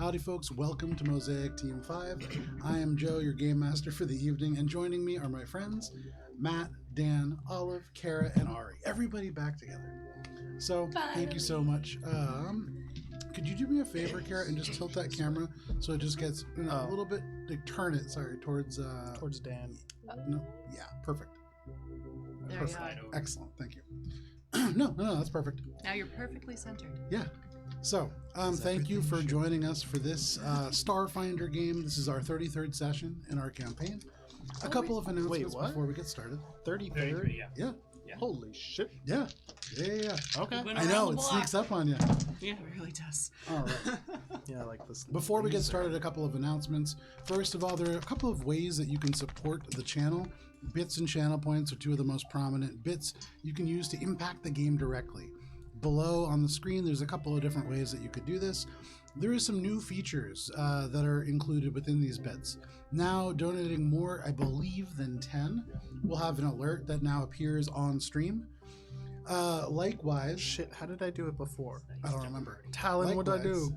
Howdy folks, welcome to Mosaic Team 5. I am Joe, your game master for the evening, and joining me are my friends, Matt, Dan, Olive, Kara, and Ari. Everybody back together. So, thank you so much. Could you do me a favor, Kara, and just tilt that camera so it just gets a little bit, like turn it, towards Dan. No, yeah, perfect. There Perfect. you go. Excellent, thank you. No, that's perfect. Now you're perfectly centered. Yeah. So, thank you for joining us for this Starfinder game. This is our 33rd session in our campaign. A couple of announcements before we get started. 33rd? Yeah. Holy shit. Yeah. Okay. I know, it sneaks up on you. Yeah, it really does. All right. Yeah, like this. Before we get started, a couple of announcements. First of all, there are a couple of ways that you can support the channel. Bits and channel points are two of the most prominent bits you can use to impact the game directly. Below on the screen, there's a couple of different ways that you could do this. There is some new features that are included within these bits. Now, donating more, I believe, than 10 will have an alert that now appears on stream. Likewise... Shit, how did I do it before? I don't remember. Talon, what did I do?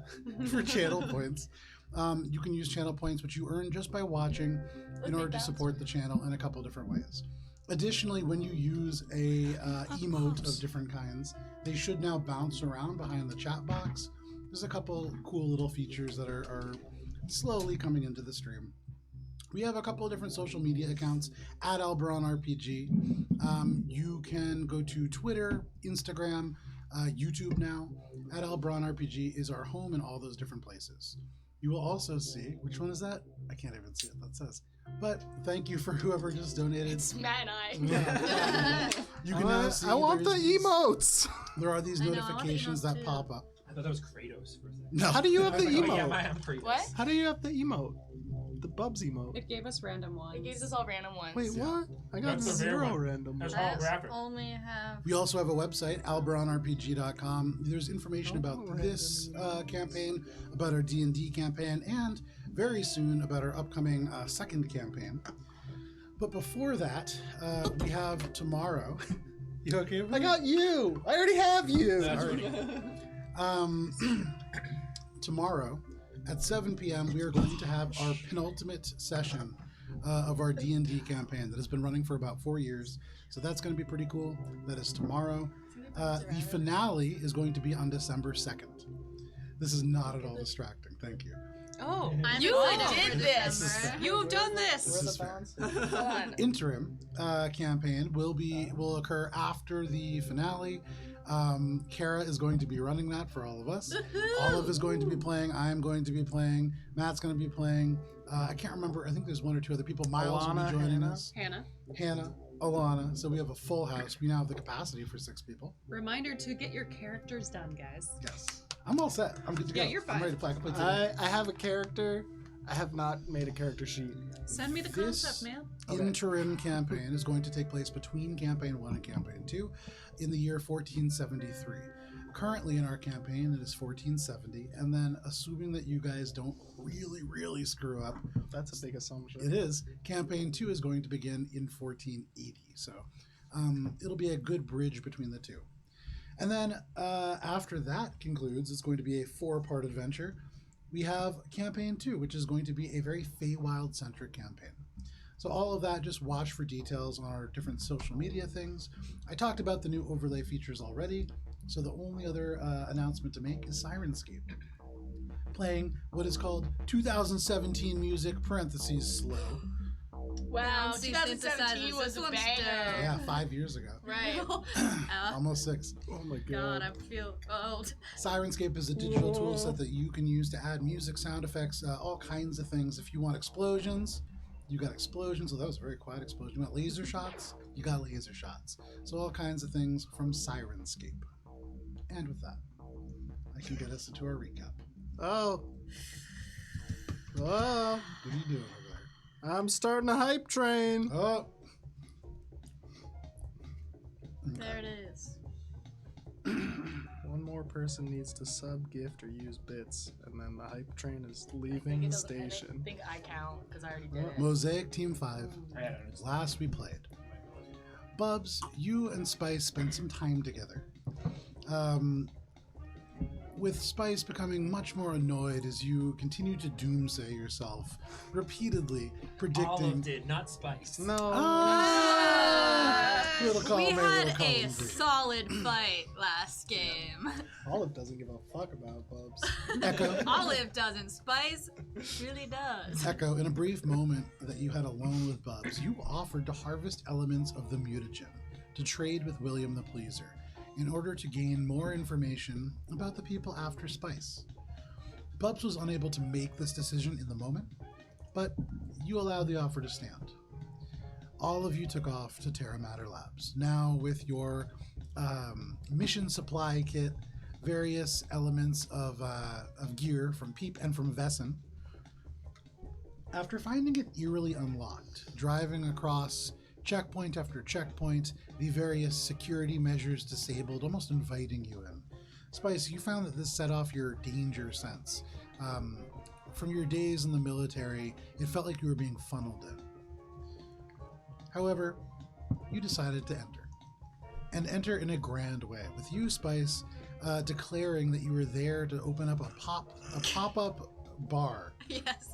For channel points. You can use channel points, which you earn just by watching in order to support the channel in a couple different ways. Additionally, when you use a emote of different kinds, they should now bounce around behind the chat box. There's a couple cool little features that are slowly coming into the stream. We have a couple of different social media accounts at AlbronRPG. You can go to Twitter, Instagram, YouTube now. At AlbronRPG is our home in all those different places. You will also see, which one is that? I can't even see what that says. But thank you for whoever just donated. It's Matt and I. You can now see I want the emotes. There are these notifications that too. pop up. I thought that was Kratos for a second. No. How do you have the Oh, yeah, emote? I'm Kratos. What? How do you have the emote? The Bubs emote. It gave us random ones. It gives us all random ones. Wait, what? I got That's the rare zero one. random. That's ones. holographic. Only have We also have a website, albronrpg.com. There's information about this campaign, about our D&D campaign, and very soon about our upcoming second campaign. But before that, we have tomorrow. You okay with I got you. I already have you. That's Alright. Tomorrow at 7 p.m. we are going to have our penultimate session of our D&D campaign that has been running for about 4 years. So that's going to be pretty cool. That is tomorrow. The finale is going to be on December 2nd. This is not at all distracting. Thank you. Oh, I'm You excited did for this. December. you've done this. This is fair. Hold on. Interim campaign will occur after the finale. Kara is going to be running that for all of us. Olive is going to be playing. I'm going to be playing. Matt's going to be playing. I can't remember. I think there's one or two other people. Miles will be Alana, joining Hannah. us. Hannah, Alana. So we have a full house. We now have the capacity for 6 people. reminder to get your characters done, guys. Yes. I'm all set. I'm good to go. Yeah, you're fine. I'm ready to play. I can play today. I have a character. I have not made a character sheet. Send me the This concept, man. interim campaign is going to take place between Campaign 1 and Campaign 2 in the year 1473. Currently in our campaign, it is 1470, and then assuming that you guys don't really screw up, That's a big assumption. it is, Campaign 2 is going to begin in 1480. So it'll be a good bridge between the two. And then after that concludes, it's going to be a 4-part adventure. We have Campaign 2, which is going to be a very Feywild-centric campaign. So all of that, just watch for details on our different social media things. I talked about the new overlay features already, so the only other announcement to make is Sirenscape. Playing what is called 2017 music, parentheses, slow. Wow, Fancy 2017 synthesizers. was This a one's banger. Yeah, 5 years ago. Right. Almost 6. Oh my God, god. I feel old. Sirenscape is a digital tool set that you can use to add music, sound effects, all kinds of things. If you want explosions, you got explosions. So that was a very quiet explosion. You want laser shots? You got laser shots. So all kinds of things from Sirenscape. And with that, I can get us into our recap. Oh. What are you doing over there? I'm starting a hype train. Oh. There it is. One more person needs to sub, gift, or use bits, and then the hype train is I leaving the I station. think I count because I already did it. Mosaic Team 5. I don't know. Last we played. Bubs, you and Spice spent some time together. with Spice becoming much more annoyed as you continue to doomsay yourself, repeatedly predicting. Olive did, not Spice. No. Little column We A, had little column a B. solid fight last game. Olive doesn't give a fuck about Bubs. Echo. Olive doesn't. Spice really does. Echo, in a brief moment that you had alone with Bubs, you offered to harvest elements of the mutagen to trade with William the Pleaser in order to gain more information about the people after Spice. Bubs was unable to make this decision in the moment, but you allowed the offer to stand. All of you took off to Terra Matter Labs, now with your mission supply kit, various elements of gear from Peep and from Vesson. After finding it eerily unlocked, driving across checkpoint after checkpoint, the various security measures disabled, almost inviting you in, Spice, you found that this set off your danger sense. From your days in the military, it felt like you were being funneled in. However, you decided to enter. And enter in a grand way, with you, Spice, declaring that you were there to open up a pop-up bar Yes.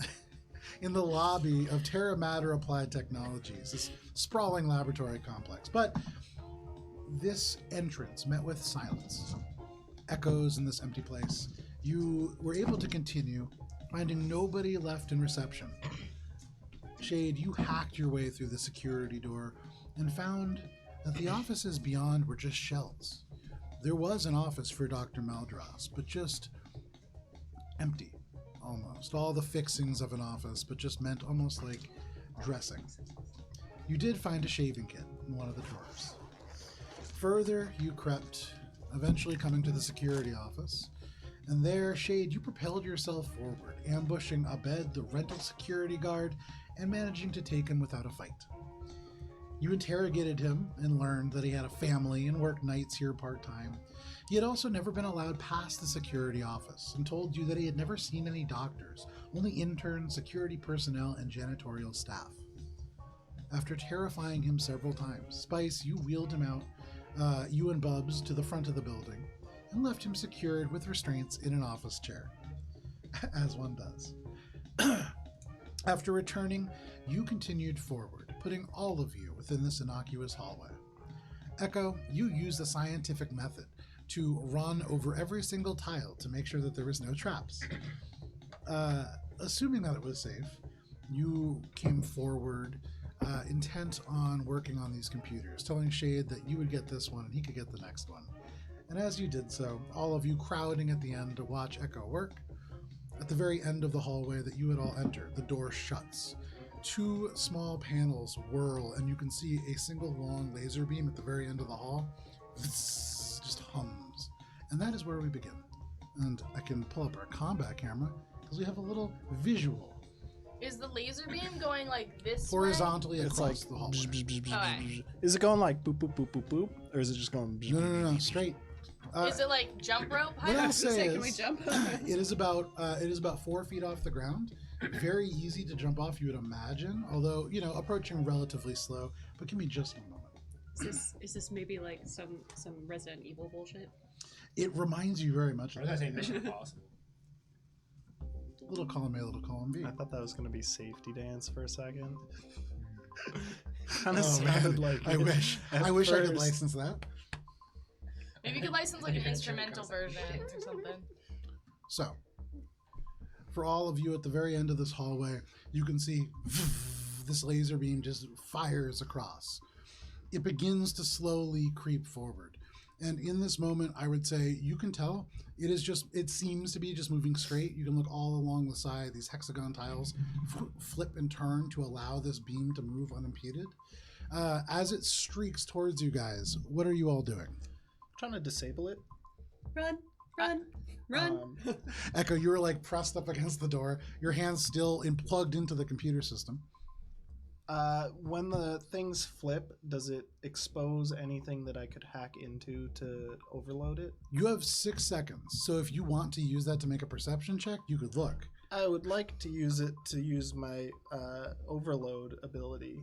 in the lobby of Terra Matter Applied Technologies, this sprawling laboratory complex. But this entrance met with silence, echoes in this empty place. You were able to continue, finding nobody left in reception. Shade, you hacked your way through the security door and found that the offices beyond were just shells. There was an office for Dr. Maldras, but just empty, almost. All the fixings of an office, but just meant almost like dressing. You did find a shaving kit in one of the drawers. Further, you crept, eventually coming to the security office, and there, Shade, you propelled yourself forward, ambushing Abed, the rental security guard, and managing to take him without a fight. You interrogated him and learned that he had a family and worked nights here part-time. He had also never been allowed past the security office and told you that he had never seen any doctors, only interns, security personnel, and janitorial staff. After terrifying him several times, Spice, you wheeled him out, you and Bubs, to the front of the building and left him secured with restraints in an office chair, as one does. After returning, you continued forward, putting all of you within this innocuous hallway. Echo, you used the scientific method to run over every single tile to make sure that there was no traps. Assuming that it was safe, you came forward, intent on working on these computers, telling Shade that you would get this one and he could get the next one. And as you did so, all of you crowding at the end to watch Echo work, at the very end of the hallway that you had all entered, the door shuts. Two small panels whirl, and you can see a single long laser beam at the very end of the hall. Just hums. And that is where we begin. And I can pull up our combat camera, because we have a little visual. Is the laser beam going like this Horizontally It's across like the hallway. Okay. Is it going like boop boop boop boop boop, or is it just going? No, straight. Is it like jump rope? What I'll say Can we is, jump? it is about 4 feet off the ground. Very easy to jump off, you would imagine. Although, approaching relatively slow, but give me just one moment. Is this maybe like some Resident Evil bullshit? It reminds you very much I of was gonna that. say Mission Impossible. Little column A, little column B. I thought that was gonna be safety dance for a second. Kind of Oh, sounded man. like I it wish. at I wish I could first. license that. Maybe you could license like an instrumental version or something. So, for all of you at the very end of this hallway, you can see this laser beam just fires across. It begins to slowly creep forward. And in this moment, I would say you can tell it seems to be just moving straight. You can look all along the side. These hexagon tiles flip and turn to allow this beam to move unimpeded. As it streaks towards you guys, what are you all doing? Trying to disable it. Run. Echo, you were like pressed up against the door, your hands still plugged into the computer system. When the things flip, does it expose anything that I could hack into to overload it? You have 6 seconds, so if you want to use that to make a perception check, you could look. I would like to use it to use my overload ability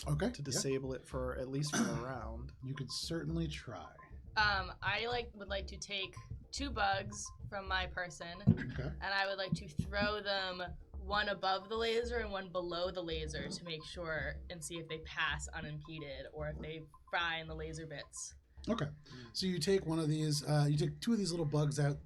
Okay. to disable it for at least for a round. You could certainly try. I would like to take 2 bugs from my person, Okay. and I would like to throw them one above the laser and one below the laser to make sure and see if they pass unimpeded or if they fry in the laser bits. Okay. So you take one of these, you take two of these little bugs out,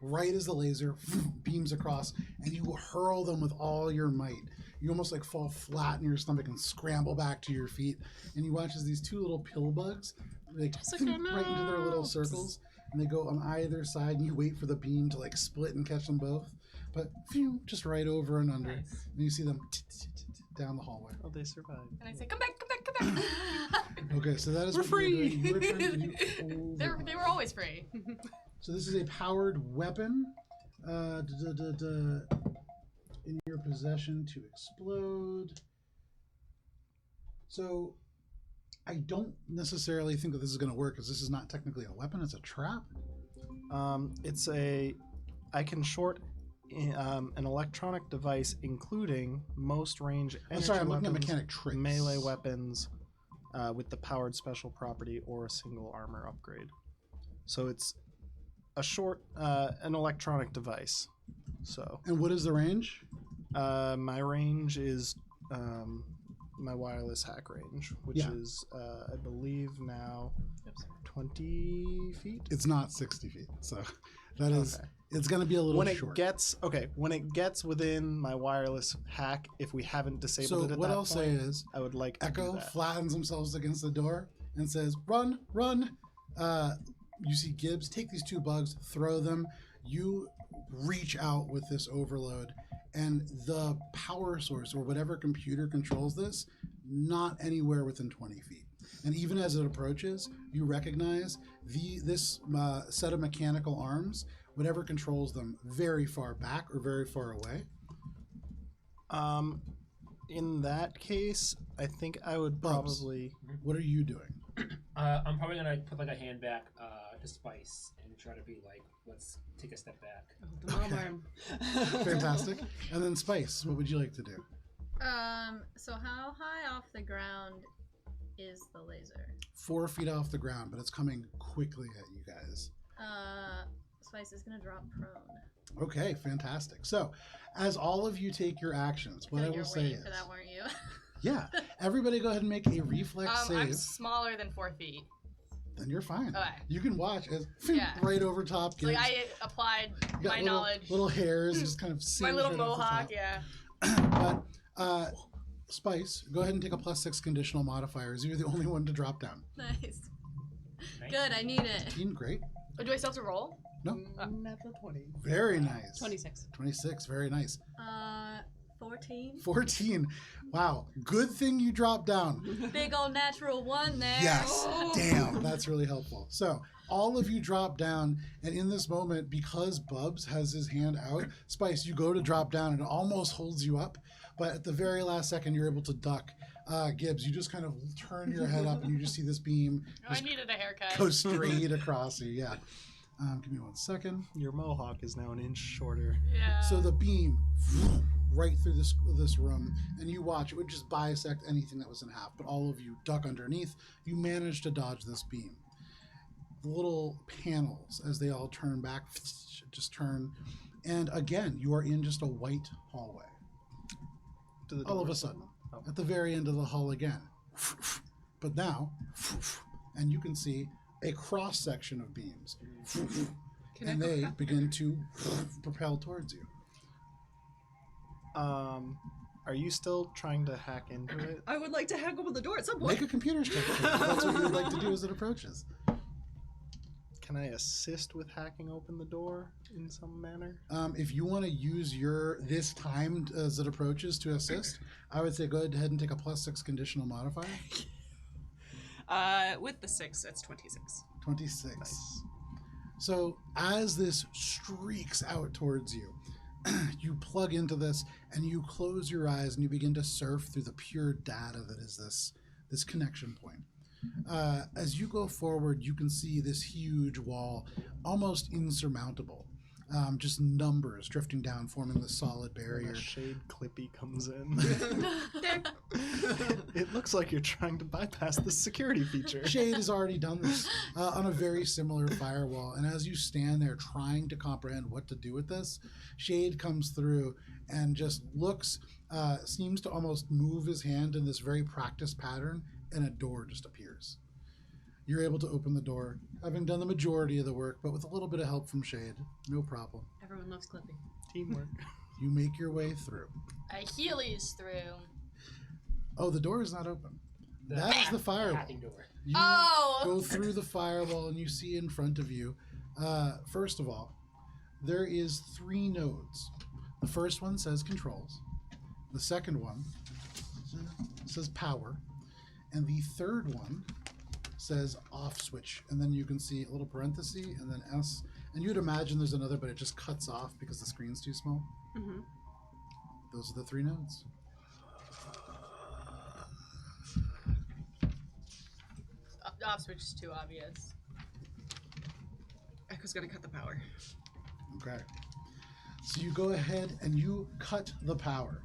right as the laser beams across, and you hurl them with all your might. You almost like fall flat in your stomach and scramble back to your feet. And you watch as these two little pill bugs, like right into their little circles, and they go on either side, and you wait for the beam to like split and catch them both. But phew, just right over and under. Nice. And you see them down the hallway. Oh, they survived. And I say, come back, come back, come back. Okay, so that is We're what free. you're doing. You are trying to do They were always free. So this is a powered weapon in your possession to explode. So I don't necessarily think that this is going to work because this is not technically a weapon, it's a trap. It's I can short an electronic device including most range energy I'm sorry, I'm looking at weapons, mechanic tricks. melee weapons with the powered special property or a single armor upgrade. So it's a short an electronic device. So And what is the range? my range is my wireless hack range, which Yeah. is I believe now 20 feet. It's not 60 feet, so that is Okay. it's going to be a little When it short. gets within my wireless hack, if we haven't disabled So it at what that I'll say point, is I would like to do Echo that. flattens themselves against the door and says, "Run, run!" You see Gibbs take these two bugs, throw them. You reach out with this overload, and the power source or whatever computer controls this, not anywhere within 20 feet. And even as it approaches, you recognize this set of mechanical arms, whatever controls them, very far back or very far away. In that case, I think I would Bubs. probably. What are you doing? I'm probably gonna put like a hand back to Spice and try to be like, let's take a step back. The mom arm. Fantastic. And then Spice, what would you like to do? So how high off the ground is the laser? 4 feet off the ground, but it's coming quickly at you guys. Spice is gonna drop prone. Okay, fantastic. So, as all of you take your actions, what I You will were say waiting is, for that, weren't you? yeah, everybody go ahead and make a reflex I'm save. smaller than 4 feet. Then you're fine. Okay. You can watch as Yeah. right over top. So like Gibbs. I applied You got my little, knowledge. little hairs, just kind of my singe little right off the mohawk, top. yeah. But Spice, go ahead and take a +6 conditional modifiers. You're the only one to drop down. Nice. Nice. Good, I need it. 18, great. Oh, do I still have to roll? No, Natural 20. very nice. 26. 26, very nice. 14. 14. Wow, good thing you dropped down. Big old natural one there. Yes. Damn, that's really helpful. So all of you drop down, and in this moment, because Bubs has his hand out, Spice, you go to drop down, and it almost holds you up, but at the very last second, you're able to duck. Gibbs, you just kind of turn your head up, and you just see this beam Oh, I needed a haircut. go straight across you. Yeah. Give me 1 second. Your mohawk is now an inch shorter. Yeah. So the beam right through this room, and you watch it would just bisect anything that was in half, but all of you duck underneath. You manage to dodge this beam. The little panels, as they all turn back, just turn, and again you are in just a white hallway. To the All of door. a sudden, Oh. at the very end of the hall again, but now, and you can see a cross section of beams, and they begin to propel towards you. Are you still trying to hack into it? I would like to hack open the door at some Make point. a computer's check. If that's what you would like to do as it approaches. Can I assist with hacking open the door in some manner? If you want to use this time as it approaches to assist, I would say go ahead and take a +6 conditional modifier. With the 6, it's 26. 26. Nice. So as this streaks out towards you, you plug into this and you close your eyes and you begin to surf through the pure data that is this connection point. As you go forward, you can see this huge wall, almost insurmountable. Just numbers drifting down, forming the solid And barrier. a shade clippy comes in. It looks like you're trying to bypass the security feature. Shade has already done this on a very similar firewall, and as you stand there trying to comprehend what to do with this, Shade comes through and just looks, seems to almost move his hand in this very practiced pattern, and a door just appears. You're able to open the door, having done the majority of the work, but with a little bit of help from Shade. No problem. Everyone loves Clippy. Teamwork. You make your way through. I Heelys through. Oh, the door is not open. That is the firewall. hacking door. You Oh! go through the firewall and you see in front of you, first of all, there is 3 nodes. The first one says controls. The second one says power. And the third one says off switch. And then you can see a little parenthesis and then S. And you'd imagine there's another, but it just cuts off because the screen's too small. Mm-hmm. Those are the 3 nodes. Off switch is too obvious. Echo's gonna cut the power. Okay. So you go ahead and you cut the power.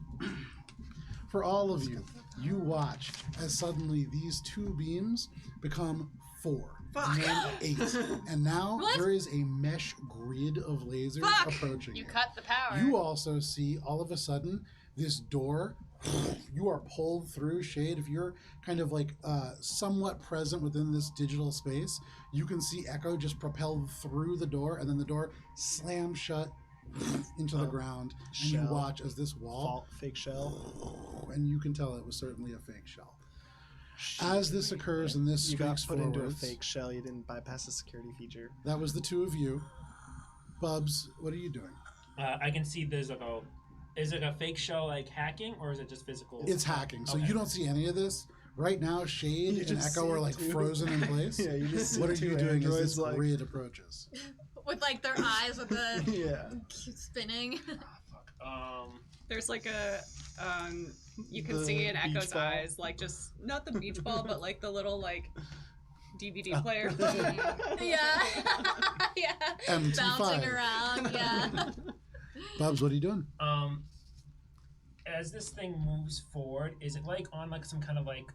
For all of you, you watch as suddenly these 2 beams become 4. Fuck. And then 8. And now What? there is a mesh grid of lasers Fuck. approaching You cut the power. You also see all of a sudden this door. You are pulled through. Shade. If you're kind of like somewhat present within this digital space, you can see Echo just propelled through the door, and then the door slams shut into the ground, and you Shell. watch as this wall, Fake shell. and you can tell it was certainly a fake shell. As this occurs and this You got streaks put into a forwards, fake shell. You didn't bypass the security feature. that was the 2 of you. Bubs, what are you doing? I can see there's like a. Is it a fake shell like hacking, or is it just physical? It's hacking, so Okay. you don't see any of this. Right now, Shade You and just Echo see are like 2. frozen in place. Yeah, you just see What are 2 you doing as androids this like, grid approaches? With like their eyes with the yeah. spinning. There's like a, you can The see in beach Echo's ball? eyes, like just not the beach ball, but like the little like DVD player. Yeah. Yeah. MT5. Bouncing around, yeah. Bubs, what are you doing? As this thing moves forward, is it like on like some kind of like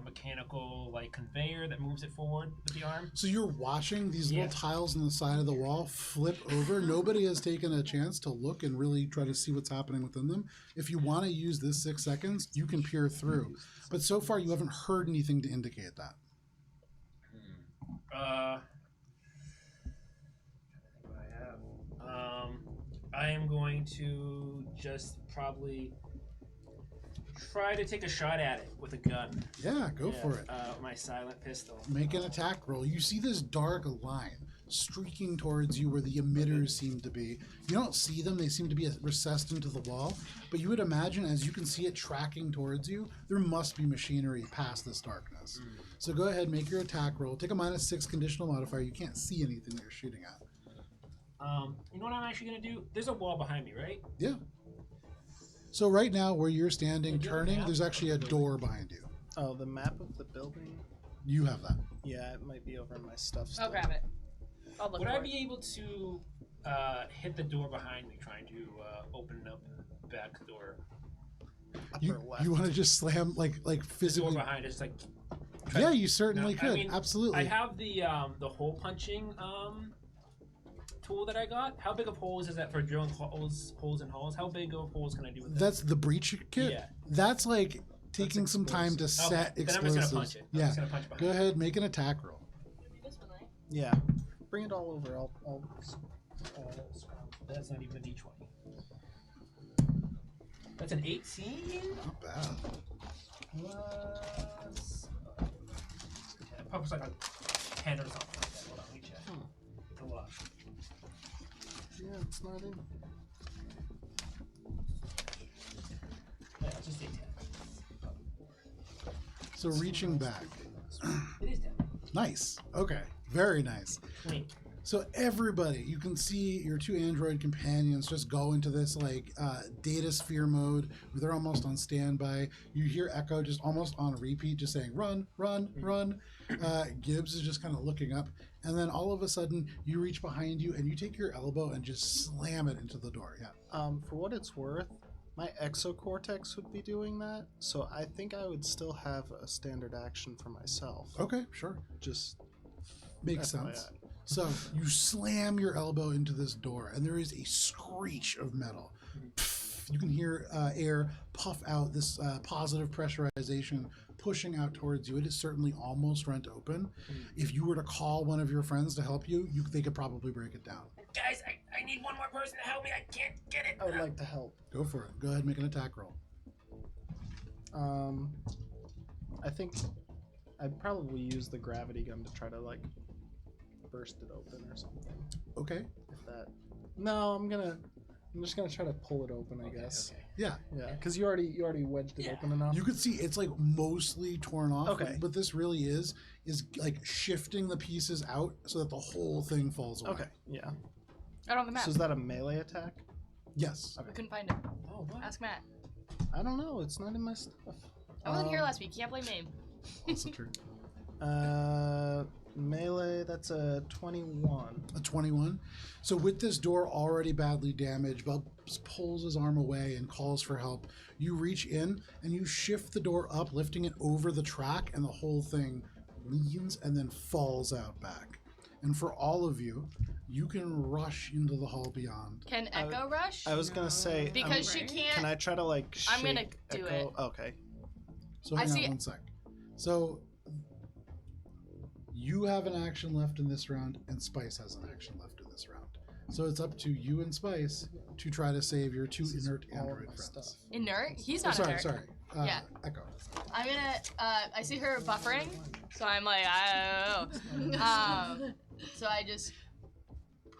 mechanical like conveyor that moves it forward with the arm? So you're watching these Yeah. little tiles on the side of the wall flip over. Nobody has taken a chance to look and really try to see what's happening within them. If you want to use this 6 seconds, you can peer through. But so far, you haven't heard anything to indicate that. I am going to just probably try to take a shot at it with a gun. Yeah, go for it. My silent pistol. Make an attack roll. You see this dark line streaking towards you where the emitters seem to be. You don't see them. They seem to be recessed into the wall. But you would imagine, as you can see it tracking towards you, there must be machinery past this darkness. So go ahead, make your attack roll. Take a -6 conditional modifier. You can't see anything that you're shooting at. You know what I'm actually gonna do? There's a wall behind me, right? Yeah. So right now, where you're standing, Did you have a turning, map? there's actually a door behind you. Oh, the map of the building? You have that. Yeah, it might be over in my stuff still. I'll grab it. I'll look Would for I it. be able to hit the door behind me, trying to open up the back door? You, Upper left. you want to just slam, like The door physically? behind is like. Yeah, you certainly No, could. I mean, Absolutely. I have the hole punching tool that I got. How big of holes is that for drilling holes in halls? How big of holes can I do with that? That's the breach kit. Yeah. That's like taking some time to Okay, set then I'm explosives. just gonna punch it. I'm Yeah. just gonna punch behind Go it. ahead, make an attack roll. This one, right? Yeah. Bring it all over. I'll That's not even a D20. That's an 18 Not bad. plus. Probably like a 10 or something like that. Hold on, let me check. It's a lot. Yeah, it's not in. Yeah, let's just say 10. So reaching back. It is 10. Nice. Okay. Very nice. 20. So everybody, you can see your two android companions just go into this like data sphere mode where they're almost on standby. You hear Echo just almost on repeat, just saying "run, run, run." Gibbs is just kind of looking up, and then all of a sudden you reach behind you and you take your elbow and just slam it into the door. Yeah. For what it's worth, my exocortex would be doing that, so I think I would still have a standard action for myself. Okay, sure. Just Makes FYI. sense. So you slam your elbow into this door, and there is a screech of metal. You can hear air puff out, this positive pressurization pushing out towards you. It is certainly almost rent open. If you were to call one of your friends to help you, they could probably break it down. Guys, I need one more person to help me. I can't get it. I would like to help. Go for it. Go ahead and make an attack roll. I think I'd probably use the gravity gun to try to like burst it open or something. Okay. If that. No, I'm just gonna try to pull it open, I guess. Okay. Yeah. Yeah, because you already wedged it open enough. You can see it's like mostly torn off. Okay. But this really is like shifting the pieces out so that the whole thing falls away. Okay. Yeah. I don't have the map. So is that a melee attack? Yes. We couldn't find it. Oh, what? Ask Matt. I don't know. It's not in my stuff. I wasn't here last week. Can't blame me. Also true. Melee. That's a 21. A 21. So with this door already badly damaged, Bubs pulls his arm away and calls for help. You reach in and you shift the door up, lifting it over the track, and the whole thing leans and then falls out back. And for all of you, you can rush into the hall beyond. Can Echo rush? I was gonna say Because she Right. can't. Can I try to like? I'm gonna shake do Echo? it. Okay. So I hang see on it. 1 sec. So you have an action left in this round, and Spice has an action left in this round. So it's up to you and Spice to try to save your two This is inert all android my friends. stuff. Inert? He's Oh, not sorry, inert. sorry. Yeah. Echo. I'm gonna. I see her buffering, so I'm like, so I just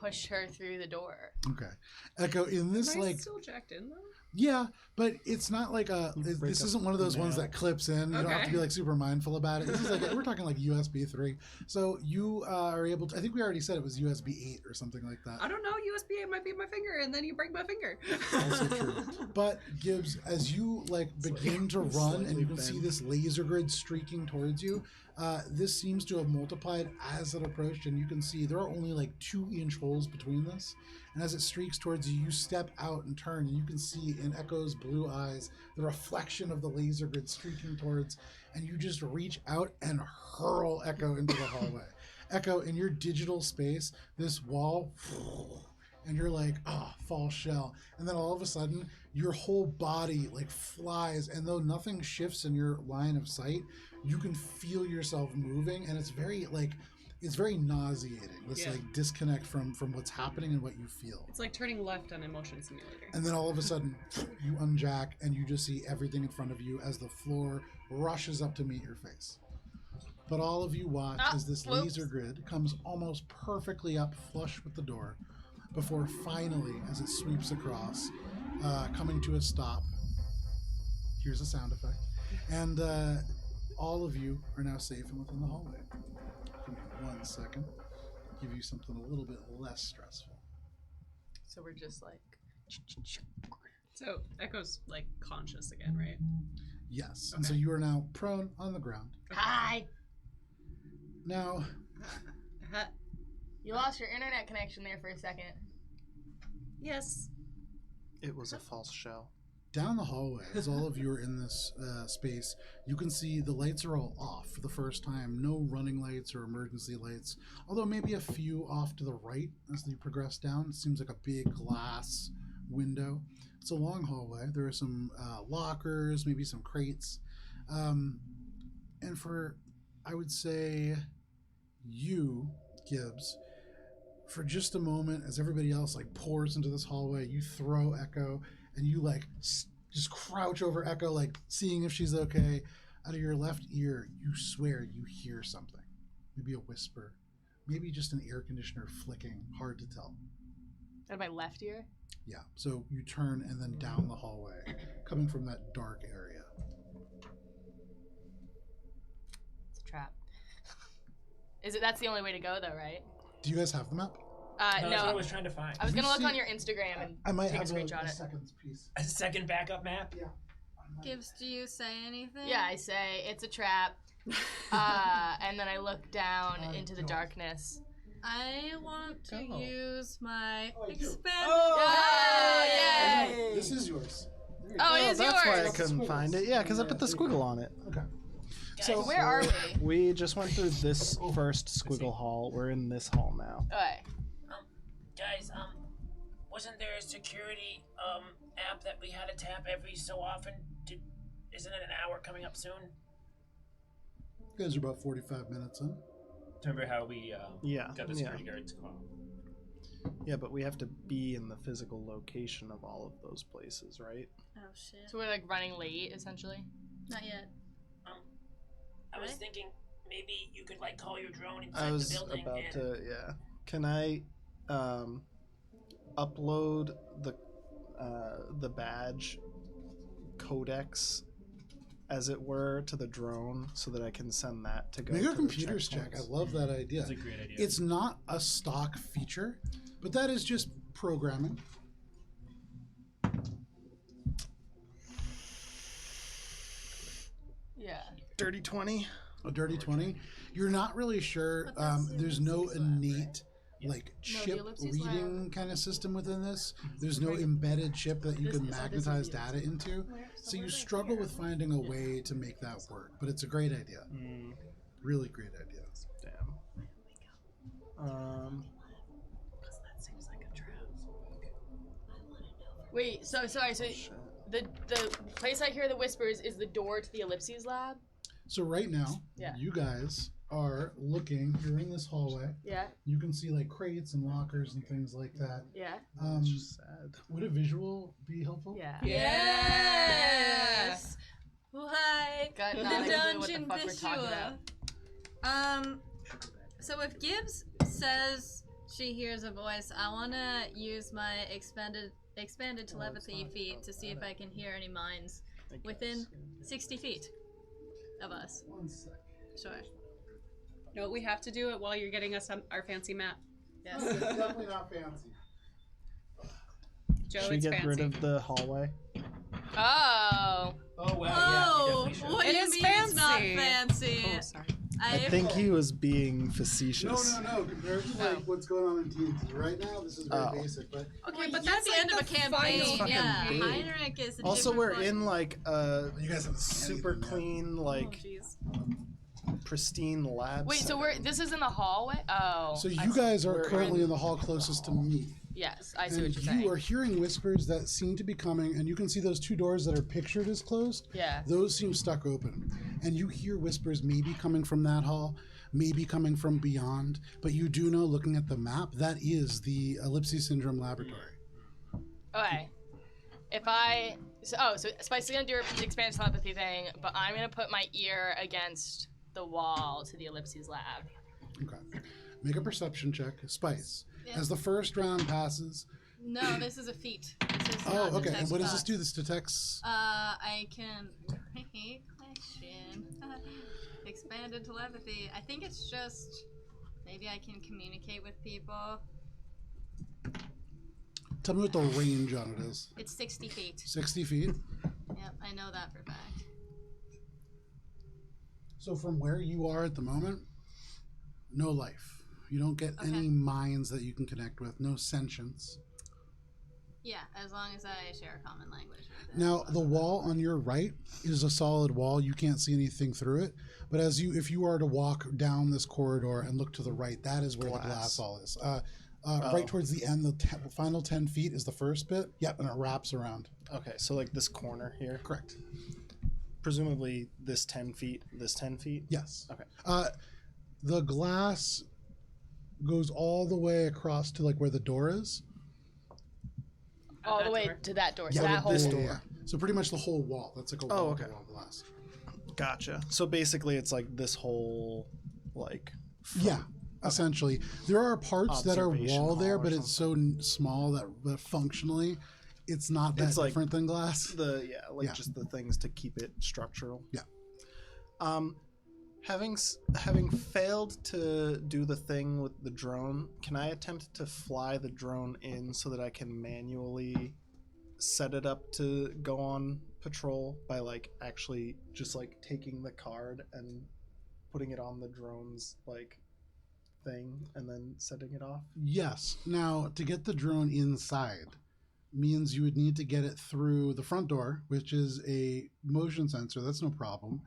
push her through the door. Okay. Echo, in this, Am I like, still jacked in though? yeah, but it's not like Break this up isn't one of those ones mail. that clips in. You don't have to Okay. be like super mindful about it. This is like, we're talking like USB 3. So you are able to, I think we already said it was USB 8 or something like that. I don't know. USB might be my finger, and then you break my finger. Also true. But Gibbs, as you like begin to run and you can see this laser grid streaking towards you, this seems to have multiplied as it approached, and you can see there are only like 2-inch holes between this. And as it streaks towards you, you step out and turn, and you can see in Echo's blue eyes the reflection of the laser grid streaking towards, and you just reach out and hurl Echo into the hallway. Echo, in your digital space, this wall, and you're like, false shell. And then all of a sudden, your whole body like flies, and though nothing shifts in your line of sight, you can feel yourself moving, and it's very nauseating, this Yeah. like disconnect from what's happening and what you feel. It's like turning left on Emotion Simulator. And then all of a sudden, you unjack, and you just see everything in front of you as the floor rushes up to meet your face. But all of you watch as this whoops. laser grid comes almost perfectly up flush with the door before finally, as it sweeps across, coming to a stop. Here's a sound effect. And all of you are now safe and within the hallway. Give me 1 second. Give you something a little bit less stressful. So we're just like. So Echo's like conscious again, right? Yes. And so you are now prone on the ground. Hi. Now, You lost your internet connection there for a second. Yes. It was a false shell. down the hallway, as all of you are in this space, you can see the lights are all off for the first time. No running lights or emergency lights, although maybe a few off to the right as you progress down. It seems like a big glass window. It's a long hallway. There are some lockers, maybe some crates. And for, I would say, you, Gibbs, for just a moment, as everybody else like pours into this hallway, you throw Echo, and you like just crouch over Echo, like seeing if she's okay. Out of your left ear, you swear you hear something. Maybe a whisper, maybe just an air conditioner flicking. Hard to tell. Out of my left ear? Yeah. So you turn and then down the hallway, coming from that dark area. It's a trap. Is it? That's the only way to go, though, right? Do you guys have the map? That's what I No. was trying to find. I was You gonna look see- on your Instagram and I might take a have screenshot a it. second piece. A second backup map. Yeah. Gibbs, do you say anything? Yeah, I say it's a trap. And then I look down into the darkness. I want to Go. use my Oh, I do. expanded. Oh, yay! This is yours. There you Oh, go. it is that's why I yours. couldn't find it. Yeah, because I put the squiggle on it. Okay. So where are we? We just went through this first squiggle hall. We're in this hall now. Okay. Guys, wasn't there a security app that we had to tap every so often? Isn't it an hour coming up soon? You guys are about 45 minutes in. Remember how we Yeah, got the yeah. security guards call? Yeah, but we have to be in the physical location of all of those places, right? Oh shit. So we're like running late, essentially. Not yet. I was Right? thinking maybe you could like call your drone inside I was the building about and to, yeah. Can I upload the badge codex, as it were, to the drone so that I can send that to go Make to a the computers check. I checkpoints? love that idea. That's a great idea. It's not a stock feature, but that is just programming. Yeah. Dirty 20. A dirty 20. You're not really sure. But that's the There's no ellipses lab, innate like No, the chip ellipses lab. reading kind of system within this. There's no embedded chip that you can magnetize data into. So you struggle with finding a way to make that work. But it's a great idea. Really great idea. Damn. Wait. So sorry. So Shit. the place I hear the whispers is the door to the ellipses lab. So right now, Yeah. you guys are looking. You're in this hallway. Yeah. You can see like crates and lockers and things like that. Yeah. It's just sad. Would a visual be helpful? Yeah. Yes. Why? Got The not a clue what the dungeon fuck we're talking visual. about. So if Gibbs says she hears a voice, I wanna use my expanded telepathy not feat to see if I can hear any minds within 60 feet of us. 1 sec. Sure. No, we have to do it while you're getting us our fancy map. Yes. It's definitely not fancy. Joe, Should we it's get fancy. rid of the hallway? Oh. Oh wow, Oh, yeah, we definitely should. what It do you is mean it's not fancy. fancy? Oh, sorry. I think he was being facetious. No. Compared to like what's going on in D&D right now, this is very Oh. basic. But Okay, but you're that's at the like end of a campaign. fucking Yeah, big. Heinrich is a Also, different we're in like a you guys haven't seen super anything yet. clean, Oh, like jeez. pristine lab. Wait. So setting. this is in the hallway. Oh. So I you see. guys are We're currently in- in the hall closest to me. Yes, I see And what you're you saying. are hearing whispers that seem to be coming, and you can see those two doors that are pictured as closed. Yeah. Those seem stuck open. And you hear whispers maybe coming from that hall, maybe coming from beyond, but you do know, looking at the map, that is the Ellipsis Syndrome Laboratory. Okay. If so Spicy's gonna do her expanded telepathy thing, but I'm gonna put my ear against the wall to the ellipses lab. Okay. Make a perception check. Spice. Yeah. As the first round passes. No, this is a feat. This is Oh, not okay. detect And what does this thoughts. do? This detects. I can. Great question. Expanded telepathy. I think it's just. Maybe I can communicate with people. Tell me what the range on it is. It's 60 feet. 60 feet. Yep, I know that for a fact. So from where you are at the moment, no life. You don't get Okay. any minds that you can connect with. No sentience. Yeah, as long as I share a common language. with them. Now, the wall on your right is a solid wall. You can't see anything through it. But if you are to walk down this corridor and look to the right, that is where the glass all is. Right towards the end, the final 10 feet is the first bit. Yep, and it wraps around. Okay, so like this corner here. Correct. Presumably this 10 feet, this 10 feet. Yes. Okay. The glass goes all the way across to like where the door is. All the that way door? to that door. Yeah, So that whole this yeah, door. yeah. So pretty much the whole wall. That's like a Oh, wall okay. to wall glass. Gotcha. So basically it's like this whole like Yeah, essentially. There are parts that are Observation wall there, hall or but it's so small that functionally it's not that It's like- different than glass. just the things to keep it structural. Yeah. Having failed to do the thing with the drone, can I attempt to fly the drone in so that I can manually set it up to go on patrol by like actually just like taking the card and putting it on the drone's like thing and then setting it off? Yes. Now, to get the drone inside means you would need to get it through the front door, which is a motion sensor. That's no problem.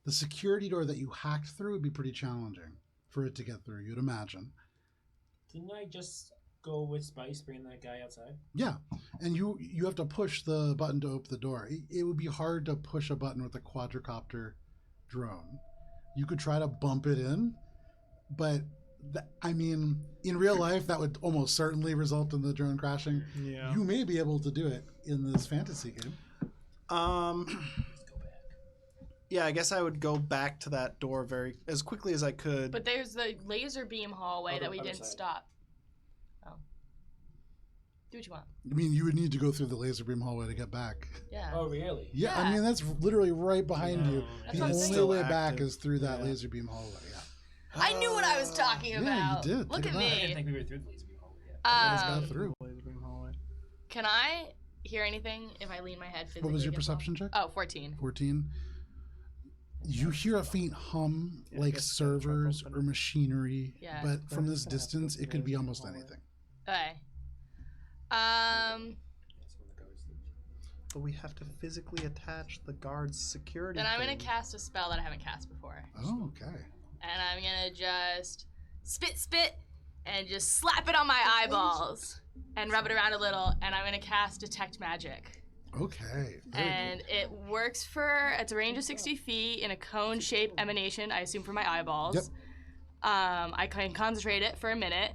The security door that you hacked through would be pretty challenging for it to get through, you'd imagine. Didn't I just go with Spice, bring that guy outside? Yeah, and you have to push the button to open the door. It would be hard to push a button with a quadricopter drone. You could try to bump it in, but I mean, in real life, that would almost certainly result in the drone crashing. Yeah. You may be able to do it in this fantasy game. Yeah, I guess I would go back to that door as quickly as I could. But there's the laser beam hallway Other- that we other didn't side. stop. Oh. Do what you want. I mean, you would need to go through the laser beam hallway to get back. Yeah. Oh, really? Yeah, I Yeah. mean, that's literally right behind you. That's The what I'm only saying. way Still back active. is through that Yeah. laser beam hallway, yeah. I knew what I was talking Yeah, you about. did. Look Take at it I back. didn't me. think we were through the laser beam hallway yet. Let's go Um, through. Laser beam hallway. can I hear anything if I lean my head physically? What was your against the wall? perception check? Oh, 14. 14. You hear a faint hum, Yeah, I like guess you gotta try servers bumping or it. machinery, Yeah. but from this That's distance, it could be laser almost hallway. anything. Okay. That's when the guards leave. But we have to physically attach the guard's security. Then I'm gonna thing. cast a spell that I haven't cast before. Oh, okay. And I'm gonna just spit, and just slap it on my eyeballs and rub it around a little. And I'm gonna cast Detect Magic. Okay. Very And it works it's a range of 60 feet in a cone shaped emanation, I assume for my eyeballs. Yep. I can concentrate it for a minute.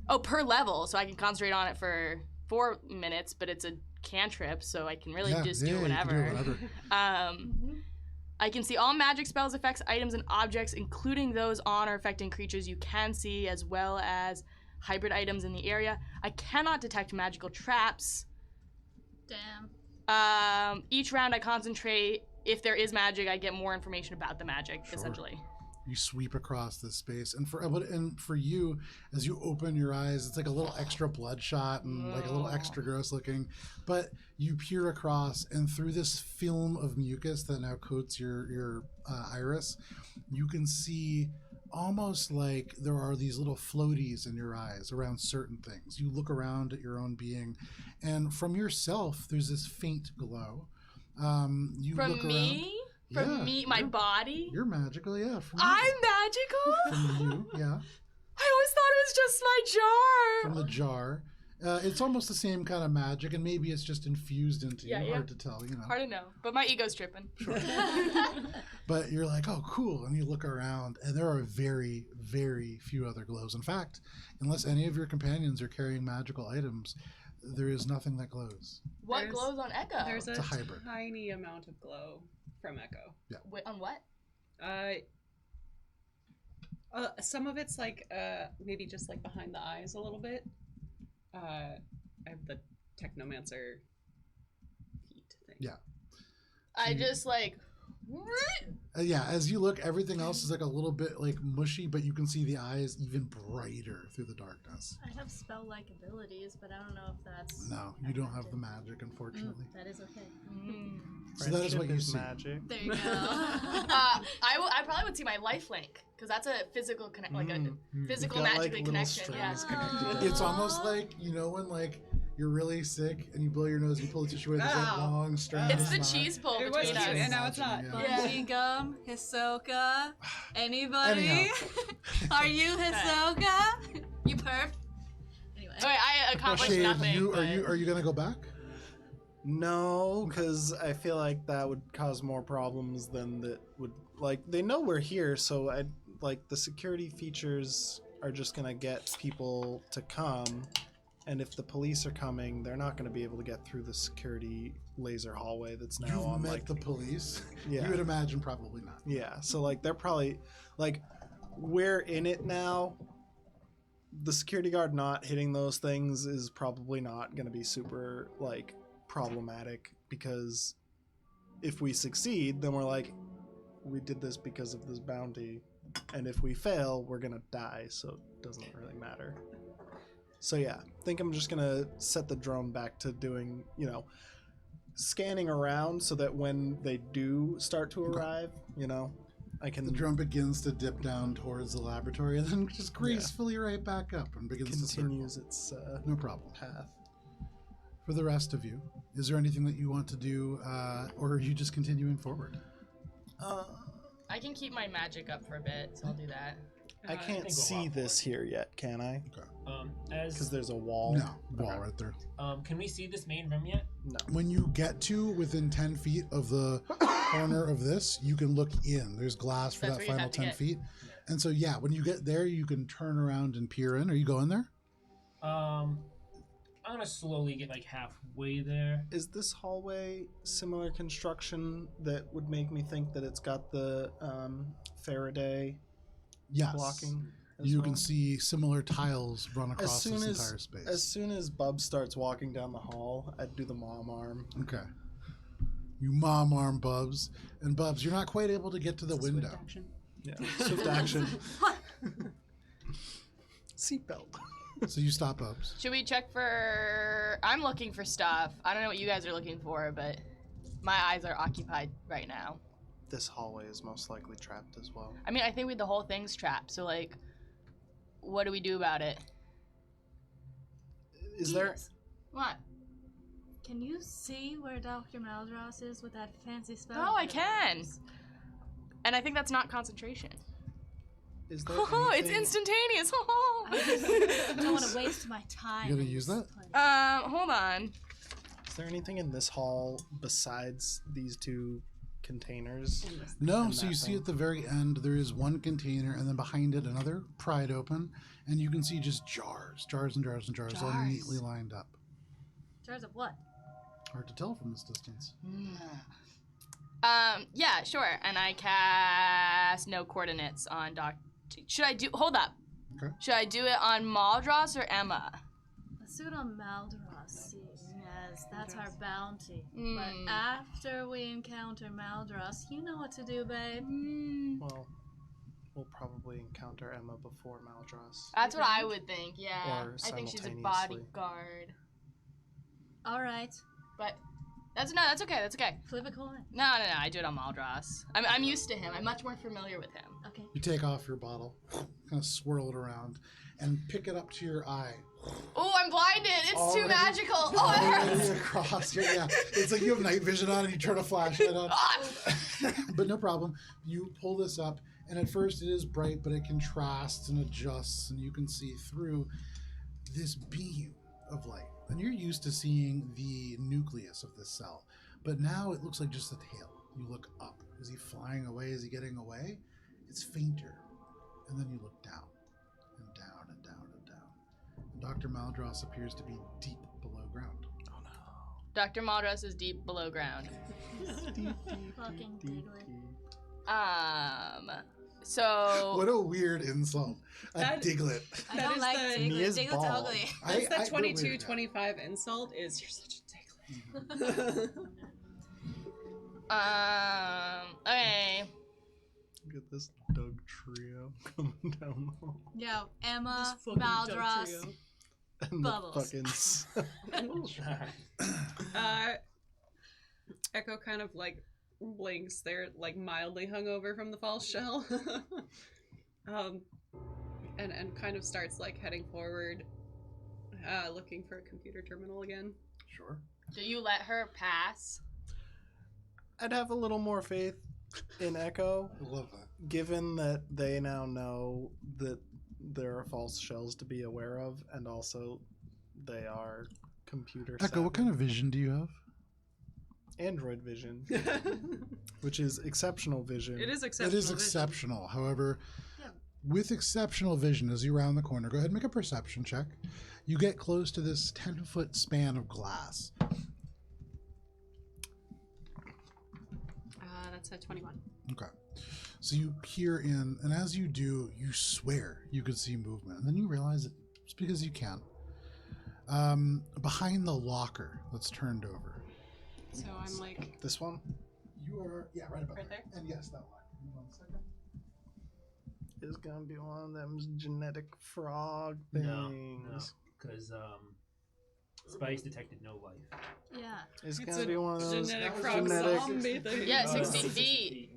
Oh, per level, so I can concentrate on it for 4 minutes, but it's a cantrip, so I can really just do you can whatever. whatever. I can see all magic spells, effects, items, and objects, including those on or affecting creatures you can see, as well as hybrid items in the area. I cannot detect magical traps. Damn. Each round I concentrate. If there is magic, I get more information about the magic, Sure. essentially. You sweep across this space, and for you, as you open your eyes, it's like a little extra bloodshot and like a little extra gross looking. But you peer across, and through this film of mucus that now coats your iris, you can see almost like there are these little floaties in your eyes around certain things. You look around at your own being, and from yourself, there's this faint glow. You From look me? around. From Yeah, me, my body? You're magical, yeah. From I'm magical? from you, yeah. I always thought it was just my jar. From the jar. It's almost the same kind of magic, and maybe it's just infused into Yeah, you. yeah. Hard to tell, you know. Hard to know, but my ego's tripping. But you're like, oh, cool. And you look around, and there are very, very few other glows. In fact, unless any of your companions are carrying magical items, there is nothing that glows. What There's- glows on Echo? There's It's a hybrid. tiny amount of glow from Echo. Wait, on what? Some of it's like maybe just like behind the eyes a little bit. I have the Technomancer feet thing. Yeah. I just like. Yeah, as you look, everything else is like a little bit like mushy, but you can see the eyes even brighter through the darkness. I have spell-like abilities, but I don't know if that's. No, you don't have the magic, unfortunately. That is okay. So that is what you Friendship see. magic. There you go. I probably would see my lifelink because that's a physical connect, like a physical You've got, magically little connection. Yeah. strings connected to It's almost like, you know, when like you're really sick and you blow your nose, you pull the tissue away, there's that Ow. long string. It's of the snot. cheese pull It was between cute, us. and now it's not. Yeah. Bungee gum, Hisoka, anybody? Anyhow. Are you Hisoka? You perf. Anyway. Okay, I accomplished Shade, nothing. but- are you gonna go back? No, because I feel like that would cause more problems than that would. Like, they know we're here, so I like the security features are just gonna get people to come, and if the police are coming, they're not gonna be able to get through the security laser hallway that's now You've on met like the police. Yeah. You would imagine probably not. Yeah, so like they're probably like we're in it now. The security guard not hitting those things is probably not going to be super like problematic because if we succeed, then we're like we did this because of this bounty, and if we fail, we're gonna die, so it doesn't really matter. So yeah, I think I'm just gonna set the drone back to doing, scanning around so that when they do start to arrive, I can The drone begins to dip down towards the laboratory and then just gracefully right back up and begins to circle. continues its No problem. path. For the rest of you, is there anything that you want to do, or are you just continuing forward? I can keep my magic up for a bit, so I'll do that. I think can't we'll see walk this here yet, can I? Because As there's a wall. No, wall right there. can we see this main room yet? No. When you get to within 10 feet of the corner of this, you can look in. There's glass for That's that where you final have to 10 get. feet. And so, yeah, when you get there, you can turn around and peer in. Are you going there? I'm gonna slowly get like halfway there. Is this hallway similar construction that would make me think that it's got the Faraday Yes. blocking? as You well? can see similar tiles run as across soon this as entire space. as soon as Bub starts walking down the hall, I'd do the mom arm. Okay. You mom arm Bubs. And Bubs, you're not quite able to get to the window. Swift action. Yeah, swift action. Seatbelt. So you stop Bubs. Should we check for... I'm looking for stuff. I don't know what you guys are looking for, but my eyes are occupied right now. This hallway is most likely trapped as well. I mean, I think the whole thing's trapped, so, like, what do we do about it? Is there? Yes. What? Can you see where Dr. Maldros is with that fancy spell? Oh, I can. And I think that's not concentration. Is there? Oh, it's anything- instantaneous. I don't want to waste my time. You gonna in use this that? place. Hold on. Is there anything in this hall besides these two containers? No, And so that you see thing. at the very end there is one container, and then behind it another pried open, and you can see just jars and jars and jars all Jars. neatly lined up. Jars of what? Hard to tell from this distance. Yeah, sure. And I cast no coordinates on Doc. Should I do? Hold up. Okay. Should I do it on Maldros or Emma? Let's do it on Maldros, seeing as that's our bounty. Mm. But after we encounter Maldros, you know what to do, babe. Well, we'll probably encounter Emma before Maldros. That's what I would think. Yeah, Or I think she's a simultaneously. bodyguard. All right, But that's okay. That's okay. flip a coin. No. I do it on Maldros. I'm used to him. I'm much more familiar with him. Okay. You take off your bottle, kind of swirl it around, and pick it up to your eye. Oh, I'm blinded. It's too Already- magical. Oh, it Already hurts. across your, yeah. It's like you have night vision on and you turn a flashlight on. But no problem. You pull this up, and at first it is bright, but it contrasts and adjusts, and you can see through this beam of light. And you're used to seeing the nucleus of this cell, but now it looks like just the tail. You look up. Is he flying away? Is he getting away? It's fainter. And then you look down, and down, and down, and down. And Dr. Maldros appears to be deep below ground. Oh no. Dr. Maldros is deep below ground. Fucking Diglett. So What a weird insult. A That- Diglett. I That don't is like the- Diglett. Mia's Diglett's bald. ugly. That's the we're 22, weird now. 25 insult is you're such a dicklet. okay. Look at this Doug trio coming down the hall. Yo, Emma, Maldros, And Bubbles. the fucking Echo kind of like blinks. They're like mildly hungover from the false shell. And kind of starts like heading forward, looking for a computer terminal again. Sure. Do you let her pass? I'd have a little more faith in Echo, I love that. given that they now know that there are false shells to be aware of, and also they are computer Echo, what kind of vision do you have? Android vision, which is exceptional vision. It is exceptional. It is vision. exceptional. However, Yeah. with exceptional vision, as you round the corner, go ahead and make a perception check. You get close to this 10-foot span of glass. That's a 21. Okay. So you peer in, and as you do, you swear you could see movement. And then you realize it's because you can't. Behind the locker that's turned over. So I'm like, This one? You are, yeah, right about Right there. there? And yes, that line. It's gonna be one of them genetic frog No, things. because Spice detected no life. Yeah. It's It's gonna a be one of those genetic was frog genetic zombie thing. Yeah, Oh, 60 60 feet.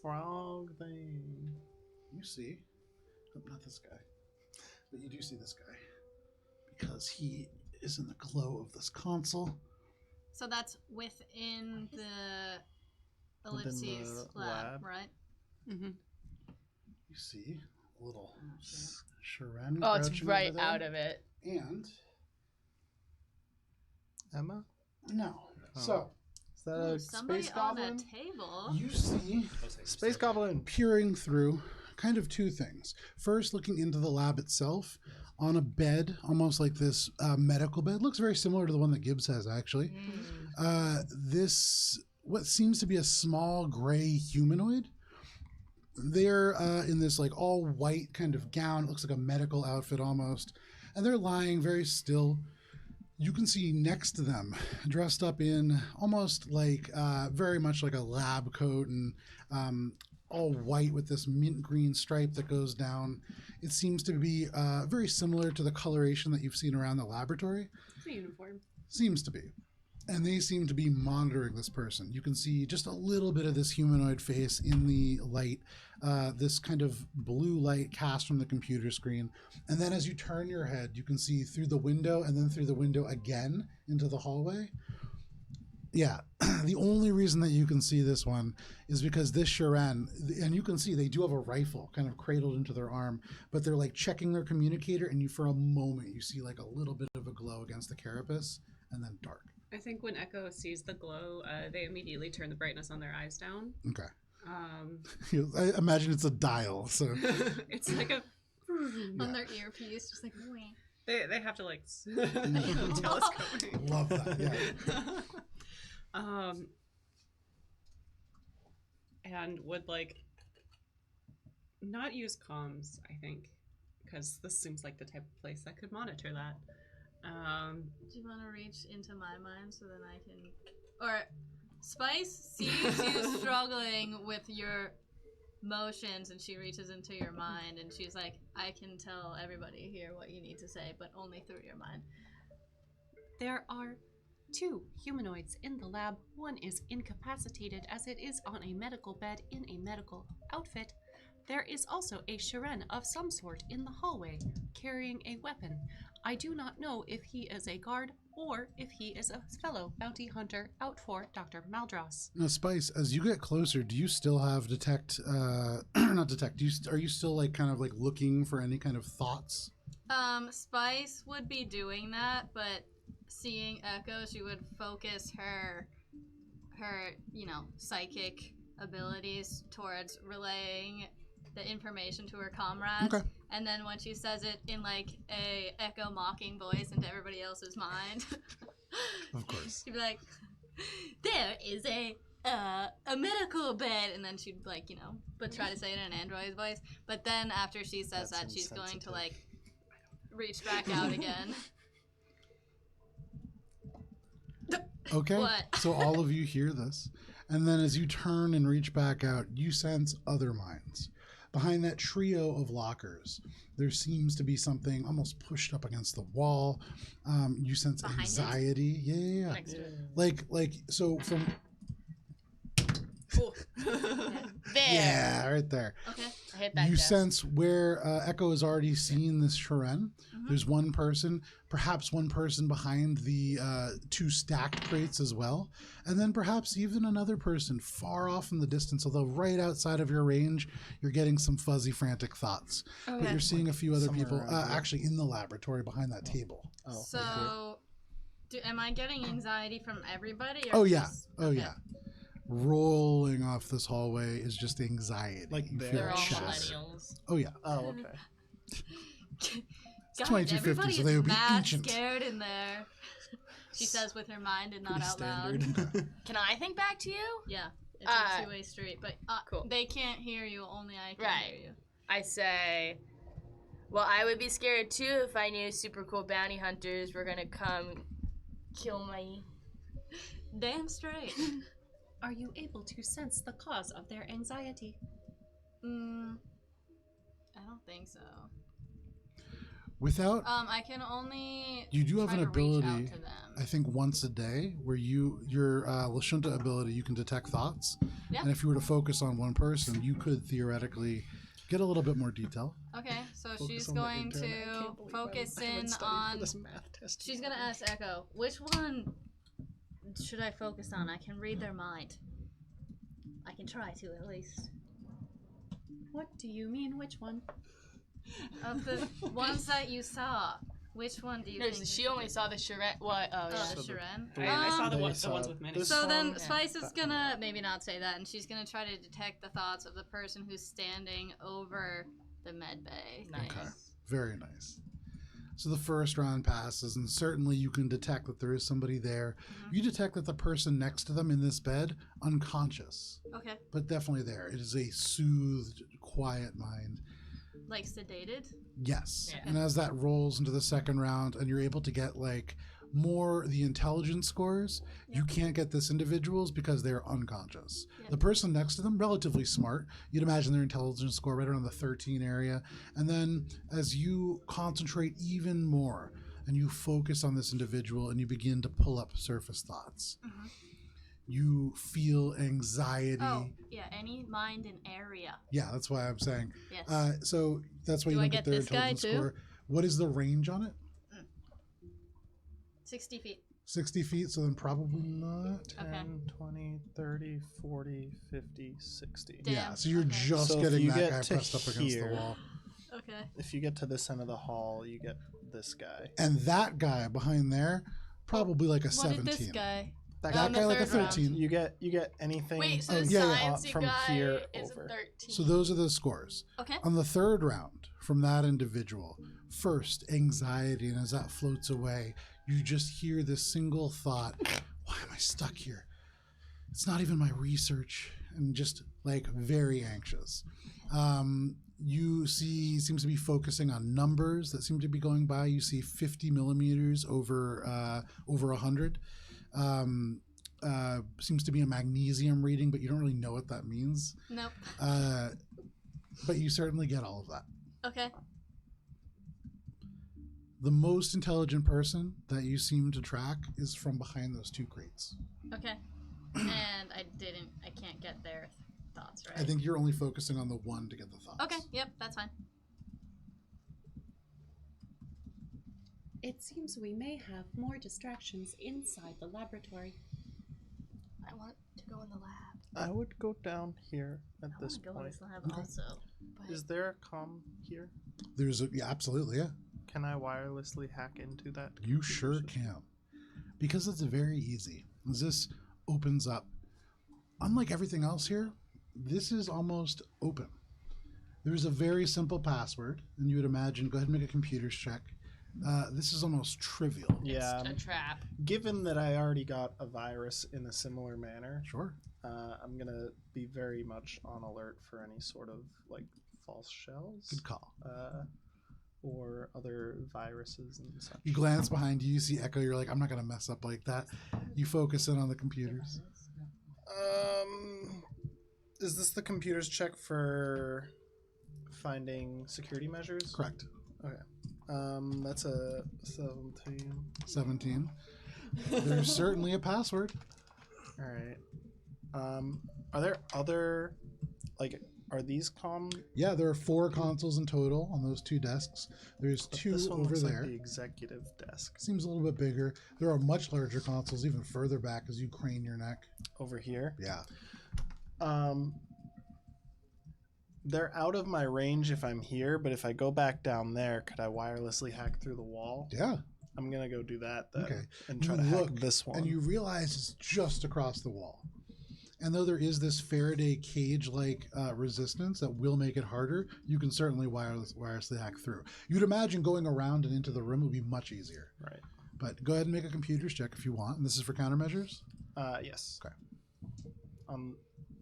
frog thing. You see, oh, not this guy, but you do see this guy because he is in the glow of this console. So that's within the Within the ellipses lab. right? Mm-hmm. You see a little Oh, shit. Sharon Oh, it's crouching right over there. out of it. And Emma? no, Oh. so Is that Ooh, a somebody space on goblin? that table. you see Space goblin. peering through kind of two things. First, looking into the lab itself on a bed, almost like this medical bed. Looks very similar to the one that Gibbs has, actually. This, what seems to be a small gray humanoid. They're in this like all white kind of gown. It looks like a medical outfit almost. And they're lying very still. You can see next to them, dressed up in almost like very much like a lab coat and all white with this mint green stripe that goes down. It seems to be very similar to the coloration that you've seen around the laboratory. It's a uniform. Seems to be. And they seem to be monitoring this person. You can see just a little bit of this humanoid face in the light, this kind of blue light cast from the computer screen. And then as you turn your head, you can see through the window and then through the window again into the hallway. Yeah, the only reason that you can see this one is because this Sharan, and you can see they do have a rifle kind of cradled into their arm, but they're like checking their communicator, and you for a moment you see like a little bit of a glow against the carapace, and then dark. I think when Echo sees the glow, they immediately turn the brightness on their eyes down. Okay. Um, I imagine it's a dial, so it's like a. On their earpiece, just like, wait. They have to like telescope. love that. Yeah. And would like not use comms, I think, because this seems like the type of place that could monitor that. Do you want to reach into my mind so then I can... Or Spice sees you struggling with your motions and she reaches into your mind and she's like, I can tell everybody here what you need to say, but only through your mind. There are 2 humanoids in the lab. One is incapacitated as it is on a medical bed in a medical outfit. There is also a Sharan of some sort in the hallway carrying a weapon. I do not know if he is a guard or if he is a fellow bounty hunter out for Dr. Maldros. Now, Spice, as you get closer, do you still have detect? Not detect. Are you still like kind of like looking for any kind of thoughts? Spice would be doing that, but seeing Echo, she would focus her psychic abilities towards relaying the information to her comrades. Okay. And then when she says it in like a Echo mocking voice into everybody else's mind, Of course. she'd be like, there is a medical bed, and then she'd like, but try to say it in an android voice. But then after she says That's that, she's going to insensitive. like reach back out again. Okay. What? So all of you hear this, and then as you turn and reach back out, you sense other minds. Behind that trio of lockers, there seems to be something almost pushed up against the wall. You sense Behind it? anxiety. Yeah. Next to it. Like so from There. yeah, right there. Okay. I hit that You desk. sense where Echo has already seen this Sharan. Mhm. There's one person, perhaps one person behind the 2 stacked crates as well, and then perhaps even another person far off in the distance, although right outside of your range, you're getting some fuzzy, frantic thoughts. But Okay. you're seeing a few other Somewhere people around here. actually in the laboratory behind that table. Oh, So, am I getting anxiety from everybody? Or Oh, yeah. just- Oh, okay. yeah. Rolling off this hallway is just anxiety. Like You they're feel They're it all chest. millennials. Oh, yeah. Oh, okay. It's God, 2250, everybody so they is would be mad ancient. scared in there. She says with her mind and not Pretty out standard. loud. Can I think back to you? Yeah, it's a 2-way street, but Cool. they can't hear you. Only I can Right. hear you. I say, well, I would be scared too if I knew super cool bounty hunters were gonna come kill me. Damn straight. Are you able to sense the cause of their anxiety? don't think so. Without, I can only. you do have try an to reach out ability, to them. I think once a day, where your Lashunta ability, you can detect thoughts. Yeah. And if you were to focus on one person, you could theoretically get a little bit more detail. Okay, so Focus she's on the going intern. I to can't believe focus I haven't in studied on. for this math test. She's gonna ask Echo, which one should I focus on? I can read their mind. I can try to, at least. What do you mean, which one? Of the ones that you saw, which one do you No, think? she only saw the charrette. What? Oh, yeah. Oh, the So Shiren. I saw the They ones saw with many. this So then one, Spice is that gonna one. maybe not say that, and she's gonna try to detect the thoughts of the person who's standing over the med bay. Nice. Okay. Very nice. So the first round passes, and certainly you can detect that there is somebody there. Mhm. You detect that the person next to them in this bed, unconscious, Okay. but definitely there. It is a soothed, quiet mind. Like sedated? Yes. Yeah. And as that rolls into the second round and you're able to get like more the intelligence scores, you can't get this individuals because they're unconscious. Yeah. The person next to them, relatively smart. You'd imagine their intelligence score right around the 13 area. And then as you concentrate even more and you focus on this individual and you begin to pull up surface thoughts, Mhm. you feel anxiety. Oh, yeah, any mind and area. Yeah, that's why I'm saying. Yes. So that's why Do you I don't get get their this guy intelligence too? score. What is the range on it? 60 feet. 60 feet, so then probably not. 10, 20, 30, 40, 50, 60. Damn. Yeah, so you're Okay. just So if getting you that get guy to pressed up against here- the wall. Okay. If you get to this end of the hall, you get this guy. And that guy behind there, probably like a What 17. did this guy? That That On guy the like a third round. 13. You get anything. Wait, so Oh, the yeah, yeah. sciencey From guy here is over. a 13. So those are the scores. Okay. On the third round, from that individual, first anxiety, and as that floats away, you just hear this single thought: why am I stuck here? It's not even my research, and just like very anxious. You see, seems to be focusing on numbers that seem to be going by. You see 50 millimeters over 100. Seems to be a magnesium reading, but you don't really know what that means. Nope. But you certainly get all of that. Okay. The most intelligent person that you seem to track is from behind those two crates. Okay. And I can't get their thoughts, right? I think you're only focusing on the one to get the thoughts. Okay, yep, that's fine. It seems we may have more distractions inside the laboratory. I want to go in the lab. I would go down here at I want this to go in point. this lab Okay. also. But Is there a comm here? There's yeah, absolutely, yeah. Can I wirelessly hack into that? You computer sure system? can. Because it's very easy. As this opens up, unlike everything else here, this is almost open. There's a very simple password, and you would imagine, go ahead and make a computer's check. This is almost trivial. Yeah. It's a trap. Given that I already got a virus in a similar manner, Sure. I'm gonna be very much on alert for any sort of like false shells. Good call. Or other viruses and such. You glance behind you, you see Echo, you're like, I'm not going to mess up like that. You focus in on the computers. Is this the computer's check for finding security measures? Correct. That's a 17. 17. There's certainly a password. All right. Are there other, like, are these comm? Yeah, there are 4 consoles in total on those 2 desks. There's 2 This one over looks there. like the executive desk. Seems a little bit bigger. There are much larger consoles even further back as you crane your neck. Over here. Yeah. They're out of my range if I'm here, but if I go back down there, could I wirelessly hack through the wall? Yeah. I'm gonna go do that then. Okay. And try You to hack look, this one. And you realize it's just across the wall. And though there is this Faraday cage-like resistance that will make it harder, you can certainly wirelessly hack through. You'd imagine going around and into the room would be much easier. Right. But go ahead and make a computer's check if you want. And this is for countermeasures? Yes. Okay.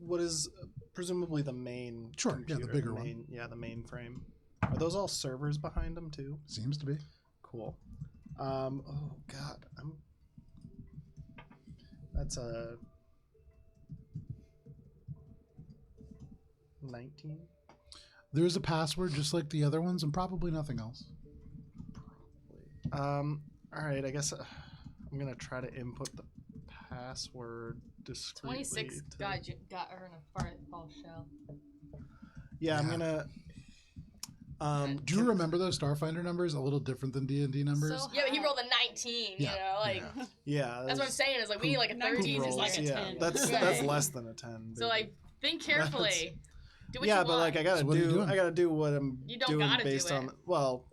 What is presumably the main Sure, yeah, the computer, bigger one. main, yeah, the mainframe. Are those all servers behind them too? Seems to be. Cool. Oh god, that's a 19. There is a password just like the other ones, and probably nothing else. All right, I guess I'm gonna try to input the password discreetly. 26 got her in a false shell. Yeah, I'm Yeah. gonna. Do you remember those Starfinder numbers? A little different than D&D numbers. So Yeah, but he rolled a 19. Yeah, You know, like yeah. Yeah, that's what I'm saying. Is like we need like a 13 is rolls, like a yeah, 10. that's Right. less than a 10. So like think carefully. Do what yeah, you but want. like I So what are you doing? gotta do what I'm You don't doing gotta do based it. on. Well,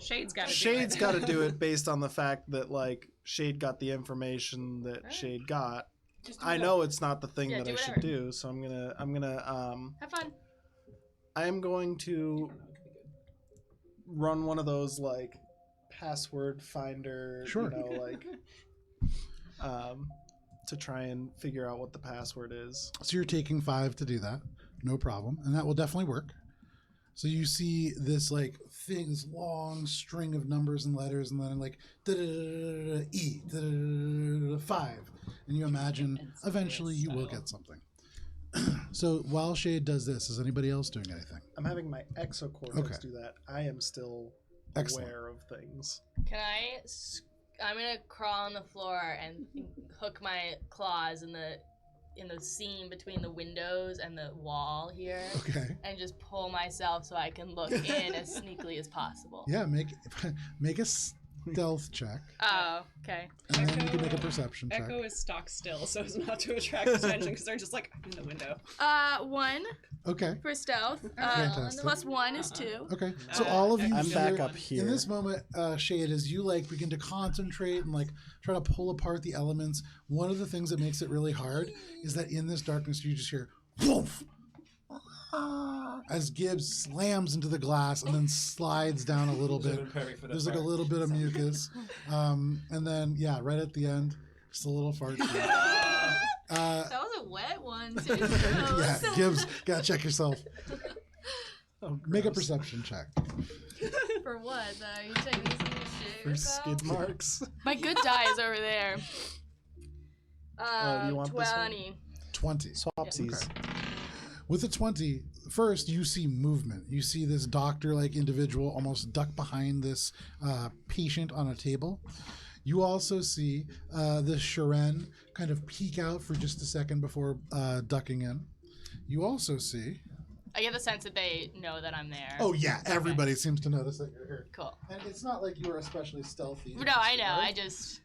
Shade's got to Shade's got to do it based on the fact that like Shade got the information that Alright. Shade got. Just do I it. know it's not the thing Yeah, that do I should whatever. do, so I'm gonna Have fun. I am going to You don't know, it could be good. run one of those like password finder, Sure. you know, like to try and figure out what the password is. So you're taking 5 to do that. No problem. And that will definitely work. So you see this like thing, this long string of numbers and letters, and then like E 5, and you imagine eventually you will get something. So while Shade does this, is anybody else doing anything? I'm having my exocortex Okay. do that. I am still Excellent. aware of things. Can I'm gonna crawl on the floor and hook my claws in the seam between the windows and the wall here, Okay. and just pull myself so I can look in as sneakily as possible. Yeah, make a stealth check, Oh, okay. and then you can make a perception check. Echo is stock still, so as not to attract attention because they're just like in the window. 1 Okay. for stealth. Fantastic. Plus 1 is 2. Okay. So all of you I'm hear- back up here. In this moment, Shade, as you like begin to concentrate and like try to pull apart the elements, one of the things that makes it really hard is that in this darkness you just hear woof as Gibbs slams into the glass and then slides down a little bit. Perfect for that There's like a part. little bit of mucus, and then yeah, right at the end, just a little fart. That was a wet one too. Yeah, Gibbs, gotta check yourself. Oh, Make a gross. perception check. For what? Are you taking these things to shit For yourself? skid marks. My good die is over there. Oh, do you want this one? 20. 20. Swapsies. Okay. With a 20, first you see movement. You see this doctor-like individual almost duck behind this patient on a table. You also see this Sharen kind of peek out for just a second before ducking in. You also see... I get the sense that they know that I'm there. Oh yeah, everybody seems to notice that you're here. Cool. And it's not like you are especially stealthy. No, I know. I just.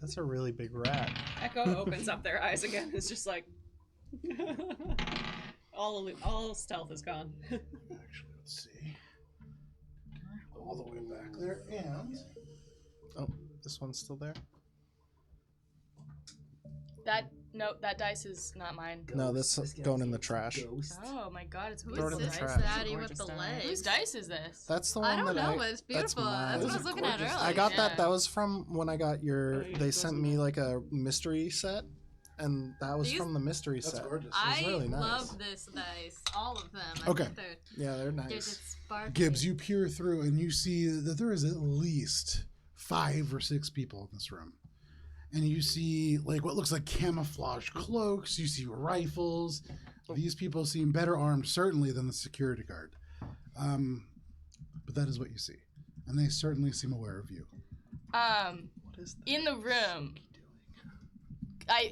That's a really big rat. Echo opens up their eyes again. It's just like all stealth is gone. Actually, let's see. All the way back there, and... Oh, this one's still there? That dice is not mine. No, this is going in the trash. Oh my god, it's Who Throw it is in the this trash. zaddy with Gorgeous the die. legs? Whose dice is this? That's the one I don't that know, but it's beautiful. That's what I was looking at earlier. I got Yeah. that was from when I got your. Oh, yeah, They those sent are me nice. like a mystery set, and that was These- from the mystery That's set. gorgeous. I really nice. love this dice. All of them. I Okay. think they're Yeah, they're just nice. sparkly. Gibbs, you peer through and you see that there is at least 5 or 6 people in this room. And you see like what looks like camouflage cloaks, you see rifles. These people seem better armed certainly than the security guard. But that is what you see. And they certainly seem aware of you. What is that? In the room.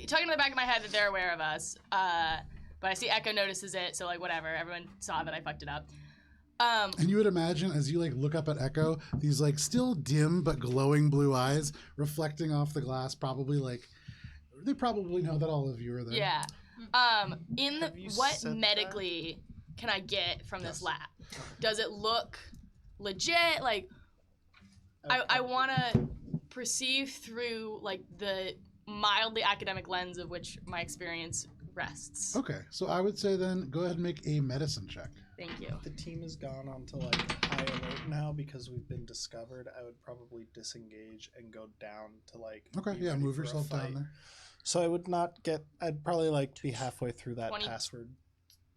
Talking in the back of my head that they're aware of us. But I see Echo notices it, so like whatever. Everyone saw that I fucked it up. And you would imagine as you like look up at Echo, these like still dim but glowing blue eyes reflecting off the glass, probably like they probably know that all of you are there. Yeah. Have you What said that? medically can I get from this Yes. lab? Does it look legit? Like I want to perceive through like the mildly academic lens of which my experience rests. Okay, so I would say then go ahead and make a medicine check. Thank you. The team has gone on to like high alert now because we've been discovered. I would probably disengage and go down to like. Okay, be yeah, ready move for a yourself down fight. there. So I would not get. I'd probably like be halfway through that 20. password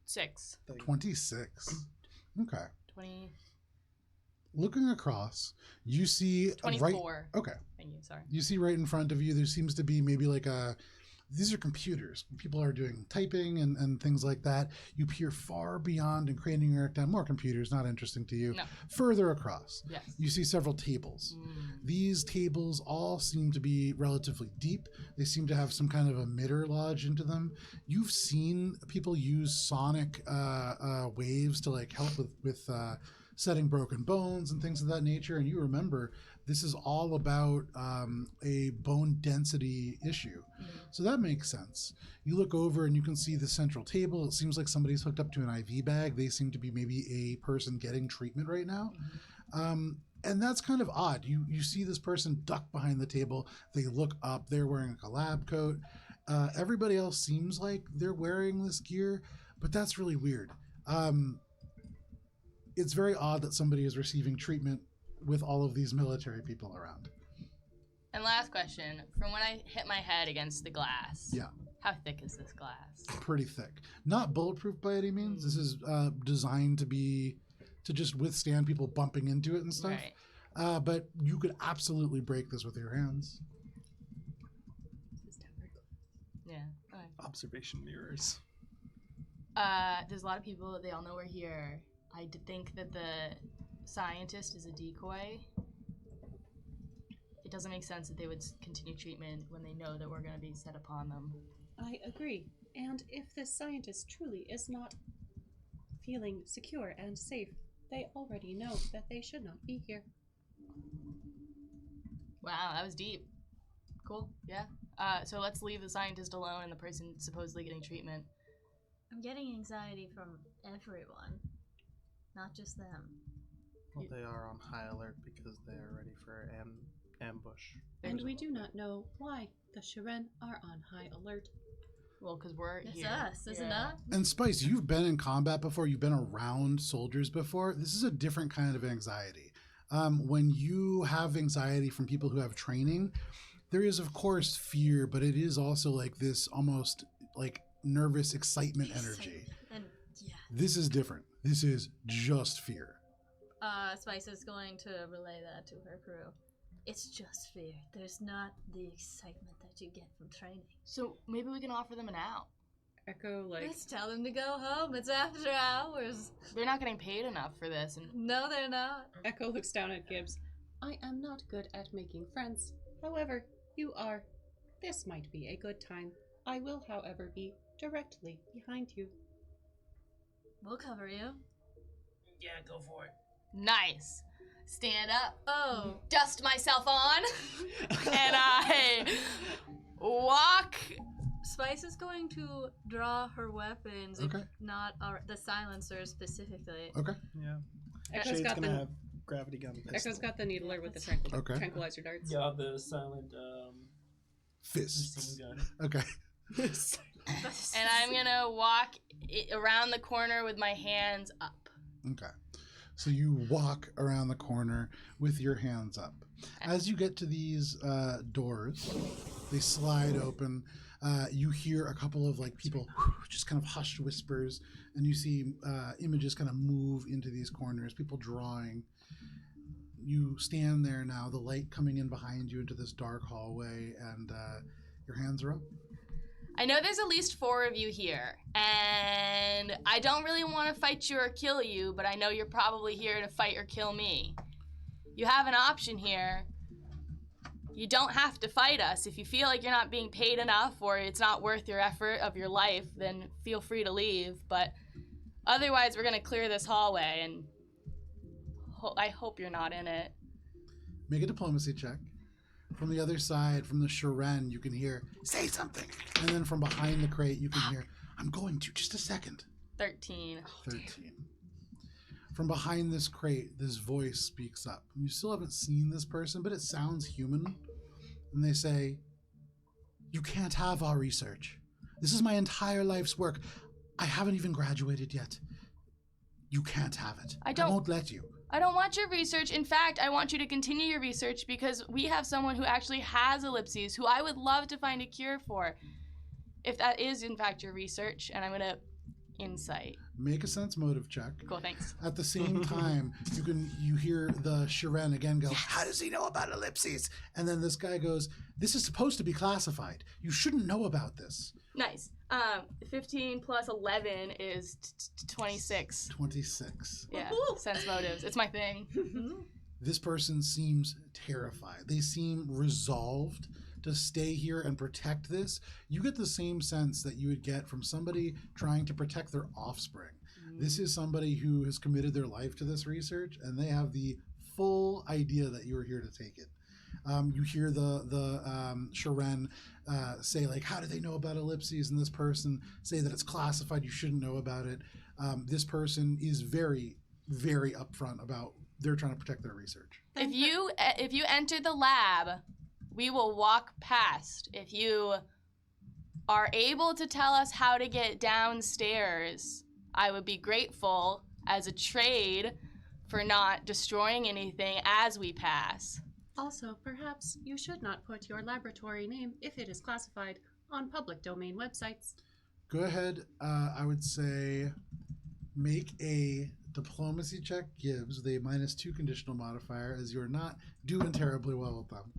6. thing. 26. Okay. 20. Looking across, you see right. 24. Okay. Thank you. Sorry. You see right in front of you, there seems to be maybe like a these are computers. People are doing typing and things like that. You peer far beyond and creating your down more computers, not interesting to you. No. Further across, Yes. you see several tables. These tables all seem to be relatively deep. They seem to have some kind of emitter lodged into them. You've seen people use sonic waves to like help with setting broken bones and things of that nature. And you remember this is all about a bone density issue. So that makes sense. You look over and you can see the central table. It seems like somebody's hooked up to an IV bag. They seem to be maybe a person getting treatment right now. And that's kind of odd. You see this person duck behind the table. They look up. They're wearing a lab coat. Everybody else seems like they're wearing this gear, but that's really weird. It's very odd that somebody is receiving treatment with all of these military people around. And last question, from when I hit my head against the glass. Yeah. How thick is this glass? Pretty thick. Not bulletproof by any means. This is designed to just withstand people bumping into it and stuff. Right. But you could absolutely break this with your hands. Yeah. Okay. Observation mirrors. There's a lot of people, they all know we're here. I think that the scientist is a decoy. It doesn't make sense that they would continue treatment when they know that we're going to be set upon them. I agree. And if this scientist truly is not feeling secure and safe, they already know that they should not be here. Wow, that was deep. Cool, yeah. So let's leave the scientist alone and the person supposedly getting treatment. I'm getting anxiety from everyone, not just them. Well, they are on high alert because they are ready for an ambush. And we do not know why the Shiren are on high alert. Well, because we're It's here. us, isn't it? And Spice, you've been in combat before. You've been around soldiers before. This is a different kind of anxiety. When you have anxiety from people who have training, there is, of course, fear, but it is also like this almost like nervous excitement energy. And yeah, This is different. This is just fear. Spice is going to relay that to her crew. It's just fear. There's not the excitement that you get from training. So maybe we can offer them an out. Echo, like, Let's tell them to go home. It's after hours. They're not getting paid enough for this, and No, they're not. Echo looks down at Gibbs. I am not good at making friends. However, you are. This might be a good time. I will, however, be directly behind you. We'll cover you. Yeah, go for it. nice. Stand up, Oh. dust myself on, and I walk. Spice is going to draw her weapons, Okay. if not the silencer specifically. Okay. Yeah. Echo's Shade's got gonna the have gravity gun pistol. Echo's got the needler with the Okay. tranquilizer darts. Yeah, the silent Fists. machine gun. Okay. And I'm gonna walk around the corner with my hands up. Okay. So you walk around the corner with your hands up. As you get to these doors, they slide open. You hear a couple of like people just kind of hushed whispers, and you see images kind of move into these corners, people drawing. You stand there now, the light coming in behind you into this dark hallway, and your hands are up. I know there's at least 4 of you here, and I don't really want to fight you or kill you, but I know you're probably here to fight or kill me. You have an option here. You don't have to fight us. If you feel like you're not being paid enough or it's not worth your effort of your life, then feel free to leave. But otherwise, we're going to clear this hallway, and I hope you're not in it. Make a diplomacy check. From the other side, from the Shiren, you can hear, say something. And then from behind the crate, you can hear, I'm going to, just a second. 13. 13. From behind this crate, this voice speaks up. You still haven't seen this person, but it sounds human. And they say, you can't have our research. This is my entire life's work. I haven't even graduated yet. You can't have it. I won't let you. I don't want your research. In fact, I want you to continue your research because we have someone who actually has ellipses who I would love to find a cure for. If that is, in fact, your research, and I'm going to insight. Make a sense motive check. Cool, thanks. At the same time, you hear the Shiren again go, how does he know about ellipses? And then this guy goes, this is supposed to be classified. You shouldn't know about this. Nice. 15 plus 11 is 26. 26. Yeah, sense motives. It's my thing. This person seems terrified. They seem resolved to stay here and protect this. You get the same sense that you would get from somebody trying to protect their offspring. This is somebody who has committed their life to this research, and they have the full idea that you are here to take it. You hear the Shiren say, like, how do they know about ellipses? And this person say that it's classified, you shouldn't know about it. This person is very, very upfront about they're trying to protect their research. If you enter the lab, we will walk past. If you are able to tell us how to get downstairs, I would be grateful as a trade for not destroying anything as we pass. Also, perhaps you should not put your laboratory name, if it is classified, on public domain websites. Go ahead, I would say make a diplomacy check, Gibbs, with a -2 conditional modifier, as you're not doing terribly well with them.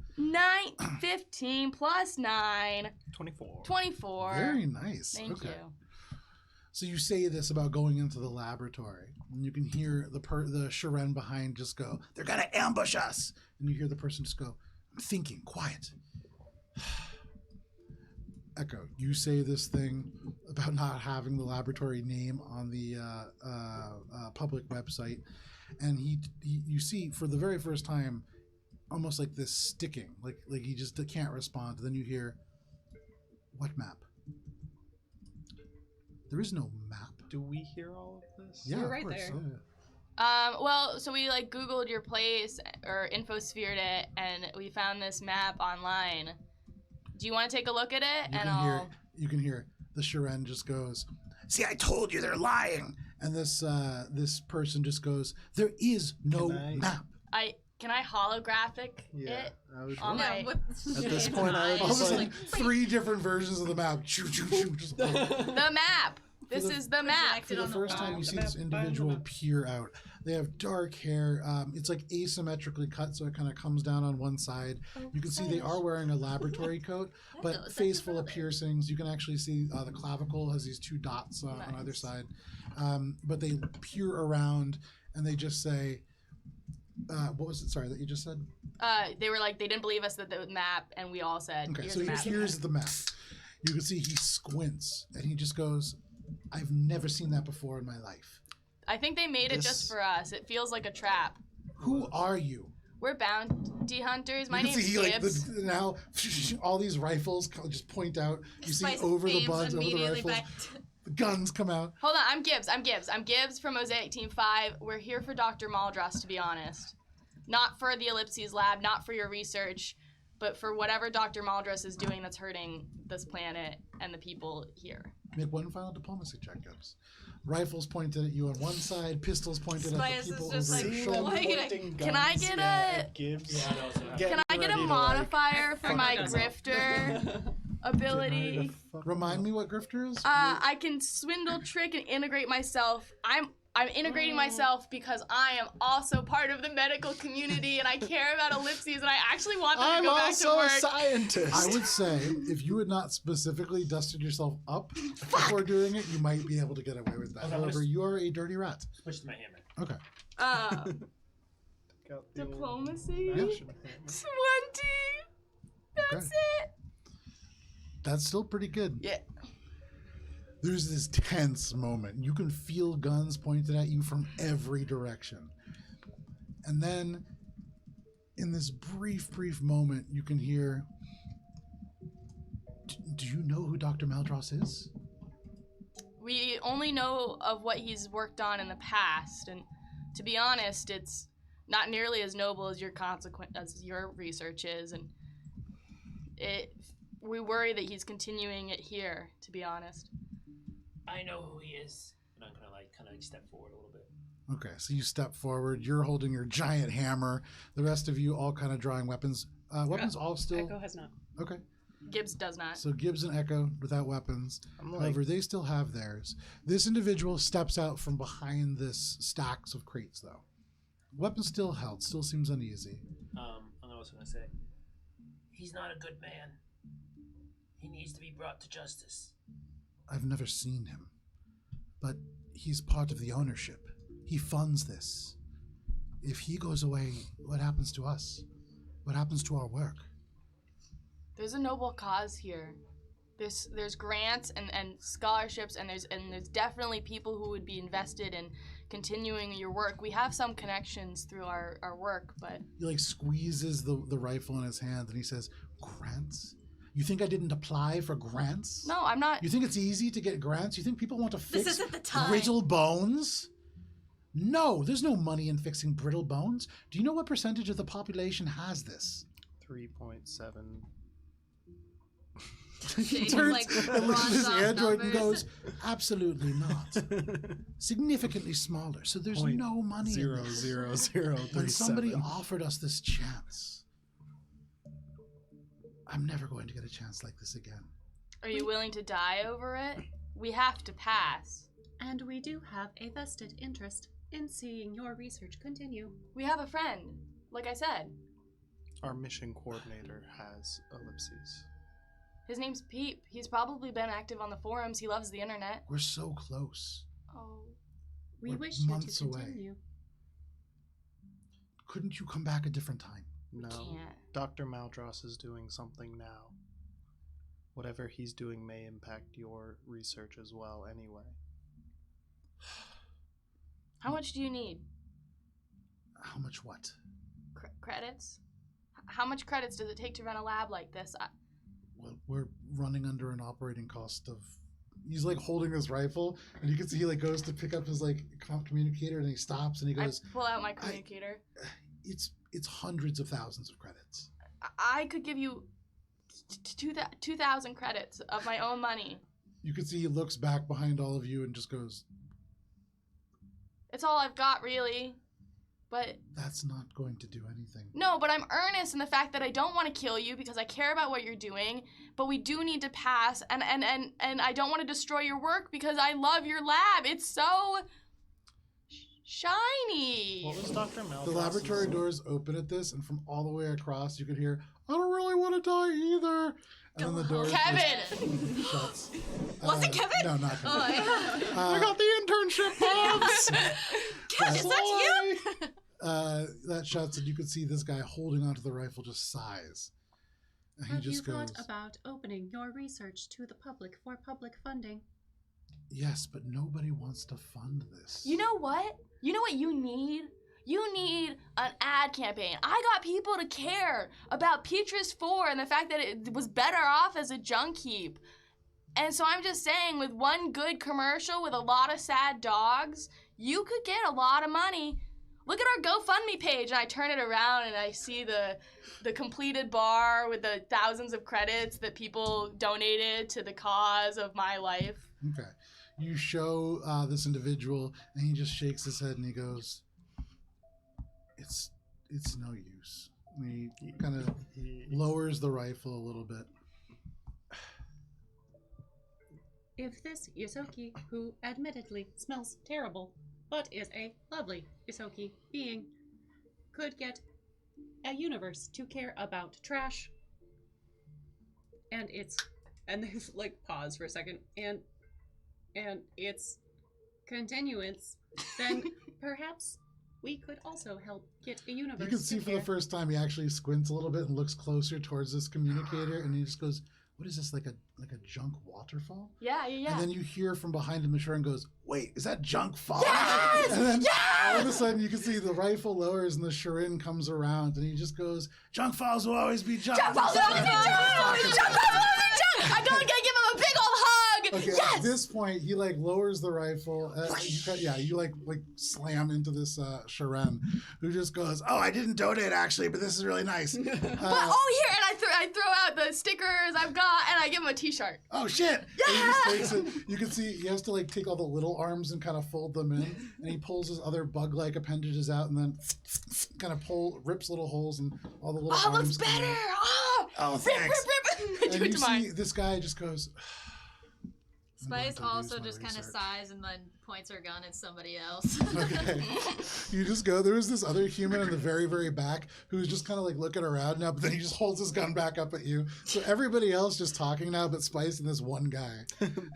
15 plus 9. 24. 24. Very nice. Thank you. So you say this about going into the laboratory, and you can hear the Shiren behind just go, they're going to ambush us. And you hear the person just go, I'm thinking, quiet. Echo, you say this thing about not having the laboratory name on the public website, and you see for the very first time almost like this sticking, like he just can't respond. Then you hear, what map? There is no map. Do we hear all of this? Yeah, You're of right course. there. Yeah. Well, so we Googled your place or infosphered it, and we found this map online. Do you want to take a look at it? You can hear the Shiren just goes, see, I told you they're lying. And this person just goes, there is no map. Can I holographic it? I would. On my... At this point, I would All of a just sudden, 3 different versions of the map. Choo, choo, choo, just The map. This is the map. For the first time, you see this individual peer out. They have dark hair. It's like asymmetrically cut, so it kind of comes down on one side. You can see they are wearing a laboratory coat, but face full of piercings. You can actually see the clavicle has these 2 dots on either side. But they peer around, and they just say, what was it? Sorry, that you just said? They were like, they didn't believe us that the map, and we all said, Okay, here's so the map. here's the map. You can see he squints, and he just goes, I've never seen that before in my life. I think they made it just for us. It feels like a trap. Who are you? We're bounty hunters. My You can name's see Gibbs. now all these rifles just point out. You see Spice over the aims bugs, over the immediately rifles, the guns come out. Hold on, I'm Gibbs. I'm Gibbs from Mosaic Team 5. We're here for Dr. Maldras, to be honest. Not for the Ellipses Lab, not for your research, but for whatever Dr. Maldras is doing that's hurting this planet and the people here. Make one final diplomacy check, Gibbs. Rifles pointed at you on one side, pistols pointed Spice at the people is just over your like, shoulder. wait, Can I get a Gibbs? Can I get a modifier for my grifter ability? Remind me what grifter is? I can swindle, trick, and integrate myself. I'm integrating myself because I am also part of the medical community and I care about ellipses and I actually want them to go back to I'm work. also a scientist. I would say if you had not specifically dusted yourself up before doing it, you might be able to get away with that. Okay, However, you are a dirty rat. Switch to my hammer. Okay. Got the old Diplomacy? mashing 20. hammer. That's Okay. it. That's still pretty good. Yeah. There's this tense moment. You can feel guns pointed at you from every direction. And then, in this brief moment, you can hear, do you know who Dr. Maldras is? We only know of what he's worked on in the past, and to be honest, it's not nearly as noble as your research is, and we worry that he's continuing it here, to be honest. I know who he is. And I'm gonna kind of step forward a little bit. Okay, so you step forward. You're holding your giant hammer. The rest of you all kind of drawing weapons. Weapons all still... Echo has not. Okay. Gibbs does not. So Gibbs and Echo without weapons. However, they still have theirs. This individual steps out from behind this stacks of crates, though. Weapon still held. Still seems uneasy. I'm also gonna say, he's not a good man. He needs to be brought to justice. I've never seen him, but he's part of the ownership. He funds this. If he goes away, what happens to us? What happens to our work? There's a noble cause here. There's grants and scholarships, and there's definitely people who would be invested in continuing your work. We have some connections through our work, but He like squeezes the rifle in his hand and he says, "Grants? You think I didn't apply for grants? no, I'm not. You think it's easy to get grants? You think people want to fix This isn't the time. brittle bones? No, there's no money in fixing brittle bones. Do you know what percentage of the population has this?" 3.7. He Shade turns like and looks at his crossed off android and numbers. goes, "Absolutely not. Significantly smaller. So there's no money in Zero this. zero zero When somebody 37. offered us this chance, I'm never going to get a chance like this again." Are you willing to die over it? We have to pass. And we do have a vested interest in seeing your research continue. We have a friend, like I said. Our mission coordinator has ellipses. His name's Peep. He's probably been active on the forums. He loves the internet. We're so close. Oh. We We're wish you months to away. continue. Couldn't you come back a different time? No, Can't. Dr. Maldross is doing something now. Whatever he's doing may impact your research as well anyway. How much do you need? How much what? Credits? How much credits does it take to run a lab like this? Well, we're running under an operating cost of... He's like holding his rifle, and you can see he like goes to pick up his like communicator, and he stops, and he I goes, pull out my communicator. it's hundreds of thousands of credits. I could give you 2,000 credits of my own money. You can see he looks back behind all of you and just goes, It's all I've got, really. But "That's not going to do anything." no, but I'm earnest in the fact that I don't want to kill you because I care about what you're doing. But we do need to pass, and I don't want to destroy your work because I love your lab. It's so shiny. What was Dr. Maldross? The laboratory doors open at this, and from all the way across, you could hear, "I don't really want to die either." And then the doors Kevin! just shuts. Was it Kevin? No, not Oh, Kevin. my I got the internship, Bobs! God, is that you? That shuts, and you can see this guy holding onto the rifle just sighs. And he Have you just goes, thought about opening your research to the public for public funding? "Yes, but nobody wants to fund this." You know what? You know what you need? You need an ad campaign. I got people to care about Petrus 4 and the fact that it was better off as a junk heap. And so I'm just saying, with one good commercial with a lot of sad dogs, you could get a lot of money. Look at our GoFundMe page, and I turn it around and I see the completed bar with the thousands of credits that people donated to the cause of my life. Okay. You show this individual, and he just shakes his head and he goes, It's no use." And he kind of lowers the rifle a little bit. If this Isoki, who admittedly smells terrible, but is a lovely Isoki being, could get a universe to care about trash, and they like pause for a second, and its continuance, then perhaps we could also help get a universe. You can see to for care. the first time he actually squints a little bit and looks closer towards this communicator, and he just goes, "What is this, like a junk waterfall?" Yeah. And then you hear from behind him, the Sharon goes, "Wait, is that junk fall?" Yes! And then Yes! all of a sudden you can see the rifle lowers and the Sharin comes around, and he just goes, "Junk falls will always be junk." Jump falls will always be junk! Jump falls will always be junk! I'm going to give him a big old hug! Okay, Yes! at this point, he like lowers the rifle. You like slam into this Sharan, who just goes, "Oh, I didn't donate actually, but this is really nice." But here, and I throw out the stickers I've got, and I give him a T-shirt. "Oh shit!" Yeah! And he just takes it. You can see he has to like take all the little arms and kind of fold them in, and he pulls his other bug-like appendages out, and then kind of rips little holes, and all the little Oh, it arms. looks come better! out. Oh, Oh, rip, thanks. rip, rip! And Do it you to see mine. this guy just goes. "I'm going Spice to lose also my just kind of research." sighs and then points her gun at somebody else. Okay. You just go. There was this other human in the very, very back who was just kind of like looking around now, but then he just holds his gun back up at you. So everybody else just talking now, but Spice and this one guy.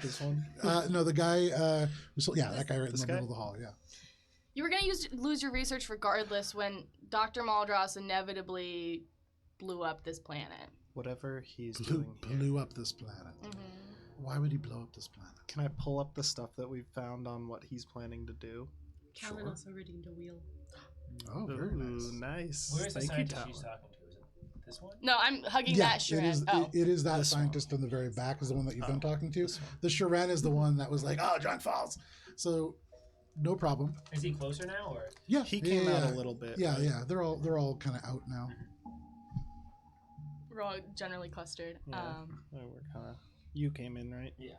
This one. No, the guy. That guy right in This the guy? middle of the hall. Yeah. You were gonna lose your research regardless when Dr. Maldros inevitably blew up this planet. Whatever he's doing here. Blew up this planet. Why would he blow up this planet? Can I pull up the stuff that we've found on what he's planning to do? Calvin Sure. also redeemed a wheel. Oh, very nice. Ooh, nice. Where's the Thank you, scientist she's Talon. talking to? Is it this one? No, I'm hugging Yeah, that Sharon. it is. Oh. It is that This one. scientist in the very back is the one that you've been talking to. This one. The Sharon is the one that was like, "Oh, John Falls." So, no problem. Is he closer now, or? Yeah, He yeah, came out yeah. a little bit. Yeah, right? yeah. They're all kind of out now. We're all generally clustered. Yeah. We're kind of. You came in, right? Yeah.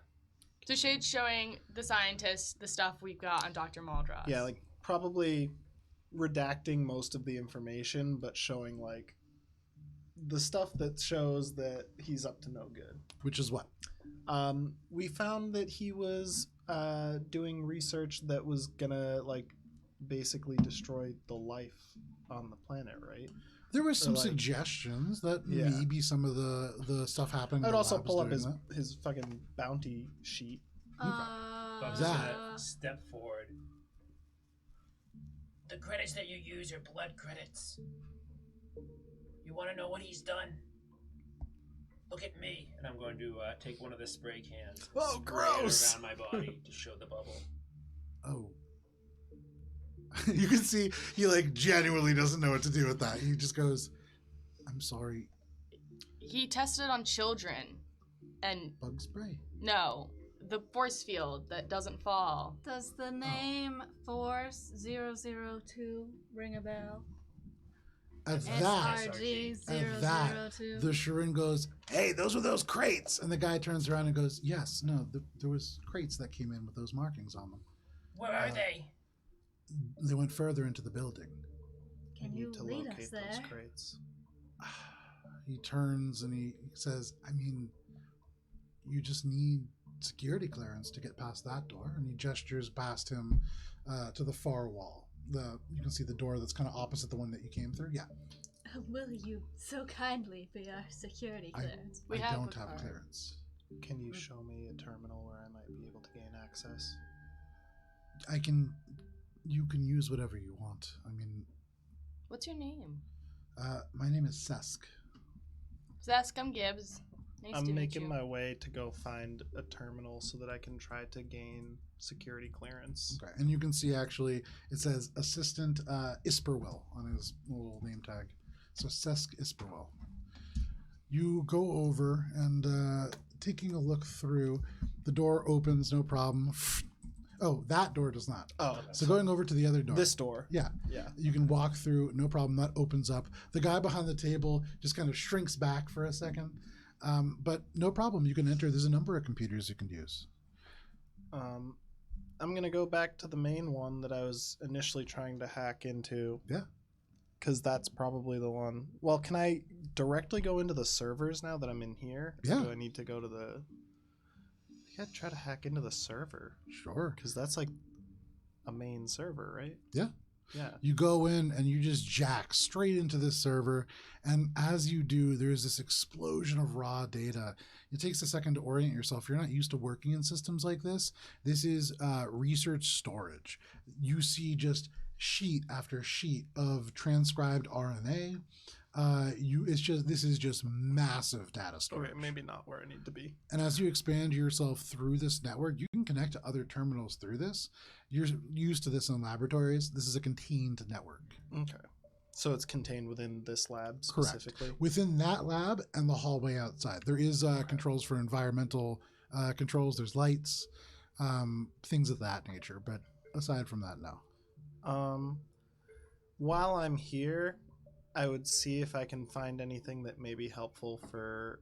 So Shade's showing the scientists the stuff we've got on Dr. Maldros. Yeah, like probably redacting most of the information, but showing like the stuff that shows that he's up to no good. Which is what? We found that he was doing research that was gonna like basically destroy the life on the planet, right? There was some like- suggestions that Yeah. maybe some of the stuff happening. I'd in the also lab was pull up doing his fucking bounty sheet. Bub's That- gonna step forward. The credits that you use are blood credits. You want to know what he's done? Look at me. And I'm going to take one of the spray cans. Oh, spray it gross. around my body to show the bubble. Oh. You can see he like genuinely doesn't know what to do with that. He just goes, "I'm sorry, He tested on children. And bug spray." no, the force field that doesn't fall. Does the name Force 002 ring a bell? At that, SRG at that, 002. the Sharin goes, "Hey, those were those crates." And the guy turns around and goes, "Yes, no, there was crates that came in with those markings on them. Where are they? They went further into the building." Can We you need to lead locate us those there? crates. He turns and he says, "I mean, you just need security clearance to get past that door." And he gestures past him to the far wall. You can see the door that's kind of opposite the one that you came through. Yeah, Will you so kindly be our security clearance? We I have don't a have card. clearance. Can you show me a terminal where I might be able to gain access? You can use whatever you want. I mean, What's your name? my name is Sesk. Zesk, I'm Gibbs. Nice to I'm meet making you. my way to go find a terminal so that I can try to gain security clearance. Okay, and you can see actually it says Assistant Isperwell on his little name tag. So Sesk Isperwell. You go over and taking a look through, the door opens, no problem. Oh, that door does not. Oh, So going over to the other door. this door. Yeah. Yeah. You can walk through, no problem. That opens up. The guy behind the table just kind of shrinks back for a second. But no problem. You can enter. There's a number of computers you can use. I'm gonna go back to the main one that I was initially trying to hack into. Yeah. Because that's probably the one. Well, can I directly go into the servers now that I'm in here? Or Yeah. do I need to go to the? I think I'd try to hack into the server Sure. because that's like a main server, right? Yeah. Yeah. You go in and you just jack straight into this server. And as you do, there's this explosion of raw data. It takes a second to orient yourself. You're not used to working in systems like this. This is research storage. You see just sheet after sheet of transcribed RNA. This is just massive data storage. Okay, maybe not where I need to be. And as you expand yourself through this network, you can connect to other terminals through this. You're used to this in laboratories. This is a contained network. Okay. So it's contained within this lab Correct. specifically? Within that lab and the hallway outside, there is controls for environmental controls. There's lights, things of that nature. But aside from that, no. While I'm here, I would see if I can find anything that may be helpful for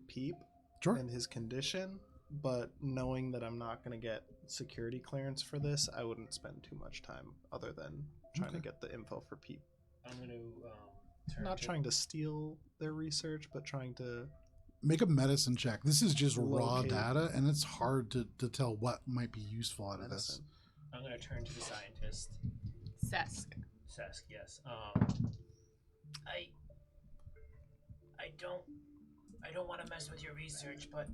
Peep Sure. and his condition. But knowing that I'm not going to get security clearance for this, I wouldn't spend too much time other than trying to Okay. get the info for Peep. I'm going to Not trying to steal their research, but trying to Make a medicine check. This is just raw Locate. data, and it's hard to tell what might be useful out of this. medicine. I'm gonna turn to the scientist. Sesk. Sask, yes. I don't want to mess with your research, but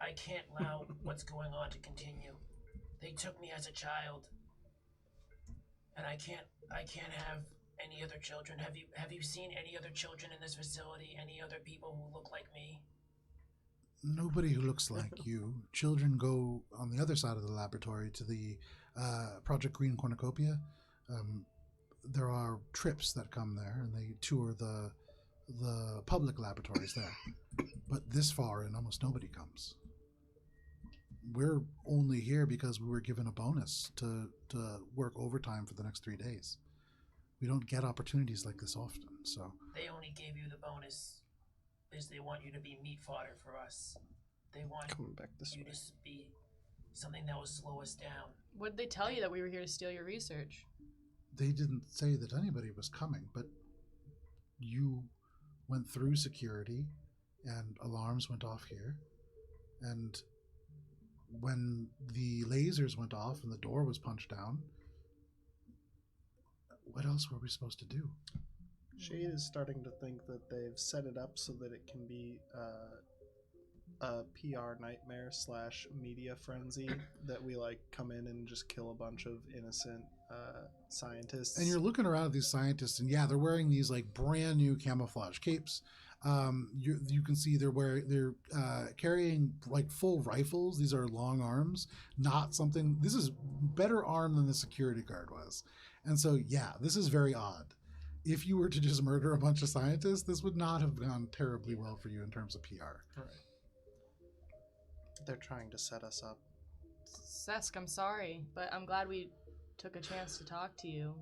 I can't allow what's going on to continue. They took me as a child, and I can't have any other children. Have you seen any other children in this facility? Any other people who look like me? Nobody who looks like you. Children go on the other side of the laboratory to the Project Green Cornucopia. There are trips that come there, and they tour the public laboratories there. But this far, and almost nobody comes. We're only here because we were given a bonus to work overtime for the next 3 days. We don't get opportunities like this often, so... They only gave you the bonus because they want you to be meat fodder for us. They want Coming back this you way. to be something that will slow us down. What did they tell you that we were here to steal your research? They didn't say that anybody was coming, but you went through security and alarms went off here. And when the lasers went off and the door was punched down, what else were we supposed to do? Shade is starting to think that they've set it up so that it can be a PR nightmare / media frenzy that we like come in and just kill a bunch of innocent scientists. And you're looking around at these scientists, and yeah, they're wearing these like brand new camouflage capes. You can see they're carrying like full rifles. These are long arms, not something. This is better armed than the security guard was, and so yeah, this is very odd. If you were to just murder a bunch of scientists, this would not have gone terribly well for you in terms of PR. Right. They're trying to set us up. Sesk, I'm sorry, but I'm glad we took a chance to talk to you.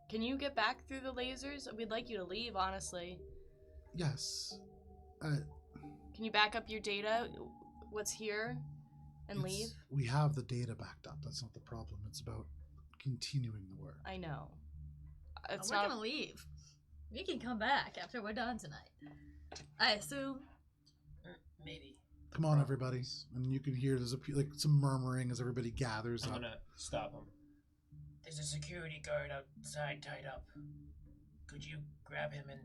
Can you get back through the lasers? We'd like you to leave, honestly. Yes. Can you back up your data? What's here? And leave? We have the data backed up. That's not the problem. It's about continuing the work. I know. It's we're not. gonna leave. We can come back after we're done tonight. I assume. Maybe. Come on, everybody. And you can hear there's like some murmuring as everybody gathers I'm up. gonna stop him. There's a security guard outside tied up. Could you grab him and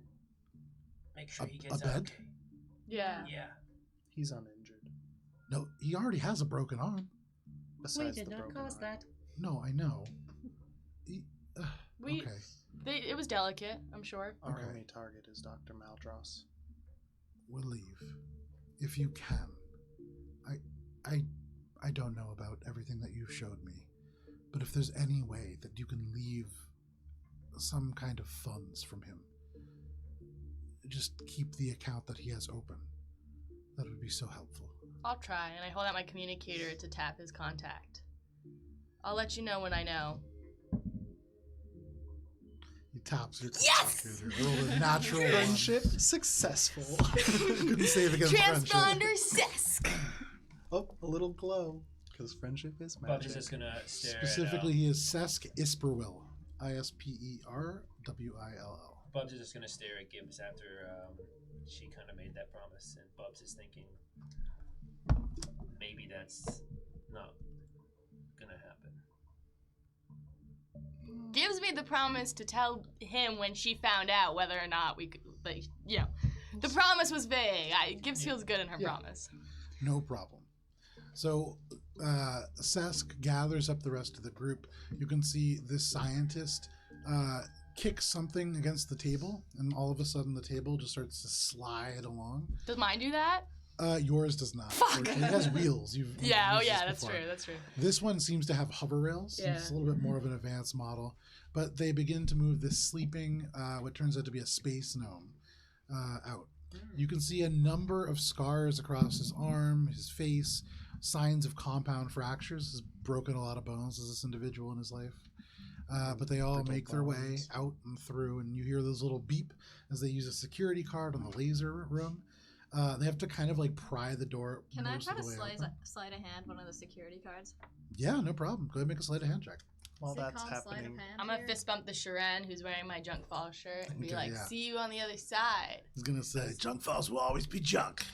make sure he gets a bed? out okay? Yeah. Yeah. He's uninjured. No, he already has a broken arm. Besides We did the not broken cause arm. that. No, I know. We- Okay. It was delicate, I'm sure. Our Okay. only target is Dr. Maldross. We'll leave. If you can. I don't know about everything that you've showed me, but if there's any way that you can leave some kind of funds from him, just keep the account that he has open. That would be so helpful. I'll try, and I hold out my communicator to tap his contact. I'll let you know when I know. He taps your Yes! computer. Roll a natural one. Friendship successful. Couldn't save against friendship. Transponder Sesk! Oh, a little glow. Because friendship is Bubs magic. is just gonna stare Specifically, at, he is Sesk Isperwill. Isperwill. Bubs is just gonna stare at Gibbs after she kind of made that promise, and Bubs is thinking maybe that's not gonna happen. Gives me the promise to tell him when she found out whether or not we could, like, you know. The promise was vague. Gibbs feels good in her Yeah. promise. No problem. So, Sesk gathers up the rest of the group. You can see this scientist kick something against the table, and all of a sudden the table just starts to slide along. Does mine do that? Yours does not. Fuck! It has wheels. You've Yeah, oh used yeah, this that's before. true, that's true. This one seems to have hover rails. Yeah. It's a little bit more of an advanced model. But they begin to move this sleeping, what turns out to be a space gnome, out. You can see a number of scars across his arm, his face, signs of compound fractures. He's broken a lot of bones as this individual in his life. But they all Brittle make their way bones. out and through, and you hear this little beep as they use a security card on the laser room. They have to kind of like pry the door. Can I most try of to the way sleight open. a hand one of the security cards? Yeah, no problem. Go ahead and make a sleight of hand check. While Is it that's called sleight of happening, hand I'm gonna here? fist bump the Sharan who's wearing my junk fall shirt and be Okay, like, yeah. "See you on the other side." He's gonna say, "Junk files will always be junk."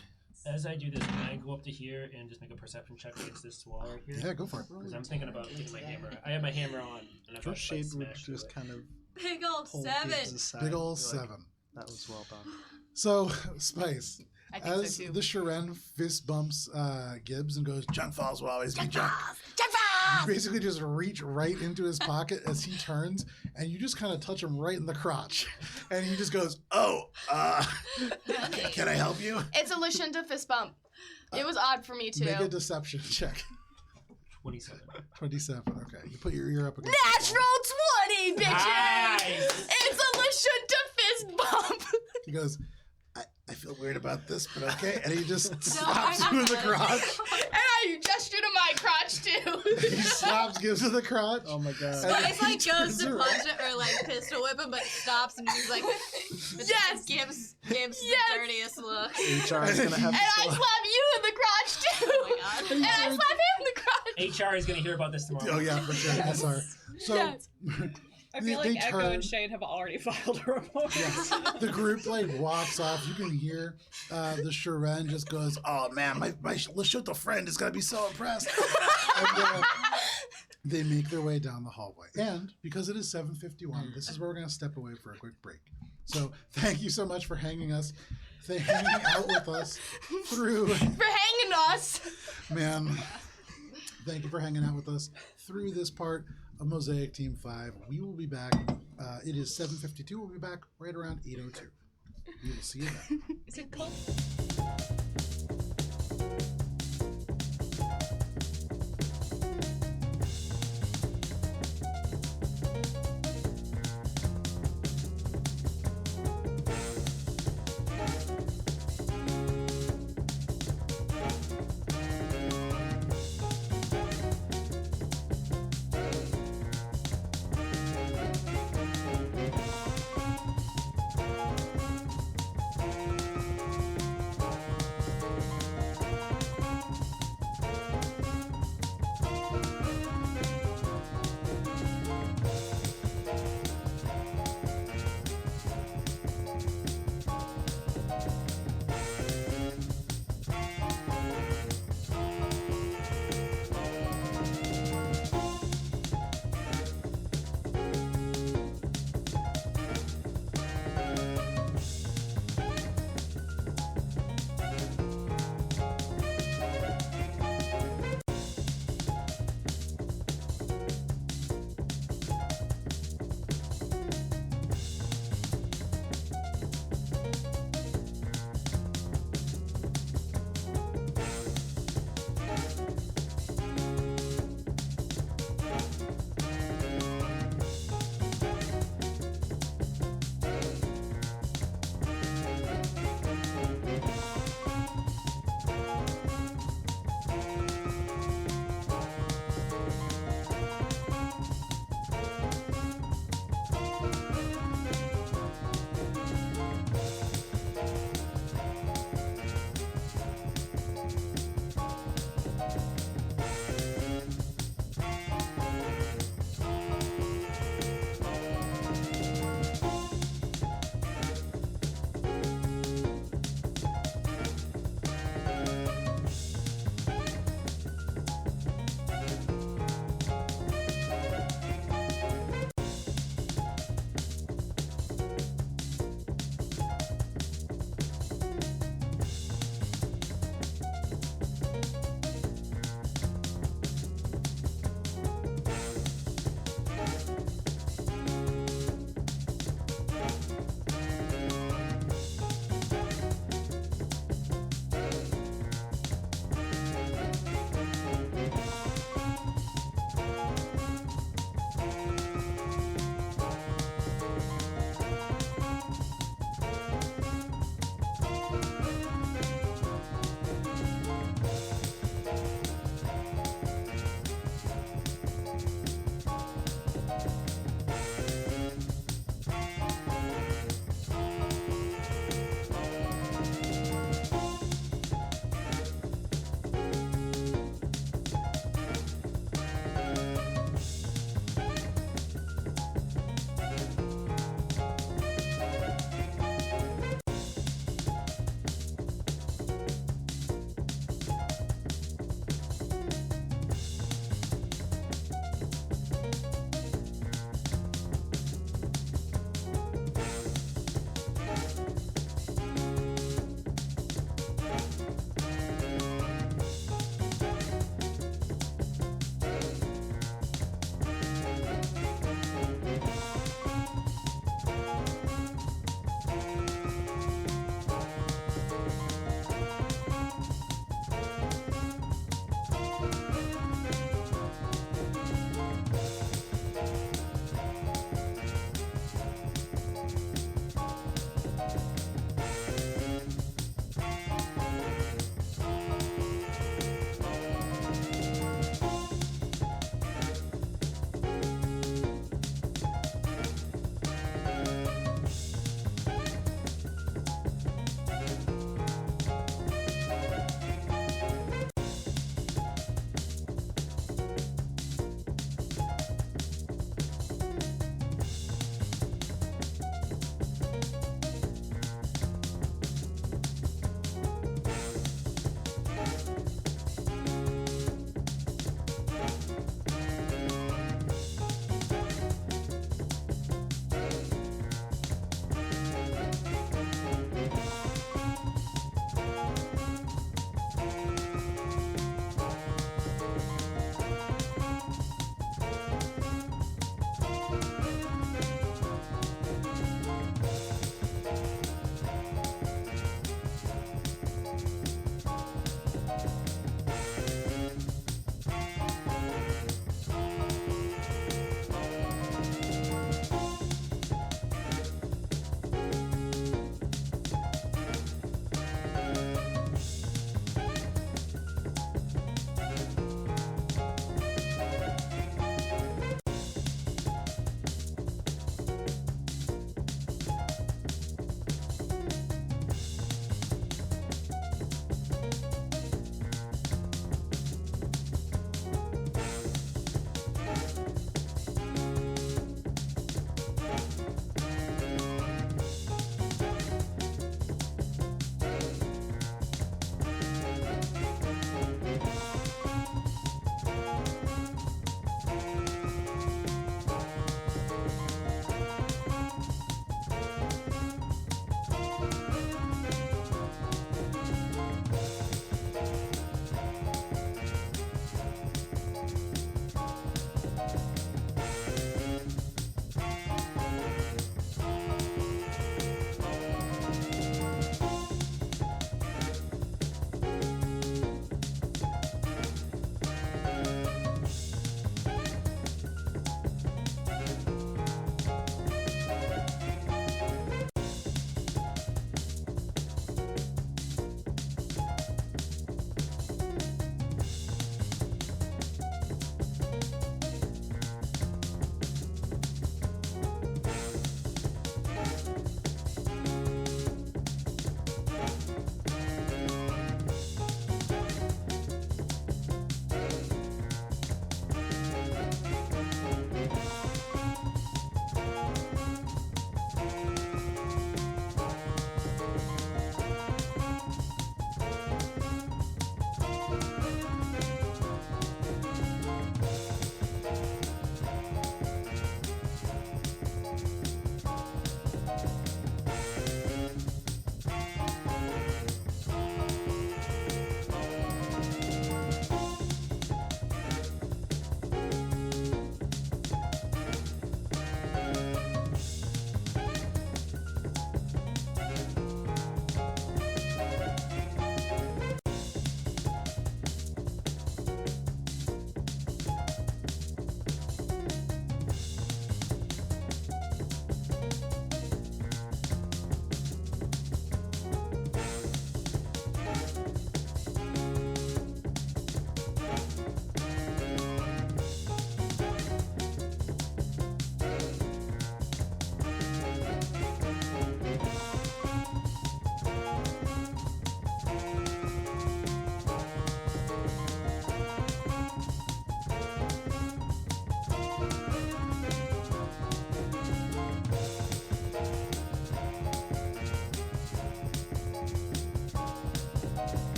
As I do this, can I go up to here and just make a perception check against this wall right here? Yeah, go for it. Because I'm thinking about getting my hammer. I have my hammer on, and I'm about to Shade would smash just through it. kind of Big old pull 7. Gibbs aside Big and ol' be like, 7. That was well done. So, Spice, I think as so too. the Sharan fist bumps Gibbs and goes, "Junk files will always be junk." You basically just reach right into his pocket as he turns, and you just kind of touch him right in the crotch. And he just goes, "Oh, can I help you?" It's a Lashunta fist bump. It was odd for me too. Make a deception check. 27. 27. Okay. You put your ear up against Natural 20, bitches! Nice! It's a Lashunta fist bump. He goes, I feel weird about this, but okay. And he just No, slaps I you in the have to- crotch. And I gesture to my crotch too. He slaps Gibbs in the crotch. Oh my god. And Spice he like goes turns to around. punch it or like pistol whip him, but stops and he's like, Yes! gives Yes! the dirtiest look. HR is gonna have And I slap you in the crotch too. Oh my god. And I slap him in the crotch. HR is going to hear about this tomorrow. Oh, yeah, for sure. Yes. SR. So Yes. I feel They like Echo turn- and Shade have already filed a report. the group like walks off. You can hear the Sharan just goes, "Oh man, my Lashunta friend is gonna be so impressed." And, they make their way down the hallway. And because it is 7:51, this is where we're gonna step away for a quick break. So thank you so much for hanging out with us through. For hanging us. Man, thank you for hanging out with us through this part of Mosaic Team 5. We will be back. It is 7:52. We'll be back right around 8:02. We will see you then. Is it called?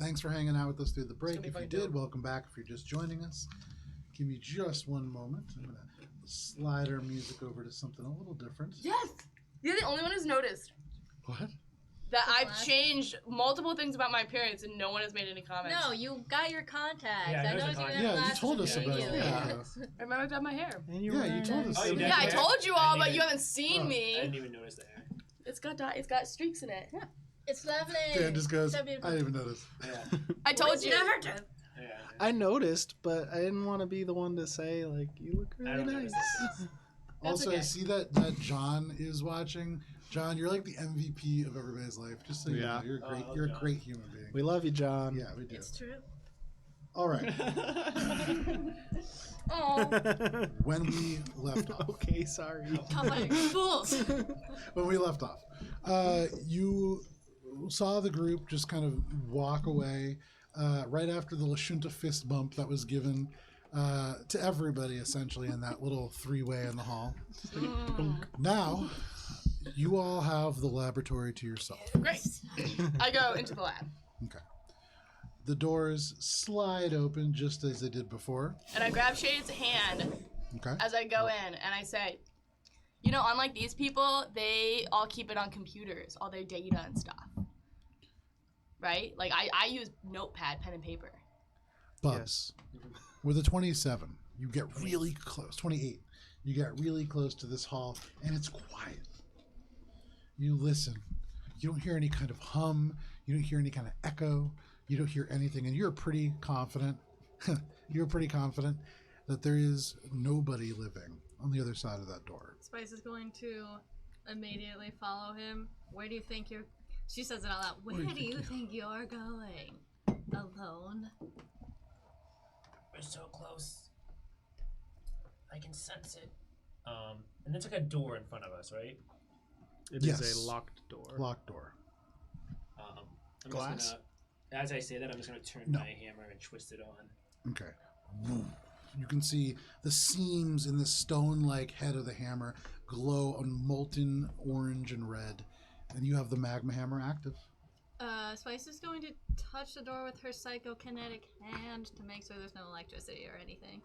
thanks for hanging out with us through the break. gonna be If you fucking did, dope. welcome back. If you're just joining us, give me just one moment. I'm going to slide our music over to something a little different. Yes! You're the only one who's noticed What? that I've Flash? changed multiple things about my appearance and no one has made any comments. No, you got your contacts. Yeah, I there's a noticed you contact. didn't Yeah, you flash told us immediately. about it. Yeah. I remember I dyed my hair. And you Yeah, were you told us. Oh, you that. did? Yeah, I told you all, but I you haven't seen Oh. I me. didn't even notice that. It's got streaks in it. It's lovely. Dan just goes, So I beautiful. didn't even notice. Yeah. I told you. Never do. Yeah. I noticed, but I didn't want to be the one to say, like, you look I really don't nice. notice Also, okay. I see that John is watching. John, you're like the MVP of everybody's life. Just so you Yeah. know, you're Oh, great. I love You're a John. great human being. We love you, John. Yeah, we do. It's true. All right. Oh. When we left off. Okay, sorry. Oh my fools. When we left off, you saw the group just kind of walk away right after the Lashunta fist bump that was given to everybody essentially in that little three-way in the hall. Now, you all have the laboratory to yourself. Great. I go into the lab Okay. The doors slide open just as they did before. and I grab Shade's hand Okay. as I go in and I say, you know, unlike these people, they all keep it on computers, all their data and stuff. Right? Like, I use notepad, pen, and paper. Bubs. With a 27, you get really close. 28, you get really close to this hall, and it's quiet. You listen. You don't hear any kind of hum. You don't hear any kind of echo. You don't hear anything, and you're pretty confident. You're pretty confident that there is nobody living on the other side of that door. Spice is going to immediately follow him. Where do you think you're... She says it out loud. Where do you think you're going? Alone? We're so close. I can sense it. And there's like a door in front of us, right? It is Yes. a locked door. Locked door. I'm Glass? Just gonna, as I say that, I'm just gonna turn No. my hammer and twist it on. Okay. You can see the seams in the stone-like head of the hammer glow on molten orange and red, and you have the magma hammer active. Spice is going to touch the door with her psychokinetic hand to make sure there's no electricity or anything.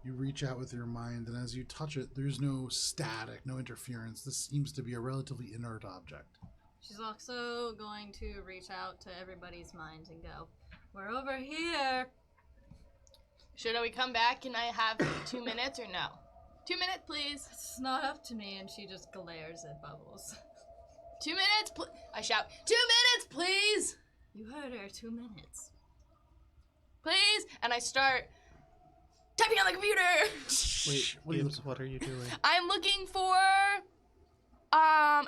You reach out with your mind, and as you touch it, there's no static, no interference. This seems to be a relatively inert object. She's also going to reach out to everybody's minds and go, "We're over here." Should we come back and I have 2 minutes or no? 2 minutes, please. It's not up to me, and she just glares at Bubbles. 2 minutes, I shout, 2 minutes, please! You heard her, 2 minutes. Please! And I start typing on the computer! Wait, What are you Gibbs, what are you doing? I'm looking for,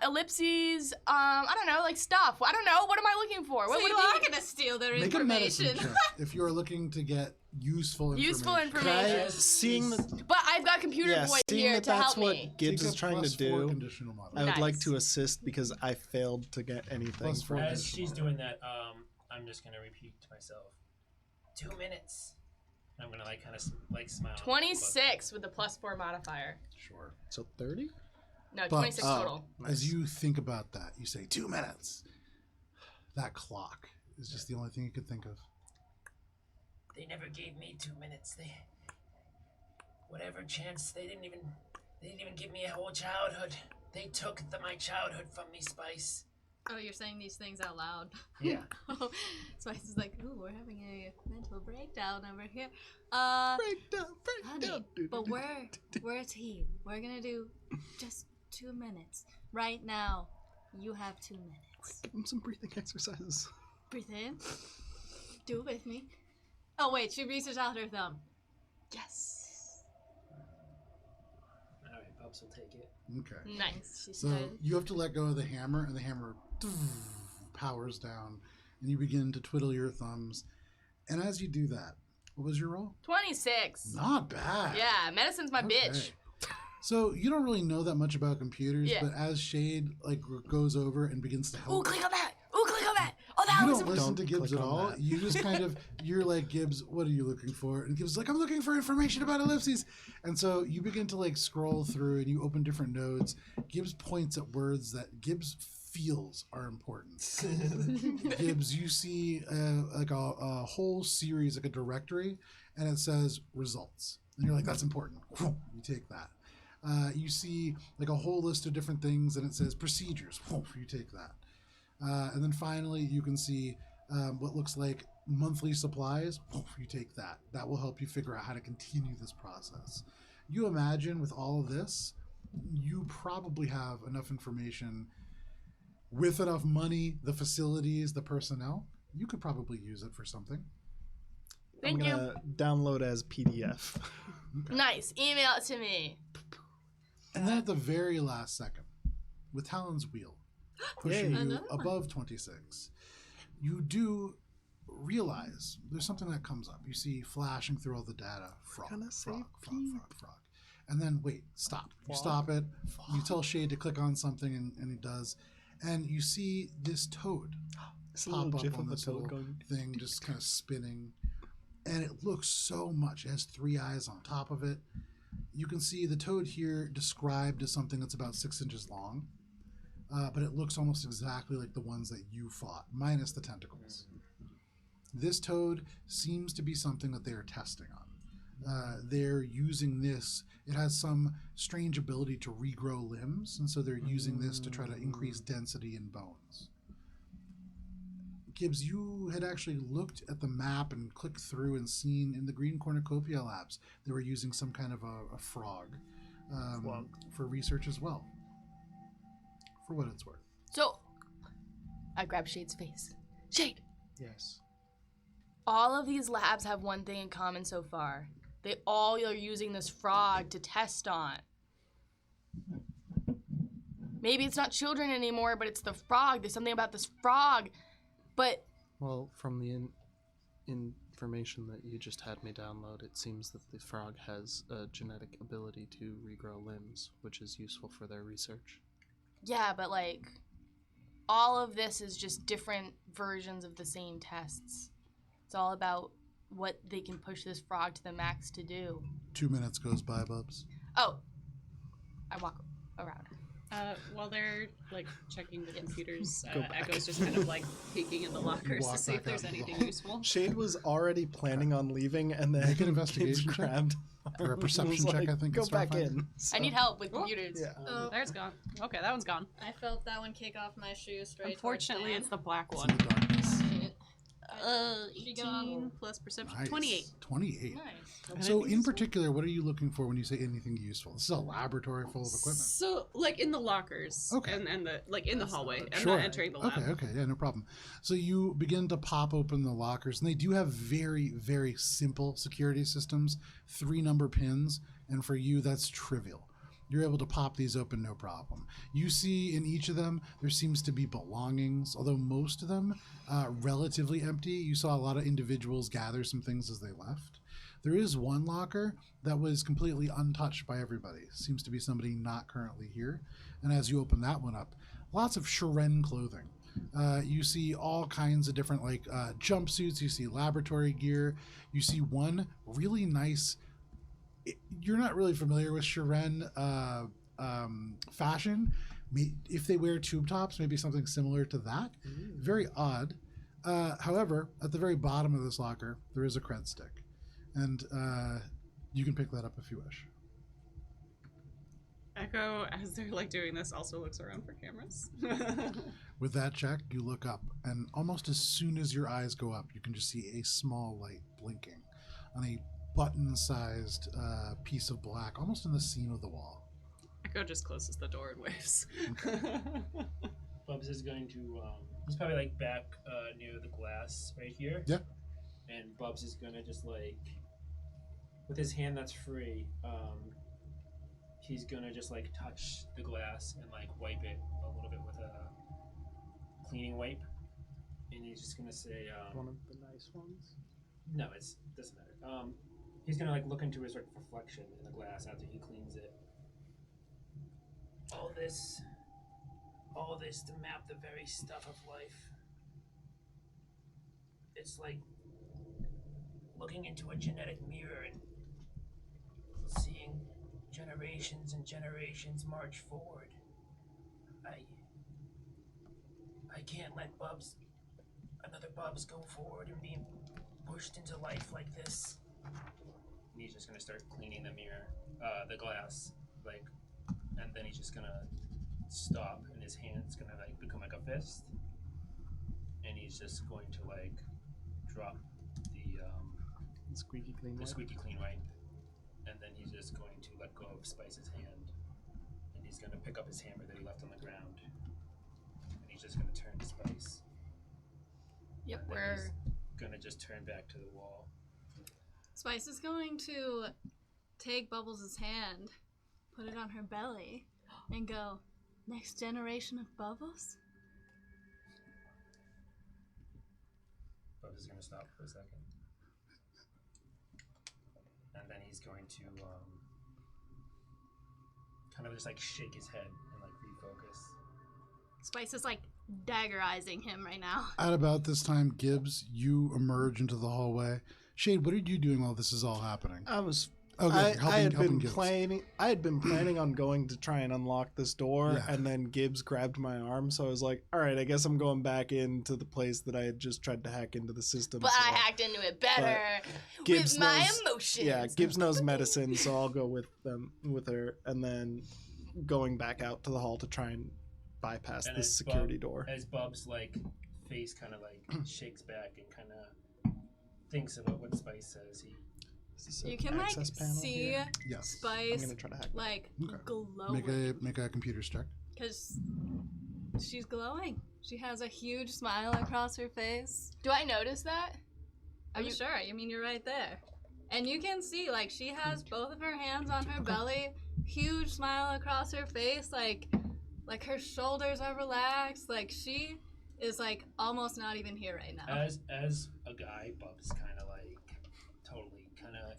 ellipses, I don't know, like stuff. I don't know, what am I looking for? So What you would are be gonna steal their Make a medicine information. check if you are looking to get useful information. useful Could information? I, seeing that, But I've got computer yeah, boy seeing here that to that's help what me. Gibbs Take a is trying to +4 do, conditional I modifier. would like Nice. to assist because I failed to get anything. +4 from it. As she's doing that, I'm just gonna repeat to myself, 2 minutes. And I'm gonna like kind of like smile. 26 with the +4 modifier. Sure. So 30? No, But- 26 total. As you think about that, you say 2 minutes. That clock is just the only thing you could think of. They never gave me 2 minutes. Whatever chance, they didn't even give me a whole childhood. They took my childhood from me, Spice. Oh, you're saying these things out loud. Yeah. Spice is like, ooh, we're having a mental breakdown over here. Honey, but we're a team. We're gonna do just 2 minutes. Right now, you have 2 minutes. Give him some breathing exercises. Breathe in. Do it with me. Oh, wait, she reaches out her thumb. Yes. All right, Bubs will take it. Okay. Nice. She So started. you have to let go of the hammer, and the hammer powers down, and you begin to twiddle your thumbs. And as you do that, what was your roll? 26. Not bad. Yeah, medicine's my Okay. bitch. So you don't really know that much about computers, Yeah. but as Shade like goes over and begins to help, Ooh, click on that. Ooh, click on that. Oh, that you was don't listen to Don't Gibbs click at on all. that. You just kind of you're like, Gibbs, what are you looking for? And Gibbs is like, I'm looking for information about ellipses. And so you begin to like scroll through and you open different nodes. Gibbs points at words that Gibbs feels are important. Gibbs, you see a whole series, like a directory, and it says results. And you're like, that's important. You take that. You see like a whole list of different things, and it says procedures. You take that. And then finally, you can see what looks like monthly supplies. You take that. That will help you figure out how to continue this process. You imagine with all of this, you probably have enough information with enough money, the facilities, the personnel. You could probably use it for something. Thank I'm you. gonna download as PDF. Okay. Nice. Email it to me. And then at the very last second, with Talon's wheel pushing Yay. you Another one. above 26, you do realize there's something that comes up. You see flashing through all the data, frog, gonna frog, say frog, peep. frog, frog. And then, wait, stop. You Frog? stop it. You tell Shade to click on something, and he does. And you see this toad It's a pop little up gif on of a this toad little going. thing, just kind of spinning. And it looks so much. It has 3 eyes on top of it. You can see the toad here described as something that's about 6 inches long, but it looks almost exactly like the ones that you fought, minus the tentacles. This toad seems to be something that they are testing on. They're using this. It has some strange ability to regrow limbs, and so they're using this to try to increase density in bones. Gibbs, you had actually looked at the map and clicked through and seen in the Green Cornucopia labs they were using some kind of a frog for research as well. For what it's worth. So, I grab Shade's face. Shade, Yes. all of these labs have one thing in common so far. They all are using this frog to test on. Maybe it's not children anymore, but it's the frog. There's something about this frog. But Well, from the information that you just had me download, it seems that the frog has a genetic ability to regrow limbs, which is useful for their research. yeah, but like, all of this is just different versions of the same tests. It's all about what they can push this frog to the max to do. 2 minutes goes by, Bubs. Oh, I walk around. While they're like checking the computers, Go back. Echo's just kind of like peeking in the lockers Walk to see if back there's out into the anything hall. useful. Shade was already planning on leaving, and then Make an investigation kids check. grabbed Or a him perception and was check, like, I think, Go in back Starfinder. in. I need help with computers. Yeah. Oh, There's gone. Okay, that one's gone. I felt that one kick off my shoe straight. Unfortunately, it's the black It's one. in the darkness. 18 plus perception. Nice. 28. 28. Nice. So, in particular, what are you looking for when you say anything useful? This is a laboratory full of equipment. So, like in the lockers, Okay. and the like in the hallway. I'm Sure. not entering the lab. Okay, yeah, no problem. So you begin to pop open the lockers, and they do have very, very simple security systems, 3 number pins, and for you, that's trivial. You're able to pop these open, no problem. You see in each of them, there seems to be belongings, although most of them relatively empty. You saw a lot of individuals gather some things as they left. There is one locker that was completely untouched by everybody. Seems to be somebody not currently here. And as you open that one up, lots of Shiren clothing. You see all kinds of different like jumpsuits. You see laboratory gear. You see one really nice. You're not really familiar with Shiren fashion. If they wear tube tops, maybe something similar to that. Very odd. However, at the very bottom of this locker, there is a cred stick. And you can pick that up if you wish. Echo, as they're like doing this, also looks around for cameras. With that check, you look up, and almost as soon as your eyes go up, you can just see a small light blinking on a button-sized piece of black, almost in the seam of the wall. Echo just closes the door and waves. Bubs is going to, he's probably like back near the glass right here. Yeah. And Bubs is gonna just like, with his hand that's free, he's gonna just like touch the glass and like wipe it a little bit with a cleaning wipe. And he's just gonna say, One of the nice ones. no, it doesn't matter. He's gonna like look into his reflection in the glass after he cleans it. All this to map the very stuff of life. It's like looking into a genetic mirror and seeing generations and generations march forward. I can't let another Bubs go forward and be pushed into life like this. And he's just gonna start cleaning the mirror, the glass, like, and then he's just gonna stop, and his hand's gonna like become like a fist, and he's just going to like drop Squeaky clean. the wipe. squeaky clean wipe, and then he's just going to let go of Spice's hand, and he's gonna pick up his hammer that he left on the ground, and he's just gonna turn to Spice. Yep, And then we're he's gonna just turn back to the wall. Spice is going to take Bubbles' hand, put it on her belly, and go, next generation of Bubbles? Bubs is gonna stop for a second. And then he's going to kind of just like shake his head and like refocus. Spice is like daggerizing him right now. At about this time, Gibbs, you emerge into the hallway. Shade, what are you doing while this is all happening? I was. Okay, I had been Gibbs. planning. I had been planning on going to try and unlock this door, Yeah. and then Gibbs grabbed my arm. So I was like, "All right, I guess I'm going back into the place that I had just tried to hack into the system." but so- I hacked into it better Gibbs with my knows- emotions. Yeah, Gibbs knows medicine, so I'll go with her, and then going back out to the hall to try and bypass And this as security door. As Bub's like face kind of like shakes back and kind of thinks about what Spice says, he Is this an You can like access panel see here? Yes. I'm Spice gonna try to hack that. like Okay. Make a computer check. because she's glowing. She has a huge smile across her face. Do I notice that? I'm sure. I mean, you're right there. And you can see, like, she has both of her hands on her belly, huge smile across her face, like her shoulders are relaxed, like she is like almost not even here right now. as a guy, Bub's kind of like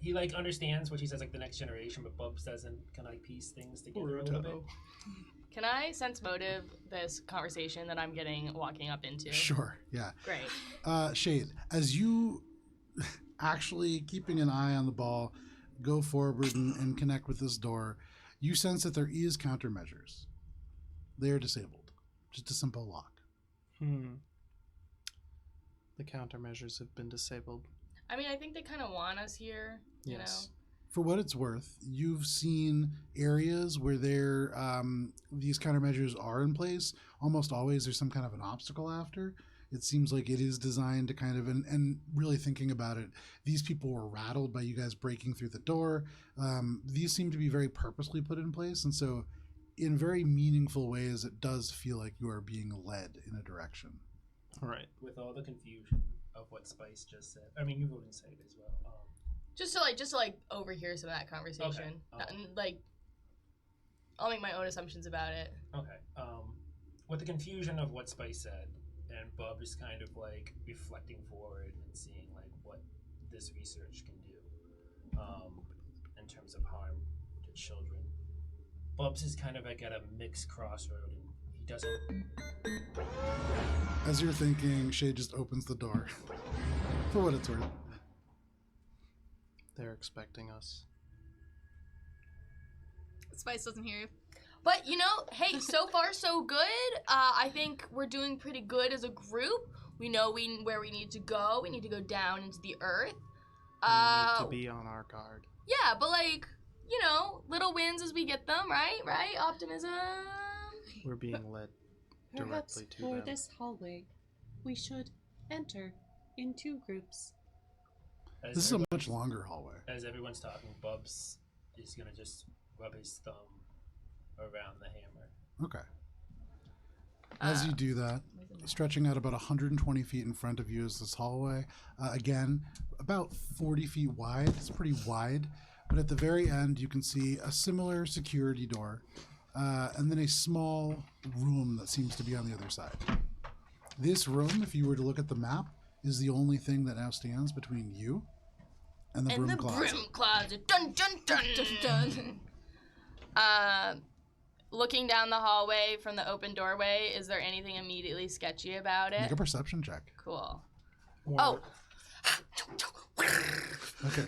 he like understands what she says like the next generation, but Bubs doesn't kind of like piece things together a little bit. Can I sense motive this conversation that I'm walking up into? Sure. Yeah. Great. Shade, as you actually keeping an eye on the ball, go forward and connect with this door, you sense that there is countermeasures. They are disabled. Just a simple lock. The countermeasures have been disabled. I mean, I think they kind of want us here. You Yes. For what it's worth, you've seen areas where these countermeasures are in place. Almost always there's some kind of an obstacle after. It seems like it is designed to kind of, and really thinking about it, these people were rattled by you guys breaking through the door. These seem to be very purposely put in place. And so in very meaningful ways, it does feel like you are being led in a direction. All right. With all the confusion of what Spice just said, I mean, you wouldn't say it as well. Just to overhear some of that conversation. Okay. I'll make my own assumptions about it. Okay. With the confusion of what Spice said, and Bub is kind of like reflecting forward and seeing like what this research can do, in terms of harm to children. Bubs is kind of like at a mixed crossroad, and he doesn't. As you're thinking, Shay just opens the door. For what it's worth. They're expecting us. Spice doesn't hear you. But, hey, so far so good. I think we're doing pretty good as a group. We know where we need to go. We need to go down into the earth. We need to be on our guard. Yeah, but little wins as we get them, right? Right? Optimism. We're being led Perhaps directly to for them. this hallway, we should enter in 2 groups. As This is a everyone- much longer hallway. As everyone's talking, Bubs is gonna just rub his thumb around the hammer. Okay. As you do that, stretching out about 120 feet in front of you is this hallway. Again, about 40 feet wide. It's pretty wide. But at the very end, you can see a similar security door. And then a small room that seems to be on the other side. This room, if you were to look at the map, is the only thing that now stands between you and the broom closet. Broom closet. Dun, dun, dun, dun, dun. Looking down the hallway from the open doorway, is there anything immediately sketchy about Make it? a perception check. Cool. Or- Okay.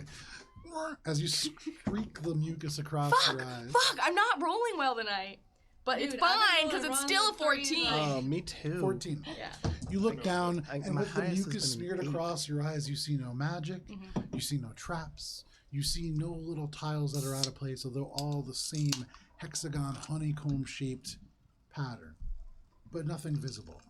As you streak the mucus across your eyes. Fuck, I'm not rolling well tonight. But it's Dude, I've been fine because rolling it's wrong still a with threes, 14. Oh, me too. 14. Yeah. You look down, I- and my with the highest has mucus been smeared an 8. across your eyes, you see no magic. Mhm. You see no traps. You see no little tiles that are out of place, although all the same hexagon honeycomb-shaped pattern, but nothing visible.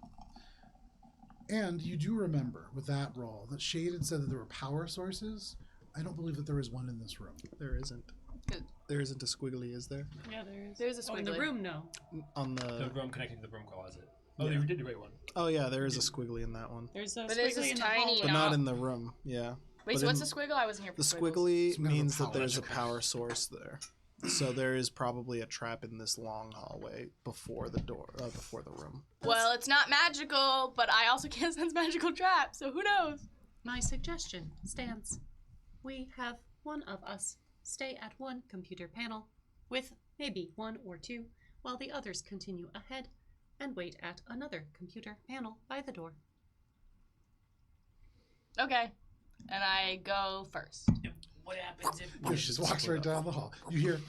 And you do remember with that roll that Shade had said that there were power sources. I don't believe that there is one in this room. There isn't. Good. There isn't a squiggly, is there? Yeah, there is. There's a Oh, in the squiggly. room, no. On The the. room connecting to the broom closet. Oh, Yeah. you did the right one. Oh yeah, there is a squiggly in that one, There's a But there's squiggly this in the tiny hallway. but No. not in the room. Yeah. Wait, But so what's in- the squiggle? I wasn't here for The squiggles. squiggly Some kind of a means that power there's a source. power source there. So there is probably a trap in this long hallway before the door, before the room. Well, it's not magical, but I also can't sense magical traps, so who knows? My suggestion stands. We have one of us stay at one computer panel with maybe 1 or 2 while the others continue ahead and wait at another computer panel by the door. Okay. And I go first. What happens if Yeah, she just walks right down the hall. You hear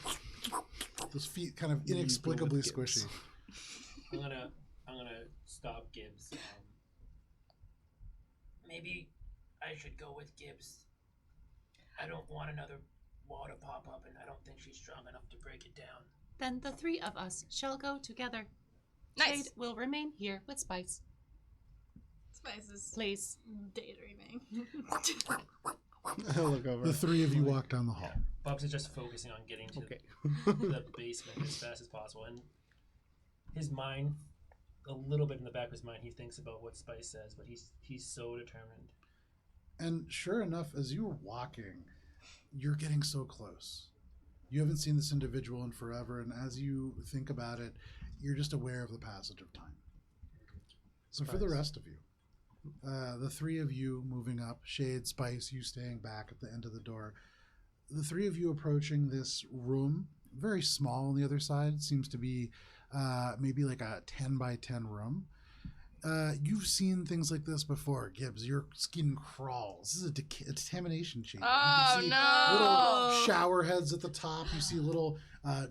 those feet kind of You go inexplicably with Gibbs. squishy. I'm gonna stop Gibbs. maybe I should go with Gibbs? I don't want another wall to pop up, and I don't think she's strong enough to break it down. Then the 3 of us shall go together. Nice. Shade will remain here with Spice. Spice is Please. daydreaming. I look over. The 3 of you walk down the hall. Bubs is just focusing on getting to Okay. the basement as fast as possible, and his mind, a little bit in the back of his mind, he thinks about what Spice says, but he's so determined. And sure enough, as you're walking, you're getting so close. You haven't seen this individual in forever, and as you think about it, you're just aware of the passage of time. So for the Spice. rest of you, the 3 of you moving up, Shade, Spice, you staying back at the end of the door, the 3 of you approaching this room, very small on the other side, seems to be maybe like a 10 by 10 room. You've seen things like this before, Gibbs. Your skin crawls. This is a decontamination chamber. Oh, you can see no. little shower heads at the top. You see little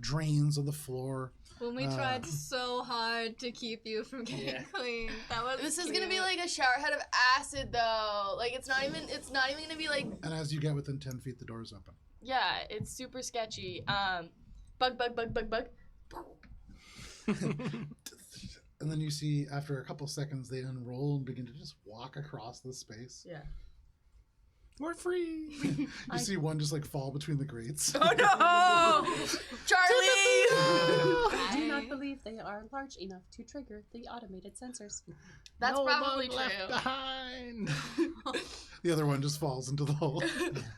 drains on the floor. When we tried so hard to keep you from getting Yeah. clean, that was This is gonna be cute. like a shower head of acid, though. Like it's not even gonna be like. And as you get within 10 feet, the doors open. Yeah, it's super sketchy. Bug. And then you see, after a couple seconds, they unroll and begin to just walk across the space. Yeah. We're free. You see one just like fall between the grates. Oh no, Charlie! I do not believe they are large enough to trigger the automated sensors. That's No probably one left true. behind. The other one just falls into the hole.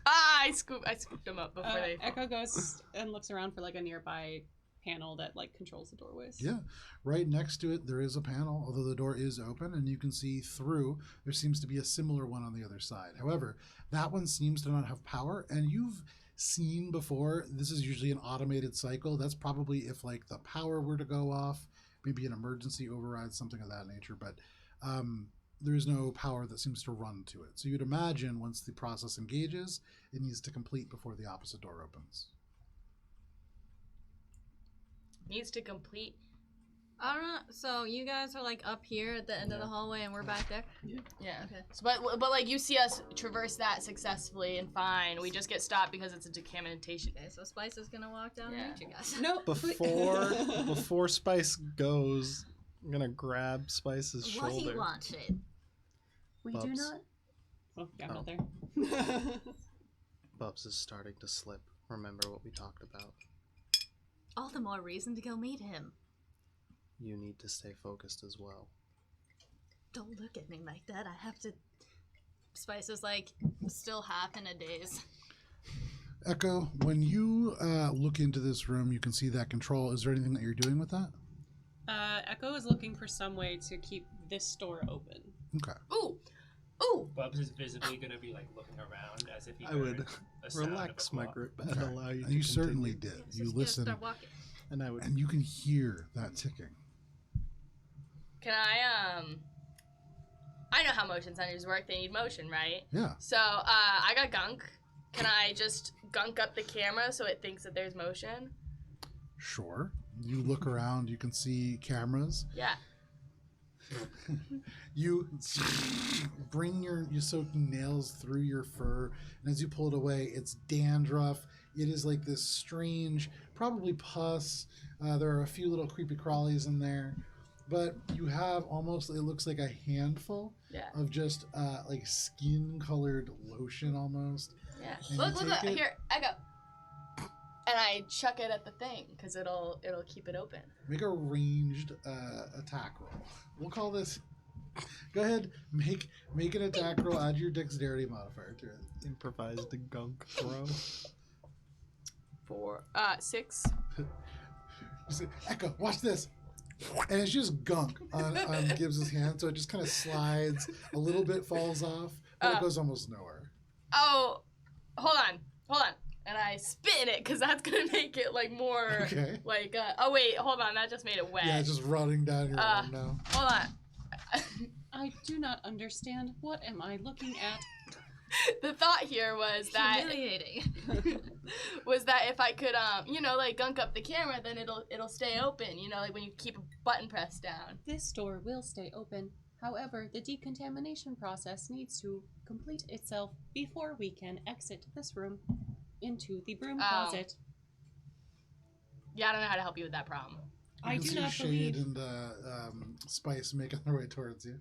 I scooped them up before they. Echo goes and looks around for like a nearby panel that like controls the doorways. Yeah, right next to it there is a panel, although the door is open and you can see through. There seems to be a similar one on the other side. However, that one seems to not have power, and you've seen before, this is usually an automated cycle. That's probably if like the power were to go off, maybe an emergency override, something of that nature, but there is no power that seems to run to it. So you'd imagine once the process engages, it needs to complete before the opposite door opens. Needs to complete. I don't know. So you guys are like up here at the end of the hallway, and we're back there. Yeah. Okay. So, but like you see us traverse that successfully and fine. We just get stopped because it's a decontamination. Okay, so Spice is gonna walk down Yeah. and meet you guys. No. Before Spice goes, I'm gonna grab Spice's What do shoulder. you want, Shade? We do Bubs. not. Oh, yeah, I'm Oh. not there. Bubs is starting to slip. Remember what we talked about. All the more reason to go meet him. You need to stay focused as well. Don't look at me like that. I have to. Spice is like still half in a daze. Echo, when you look into this room, you can see that control. Is there anything that you're doing with that? Echo is looking for some way to keep this door open. Okay. Ooh. Bubs is visibly gonna be like looking around as if he I would heard a sound of relax a my clock. grip and Okay. allow you And to you certainly continue. did. So You just listen, start walking. And I would. and you can hear that ticking. Can I know how motion sensors work. They need motion, right? Yeah. So I got gunk. Can I just gunk up the camera so it thinks that there's motion? Sure. You look around, you can see cameras. Yeah. You bring you soaking nails through your fur, and as you pull it away, it's dandruff. It is like this strange, probably pus. There are a few little creepy crawlies in there, but you have almost, it looks like a handful of just like skin-colored lotion almost. Yeah. And Look, you look, take it- here, Echo. And I chuck it at the thing because it'll keep it open. Make a ranged attack roll. We'll call this. Go ahead, make an attack roll. Add your dexterity modifier to it. Improvised gunk throw. 6. You say, Echo, watch this. And it's just gunk on Gibbs's hand, so it just kind of slides a little bit, falls off, but it goes almost nowhere. Oh, hold on. And I spit in it because that's gonna make it like more like. Oh wait, hold on. That just made it wet. Yeah, it's just running down your arm now. Hold on. I do not understand. What am I looking at? The thought here was that Humiliating. was that if I could like gunk up the camera, then it'll stay open. You know, like when you keep a button pressed down. This door will stay open. However, the decontamination process needs to complete itself before we can exit this room into the broom closet. Yeah, I don't know how to help you with that problem. I do not Shade believe. and Spice making their way towards you.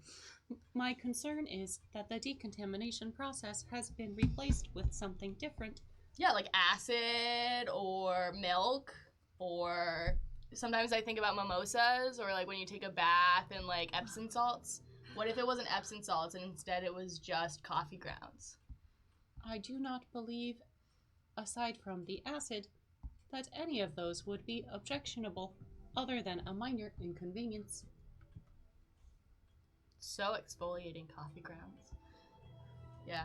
My concern is that the decontamination process has been replaced with something different. Yeah, like acid or milk, or sometimes I think about mimosas, or like when you take a bath and like Epsom salts. What if it wasn't Epsom salts and instead it was just coffee grounds? I do not believe, aside from the acid, that any of those would be objectionable, other than a minor inconvenience. So exfoliating coffee grounds. Yeah.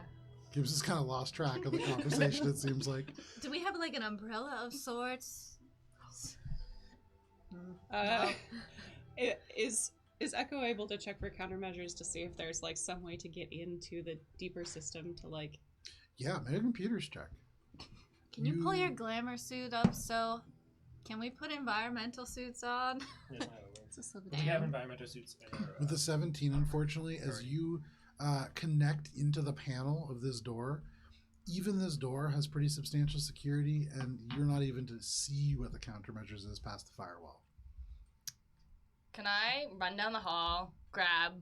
Gibbs has kind of lost track of the conversation, it seems like. Do we have like an umbrella of sorts? Is Echo able to check for countermeasures to see if there's like some way to get into the deeper system to like? Yeah, make a computer's check. Can you pull your glamour suit up? So, can we put environmental suits on? Yes, I will. We We have environmental suits in our, With the 17, unfortunately, as you connect into the panel of this door, even this door has pretty substantial security, and you're not even to see what the countermeasures is past the firewall. Can I run down the hall, grab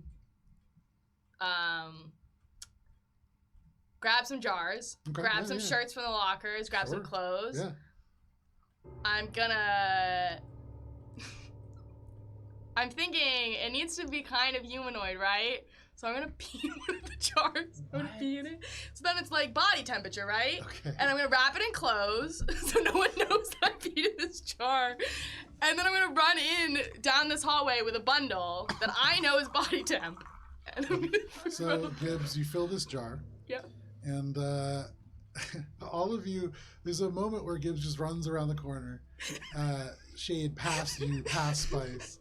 some jars, Okay, grab yeah, some yeah. shirts from the lockers, grab some Sure. clothes. Yeah. I'm thinking it needs to be kind of humanoid, right? So I'm gonna pee in one of the jars. I'm gonna pee in it. So then it's like body temperature, right? Okay. And I'm gonna wrap it in clothes so no one knows that I peed in this jar. And then I'm gonna run down this hallway with a bundle that I know is body temp. And I'm gonna So, Gibbs, you fill this jar. Yep. And all of you, there's a moment where Gibbs just runs around the corner. Shade past you, past Spice.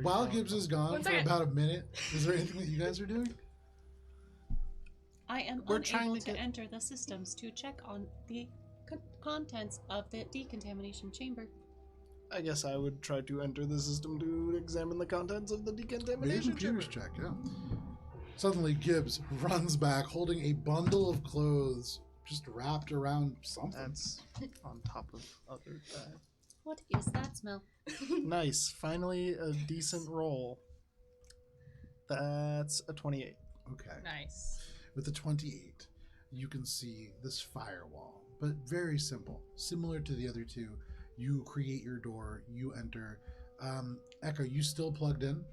While Gibbs is gone 1 for second. about a minute, is there anything that you guys are doing? I am We're trying unable to to get- enter the systems to check on the contents of the decontamination chamber. I guess I would try to enter the system to examine the contents of the Make a decontamination computer's chamber. check, yeah. Suddenly, Gibbs runs back holding a bundle of clothes just wrapped around something. That's on top of other What is that smell? Nice. Finally, a decent roll. That's a 28. Okay. Nice. With the 28, you can see this firewall, but very simple. Similar to the other two, you create your door, you enter. Echo, you still plugged in?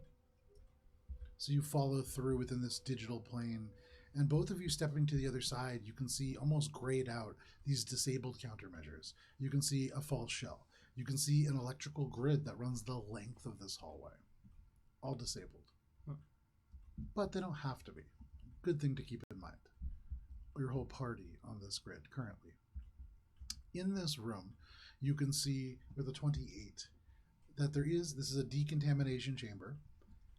So you follow through within this digital plane, and both of you stepping to the other side, you can see almost grayed out these disabled countermeasures. You can see a false shell. You can see an electrical grid that runs the length of this hallway. All disabled. But they don't have to be. Good thing to keep in mind. Your whole party on this grid currently. In this room, you can see with a 28 that this is a decontamination chamber.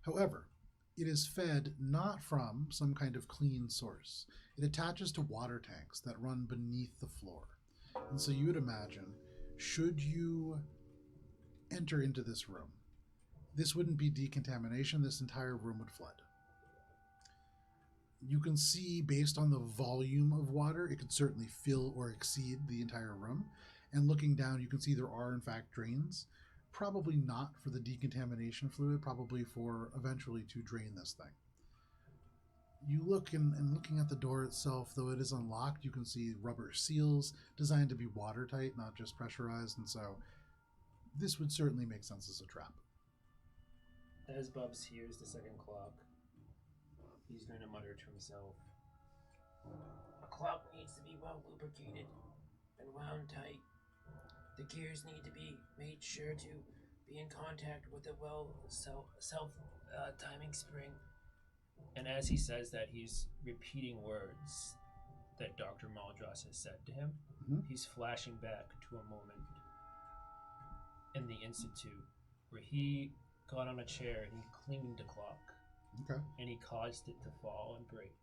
However, it is fed not from some kind of clean source. It attaches to water tanks that run beneath the floor. And so you would imagine, should you enter into this room. This wouldn't be decontamination. This entire room would flood. You can see, based on the volume of water, it could certainly fill or exceed the entire room. And looking down, you can see there are, in fact, drains. Probably not for the decontamination fluid, probably for eventually to drain this thing. You look and looking at the door itself, though it is unlocked, you can see rubber seals designed to be watertight, not just pressurized, and so this would certainly make sense as a trap. As Bubs hears the second clock, he's going to mutter to himself. A clock needs to be well lubricated and wound tight. The gears need to be made sure to be in contact with a self-timing spring. And as he says that, he's repeating words that Dr. Maldros has said to him. Mm-hmm. He's flashing back to a moment in the Institute where he got on a chair and he cleaned the clock. Okay. And he caused it to fall and break.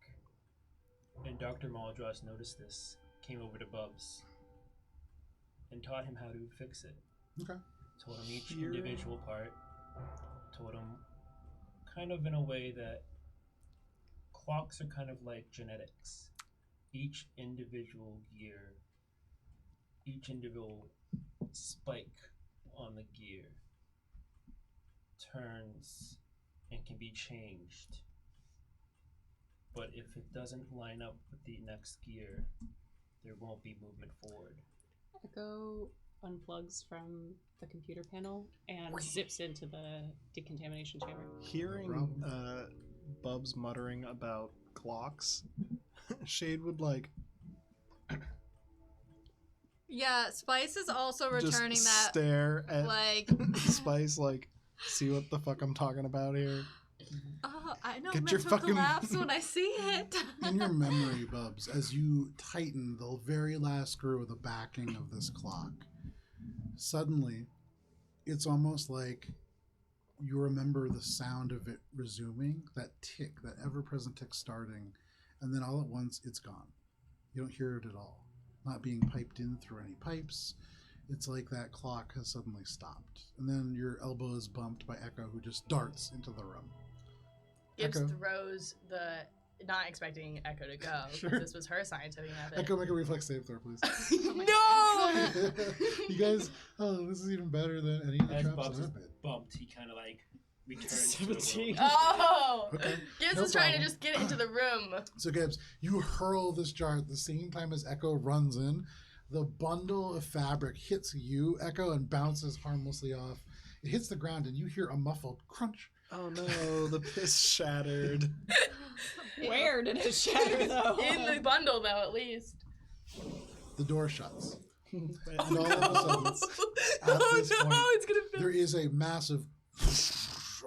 And Dr. Maldros noticed this, came over to Bubs, and taught him how to fix it. Okay. Told him each individual part. Told him kind of in a way that clocks are kind of like genetics. Each individual gear, each individual spike on the gear turns and can be changed. But if it doesn't line up with the next gear, there won't be movement forward. Echo unplugs from the computer panel and zips into the decontamination chamber. Hearing Bubs muttering about clocks, Shade would Yeah, Spice is also returning just that. stare at Like, Spice see what the fuck I'm talking about here. oh, I know Get your mental fucking- collapse when I see it. In your memory, Bubs, as you tighten the very last screw of the backing of this clock, suddenly it's almost like you remember the sound of it resuming, that tick, that ever-present tick starting, and then all at once it's gone. You don't hear it at all. Not being piped in through any pipes. It's like that clock has suddenly stopped. And then your elbow is bumped by Echo, who just darts into the room. Gibbs Echo. throws the, not expecting Echo to go, because Sure. this was her scientific method. Echo, make a reflex save throw, please. No! You guys, this is even better than any of the As traps Bubs that is I've been. bumped, he kind of like returns to the 17. world. Oh! Okay, Gibbs no is trying to problem. just get into the room. So Gibbs, you hurl this jar at the same time as Echo runs in. The bundle of fabric hits you, Echo, and bounces harmlessly off. It hits the ground, and you hear a muffled crunch. Oh no, the piss shattered. Where did it shatter, though? In the bundle, though, at least. The door shuts. And And all of a sudden, at this point, it's gonna there is a massive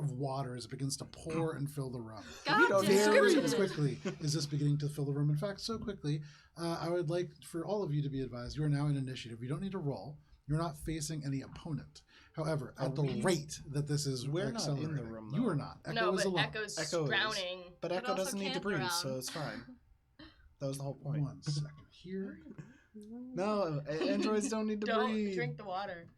of water as it begins to pour and fill the room. God Very damn it. quickly is this beginning to fill the room. In fact, so quickly, I would like for all of you to be advised, you are now in initiative. You don't need to roll. You're not facing any opponent. However, at the rate that this is We're not in the accelerating, room, you though. are not. Echo No, is but alone. Echo's Echo is. drowning. But But Echo also doesn't need to can't breathe, drown. so it's fine. That was the whole point. 1 second here. No, androids don't need to Don't breathe. drink the water.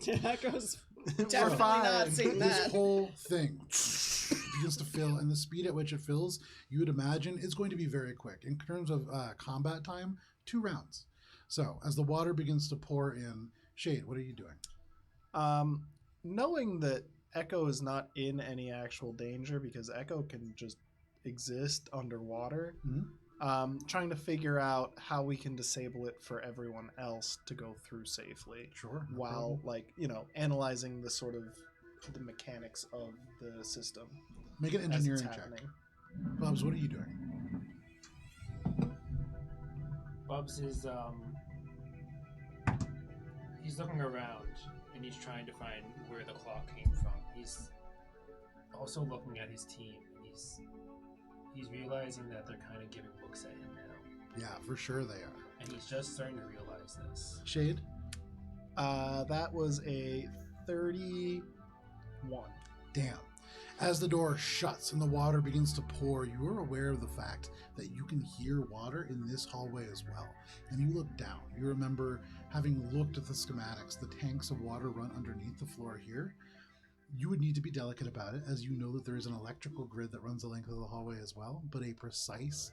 Echo's We're definitely fine. not seeing This that. whole thing begins to fill, and the speed at which it fills, you would imagine, is going to be very quick. In terms of combat time, 2 rounds. So, as the water begins to pour in, Shade, what are you doing? Knowing that Echo is not in any actual danger because Echo can just exist underwater, trying to figure out how we can disable it for everyone else to go through safely Sure. no while, problem. analyzing the sort of the mechanics of the system Make an as it's engineering check. happening. Bubs, what are you doing? Bubs is he's looking around and he's trying to find where the clock came from. He's also looking at his team and he's realizing that they're kind of giving looks at him now. Yeah, for sure they are. And he's just starting to realize this. Shade? That was a 31. Damn. As the door shuts and the water begins to pour, you are aware of the fact that you can hear water in this hallway as well. And you look down. You remember having looked at the schematics. The tanks of water run underneath the floor here. You would need to be delicate about it, as you know that there is an electrical grid that runs the length of the hallway as well, but a precise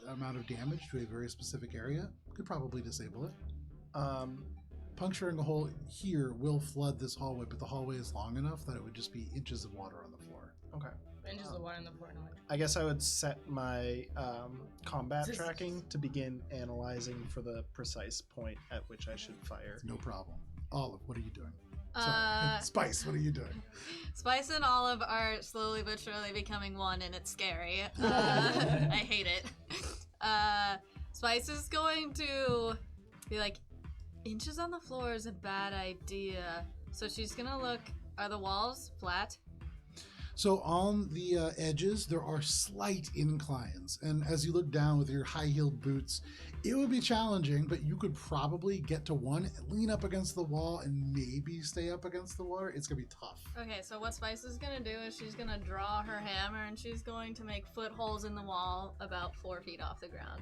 amount of damage to a very specific area could probably disable it. Puncturing a hole here will flood this hallway, but the hallway is long enough that it would just be inches of water on the floor. Okay. Inches of water on the floor. No. I guess I would set my combat tracking to begin analyzing for the precise point at which I should fire. No problem. Olive, what are you doing? Sorry. Spice, what are you doing? Spice and Olive are slowly but surely becoming one, and it's scary. I hate it. Spice is going to be like, inches on the floor is a bad idea. So she's gonna look, are the walls flat? So on the edges, there are slight inclines. And as you look down with your high-heeled boots, it would be challenging, but you could probably get to one, lean up against the wall, and maybe stay up against the water. It's going to be tough. Okay, so what Spice is gonna do is she's gonna draw her hammer, and she's going to make footholes in the wall about 4 feet off the ground.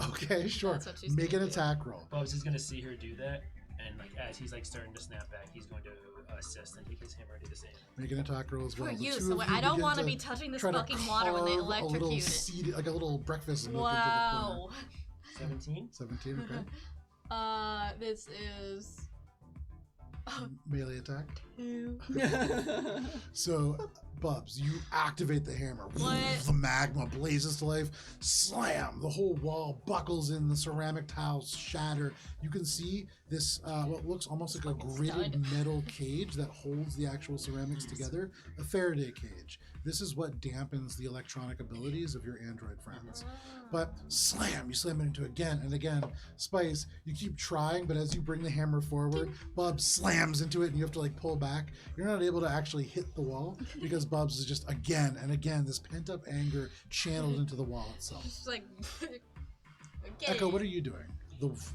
Okay, sure. That's what she's Make an gonna do. attack roll. Bubs is gonna see her do that, and like as he's like starting to snap back, he's going to assist and take his hammer and do the same. Make an attack roll as well. For The you, two so of you I don't begin want to to be touching this try to fucking water when they carve a little electrocute it. seed, like a little breakfast nook into the Wow. corner. 17. 17, okay. This is Melee attack. 2. So, Bubs, you activate the hammer. What? The magma blazes to life. Slam! The whole wall buckles in. The ceramic tiles shatter. You can see this, what looks almost like a gridded metal cage that holds the actual ceramics together. A Faraday cage. This is what dampens the electronic abilities of your android friends. But slam! You slam it into again and again. Spice, you keep trying, but as you bring the hammer forward, Bubs slams into it and you have to like pull back. You're not able to actually hit the wall because Bubs is just again and again this pent-up anger channeled into the wall itself. Just like Echo, what are you doing?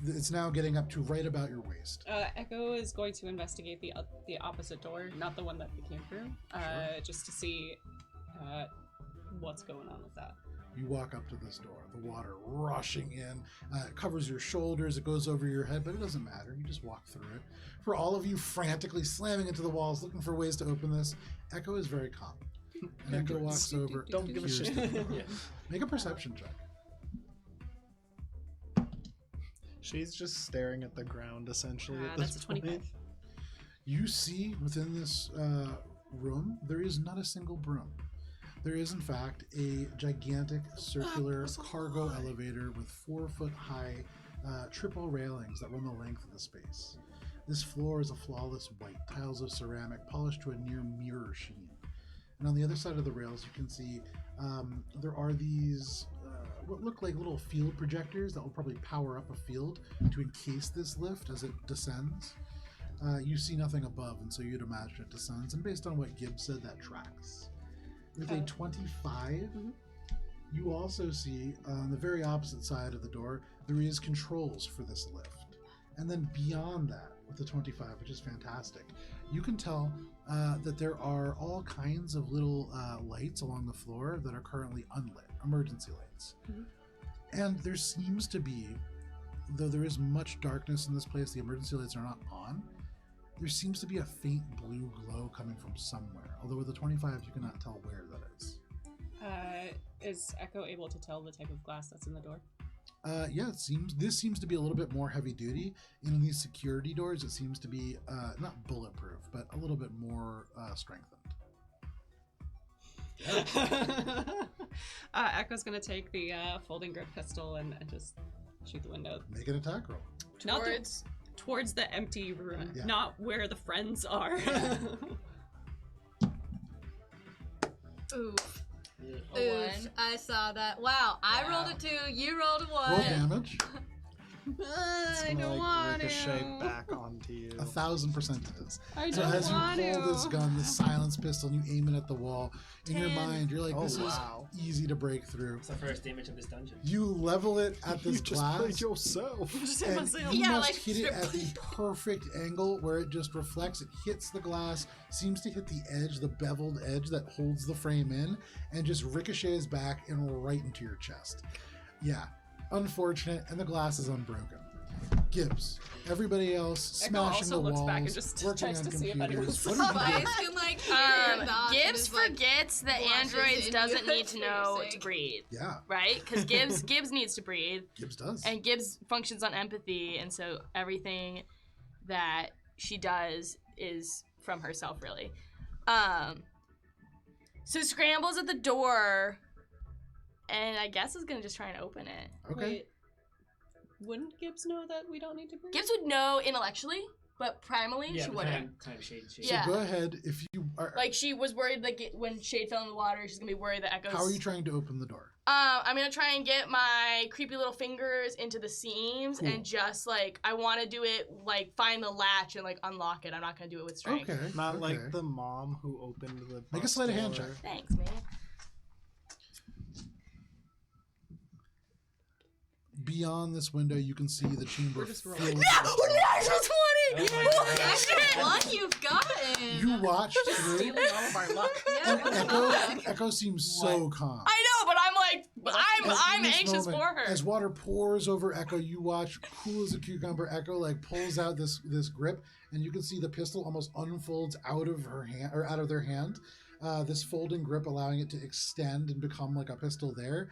It's now getting up to right about your waist. Echo is going to investigate the opposite door, not the one that we came through, just to see what's going on with that. You walk up to this door, the water rushing in. It covers your shoulders, it goes over your head, but it doesn't matter. You just walk through it. For all of you frantically slamming into the walls, looking for ways to open this, Echo is very calm. And Echo walks over. Don't give a peers shit. to the door. Make a perception check. She's just staring at the ground, essentially, at That's this a 25. point. You see within this room, there is not a single broom. There is, in fact, a gigantic circular cargo elevator with 4-foot-high triple railings that run the length of the space. This floor is a flawless white, tiles of ceramic polished to a near mirror sheen. And on the other side of the rails, you can see there are these what look like little field projectors that will probably power up a field to encase this lift as it descends. You see nothing above, and so you'd imagine it descends. And based on what Gibbs said, that tracks. With a 25, you also see on the very opposite side of the door, there is controls for this lift. And then beyond that, with the 25, which is fantastic, you can tell that there are all kinds of little lights along the floor that are currently unlit, emergency lights. And there seems to be, though there is much darkness in this place, the emergency lights are not on. There seems to be a faint blue glow coming from somewhere, although with the 25 you cannot tell where that is. Is Echo able to tell the type of glass that's in the door? Yeah, this seems to be a little bit more heavy duty. In these security doors, it seems to be not bulletproof, but a little bit more strengthened. Echo's gonna take the folding grip pistol and just shoot the window. Make an attack roll. Towards the empty room, Yeah. not where the friends are. Oof. A Oof. 1. I saw that. Wow. I rolled a 2. You rolled a 1. Roll damage. I It's don't gonna want ricochet to. back onto you. 1,000% it is. I So don't as you want pull to. this gun, this silence pistol, and you aim it at the wall, in your 10. mind, you're like, Oh, this wow. is easy to break through. It's the first damage of this dungeon. You level it at this You just glass, played yourself. and you Yeah, must like, hit it at the perfect angle where it just reflects. It hits the glass, seems to hit the edge, the beveled edge that holds the frame in, and just ricochets back and right into your chest. Yeah, unfortunate, and the glass is unbroken. Gibbs, everybody else Echo smashing also the looks walls, back and just working checks on to see if computers. anyone's What are you doing? Spice can like hear your thoughts and Gibbs is, like, forgets that blushes androids in doesn't your need to know face. to breathe, Yeah, right? Because Gibbs needs to breathe, Gibbs does. and Gibbs functions on empathy, and so everything that she does is from herself, really. So scrambles at the door, and I guess is gonna just try and open it. Okay. Wait, wouldn't Gibbs know that we don't need to breathe? Gibbs would know intellectually, but primally Yeah, she but wouldn't. kind of shade. So Yeah. go ahead if you are. Like she was worried, like when Shade fell in the water, she's gonna be worried that Echo's. How are you trying to open the door? I'm gonna try and get my creepy little fingers into the seams Cool. and just like I want to do it like find the latch and like unlock it. I'm not gonna do it with strength. Okay. Not okay. like the mom who opened the Make a bus sleight of hand door. check. Thanks, man. Beyond this window, you can see the chamber We're just filled. rolling. Natural 20! Oh my Holy God. shit! What you've gotten? You watch through, Stealing all of our luck. Yeah, and what the Echo, fuck? Echo seems so calm. I know, but I'm like, And in I'm this anxious moment, for her. As water pours over Echo, you watch, cool as a cucumber, Echo like pulls out this grip, and you can see the pistol almost unfolds out of her hand or out of their hand. This folding grip allowing it to extend and become like a pistol there.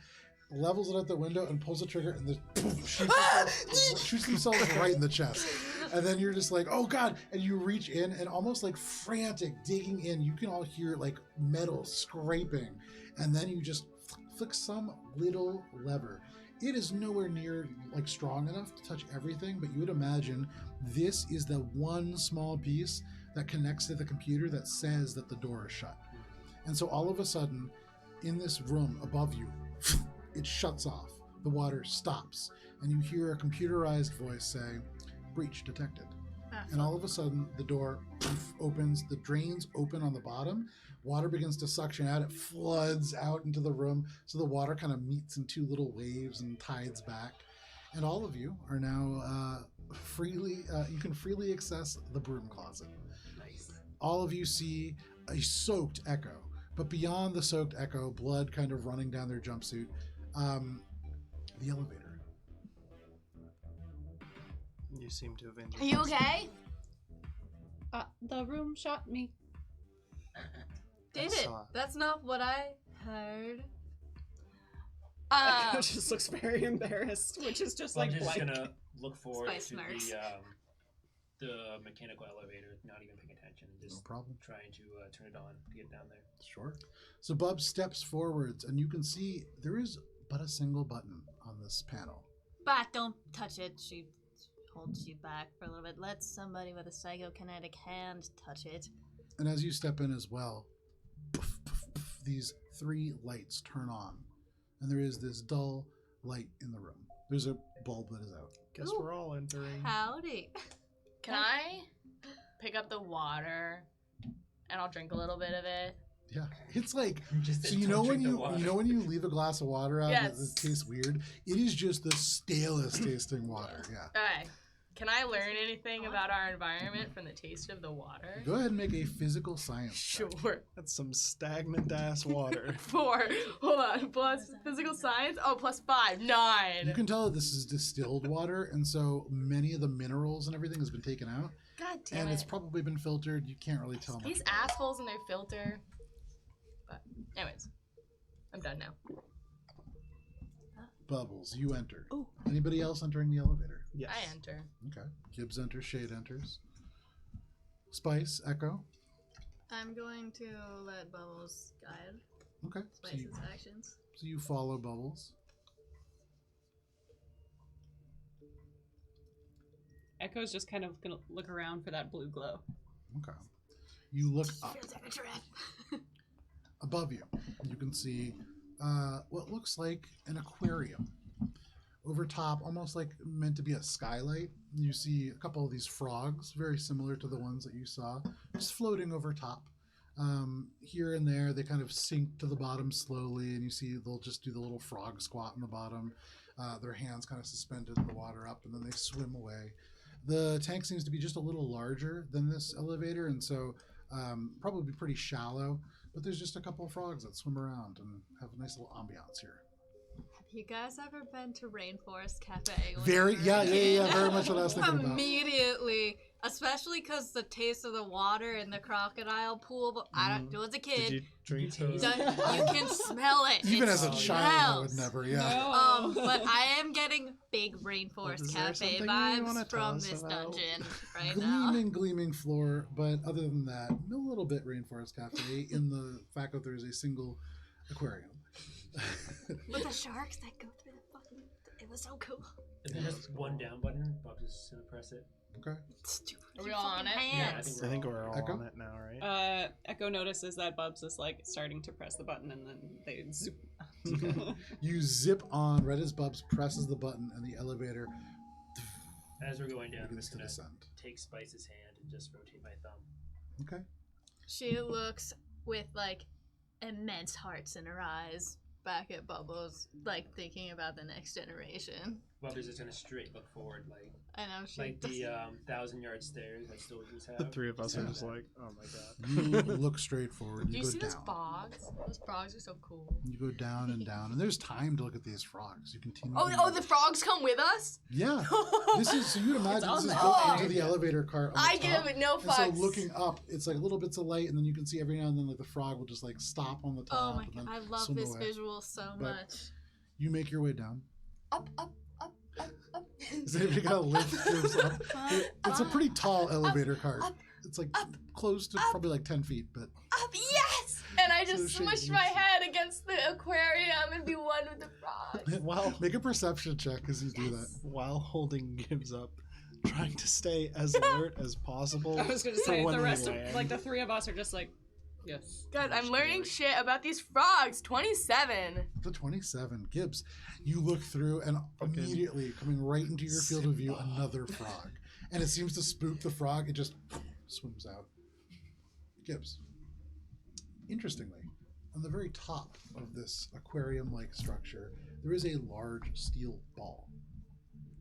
Levels it at the window and pulls the trigger, and the shoots themselves right in the chest. And then you're just like, oh god! And you reach in and almost like frantic digging in. You can all hear like metal scraping, and then you just flick some little lever. It is nowhere near like strong enough to touch everything, but you would imagine this is the one small piece that connects to the computer that says that the door is shut. And so all of a sudden, in this room above you, it shuts off. The water stops, and you hear a computerized voice say, "Breach detected." And all of a sudden, the door opens, the drains open on the bottom, water begins to suction out, it floods out into the room, so the water kind of meets in two little waves and tides back. And all of you are now you can freely access the broom closet. Nice. All of you see a soaked Echo, but beyond the soaked Echo, blood kind of running down their jumpsuit, the elevator. You seem to have injured Are you okay? The room shot me. Did I it? saw it. That's not what I heard. Echo just looks very embarrassed, which is just Well, I'm like just blank. gonna look forward Spice to smirks. the mechanical elevator, not even paying attention, No just problem. trying to turn it on to get down there. Sure. So Bub steps forwards, and you can see there is but a single button on this panel. But don't touch it. She holds you back for a little bit. Let somebody with a psychokinetic hand touch it. And as you step in as well, poof, poof, poof, these three lights turn on, and there is this dull light in the room. There's a bulb that is out. Guess Ooh. we're all entering. Howdy. Can I pick up the water and I'll drink a little bit of it? Yeah, it's like Just so. You don't know when drink the you water. when you leave a glass of water out Yes. that tastes weird. It is just the stalest tasting water. Yeah. Okay. Can I learn anything about our environment from the taste of the water? Go ahead and make a physical science check. Sure. That's some stagnant ass water. 4. Hold on. Plus physical science. Oh, plus 5. 9. You can tell that this is distilled water, and so many of the minerals and everything has been taken out, God damn and it. it's probably been filtered. You can't really tell much. These about it. assholes and their filter. But, anyways, I'm done now. Bubbles, you enter. Ooh. Anybody else entering the elevator? Yes. I enter. Okay. Gibbs enters. Shade enters. Spice, Echo. I'm going to let Bubbles guide Okay. Spice's actions. So you follow Bubbles. Echo's just kind of gonna look around for that blue glow. Okay. You look up. Feels like a trap. Above you, you can see what looks like an aquarium. over top, almost like meant to be a skylight, you see a couple of these frogs, very similar to the ones that you saw, just floating over top. Here and there, they kind of sink to the bottom slowly, and you see they'll just do the little frog squat on the bottom. Their hands kind of suspended in the water up, and then they swim away. The tank seems to be just a little larger than this elevator, and so probably pretty shallow, but there's just a couple of frogs that swim around and have a nice little ambiance here. Have you guys ever been to Rainforest Cafe? Very, yeah, very much what I was thinking about. Immediately, especially because the taste of the water in the crocodile pool. But I don't do as a kid. Did you drink You those? can smell it. Even It as a child, I would never, But I am getting big Rainforest Is there Cafe something you wanna vibes tell from us this about? dungeon right now. Gleaming floor, but other than that, a little bit Rainforest Cafe in the fact that there's a single aquarium. With the sharks that go through the fucking... It was so cool. If there's one down button, Bob's just gonna press it. Okay. Stupid. Are we all on it? Yeah, Hands. I think we're all Echo? on it now, right? Echo notices that Bubs is like starting to press the button, and then they zoop. You zip on right as Bubs presses the button, and the elevator As we're going down, I'm begins just to gonna descend. take Spice's hand and just rotate my thumb. Okay. She looks with like immense hearts in her eyes back at Bubbles, like thinking about the next generation. Bob is just gonna straight look forward, I know she like does. the 1,000-yard stairs that soldiers have. The three of us are Yeah. just like, oh my god. You look straight forward. Do You you go see those down. frogs? Those frogs are so cool. You go down and down, and there's time to look at these frogs. You continue. Oh, the frogs come with us? Yeah. This is so you'd imagine on this is the built elevator. into the elevator cart. On I the top. give it no And fucks. so looking up, it's like little bits of light, and then you can see every now and then like the frog will just like stop on the top. Oh my and god, then I love swim this away. visual so But- much. You make your way down. Up. Is anybody got to lift Gibbs up? It's a pretty tall elevator cart. up, It's like up, close to up. probably like 10 feet, but Up, yes! And I just So smush she- my head against the aquarium and be one with the frogs. While make a perception check as you do that. while holding Gibbs up, trying to stay as alert as possible. I was gonna for say when the we rest of land. like the three of us are just like, yes. Guys, I'm learning shit about these frogs. 27. The 27 Gibbs. You look through and Fucking immediately coming right into your field of view, Simba. another frog. And it seems to spook the frog. It just swims out. Gibbs. Interestingly, on the very top of this aquarium-like structure, there is a large steel ball.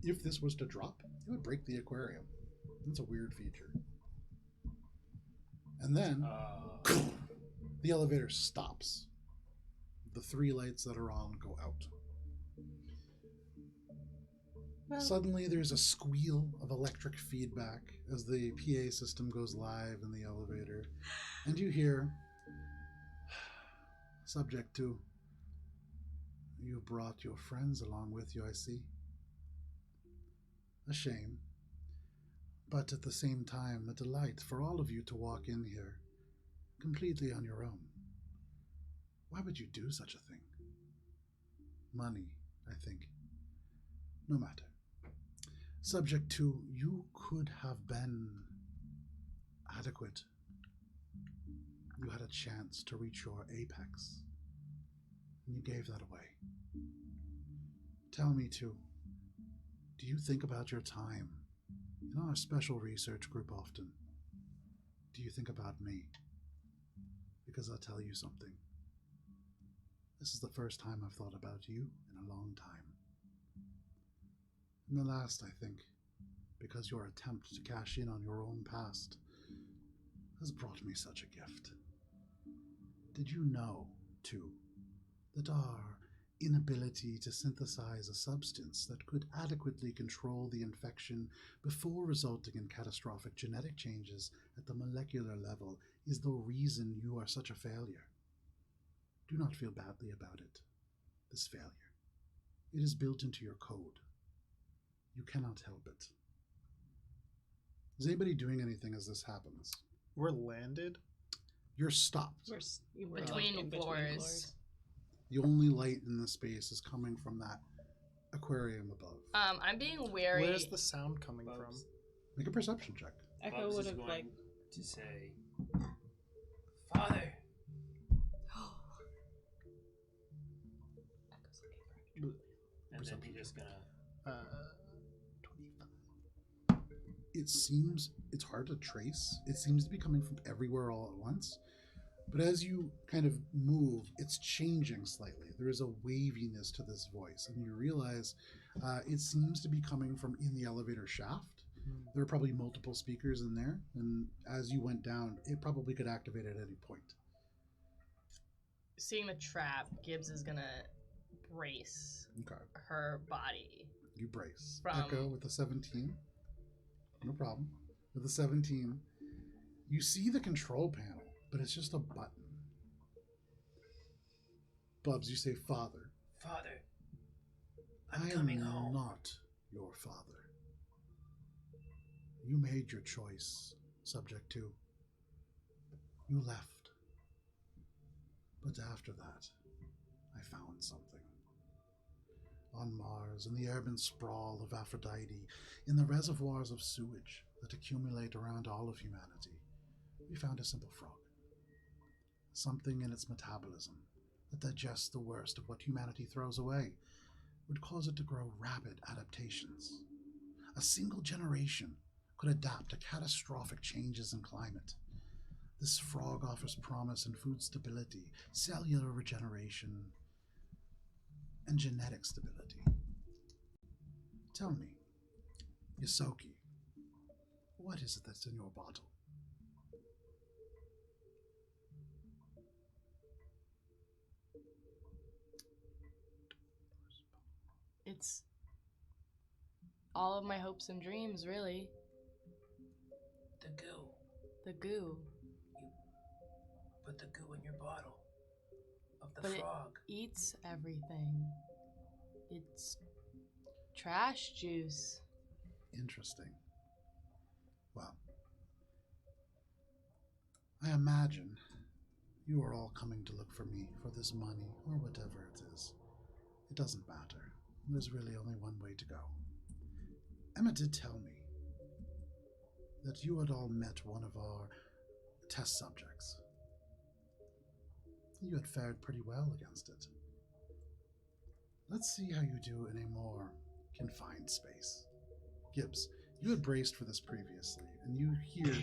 If this was to drop, it would break the aquarium. That's a weird feature. And then the elevator stops. The three lights that are on go out. Suddenly, there's a squeal of electric feedback as the PA system goes live in the elevator, and you hear, subject to, you brought your friends along with you, I see. A shame, but at the same time, a delight for all of you to walk in here, completely on your own. Why would you do such a thing? Money, I think. No matter. Subject to, you could have been adequate. You had a chance to reach your apex, and you gave that away. Tell me, too, do you think about your time in our special research group often? Do you think about me? Because I'll tell you something. This is the first time I've thought about you in a long time. And the last, I think, because your attempt to cash in on your own past has brought me such a gift. Did you know, too, that our inability to synthesize a substance that could adequately control the infection before resulting in catastrophic genetic changes at the molecular level is the reason you are such a failure? Do not feel badly about it, this failure. It is built into your code. You cannot help it. Is anybody doing anything as this happens? We're landed. You're stopped. We're Between in floors. The only light in the space is coming from that aquarium above. I'm being wary. Where's the sound coming Bubs. Make a perception check. Echo Bubs would is have going like to say, Father, and then he's just gonna 25. It seems it's hard to trace. It seems to be coming from everywhere all at once. But as you kind of move, it's changing slightly. There is a waviness to this voice, and you realize it seems to be coming from in the elevator shaft. There are probably multiple speakers in there, and as you went down, it probably could activate at any point. Seeing the trap, Gibbs is gonna brace Okay. her body. You brace. From- Echo with a 17. No problem. With a 17, you see the control panel, but it's just a button. Bubs, you say, Father. Father, I I'm am coming home. not your father. You made your choice, Subject 2. You left. But after that, I found something. On Mars, in the urban sprawl of Aphrodite, in the reservoirs of sewage that accumulate around all of humanity, we found a simple frog. Something in its metabolism that digests the worst of what humanity throws away would cause it to grow rapid adaptations. A single generation could adapt to catastrophic changes in climate. This frog offers promise in food stability, cellular regeneration, and genetic stability. Tell me, Yosoki, what is it that's in your bottle? It's all of my hopes and dreams, really. The goo. The goo. Put the goo in your bottle. Of the But frog. it eats everything. It's trash juice. Interesting. Well, I imagine you are all coming to look for me for this money or whatever it is. It doesn't matter. There's really only one way to go. Emma did tell me that you had all met one of our test subjects. You had fared pretty well against it. Let's see how you do in a more confined space. Gibbs, you had braced for this previously, and you hear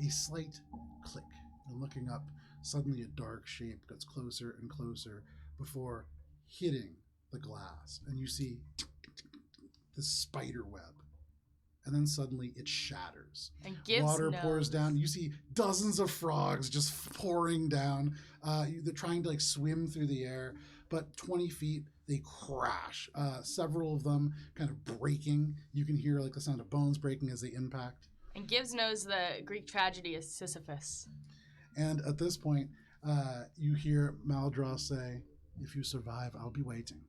a slight click, and looking up, suddenly a dark shape gets closer and closer before hitting the glass, and you see this spider web. And then suddenly it shatters. And Gibbs Water knows. pours down. You see dozens of frogs just pouring down. They're trying to swim through the air, but 20 feet, they crash. Several of them kind of breaking. You can hear the sound of bones breaking as they impact. And Gibbs knows the Greek tragedy is Sisyphus. And at this point, you hear Maldras say, "If you survive, I'll be waiting."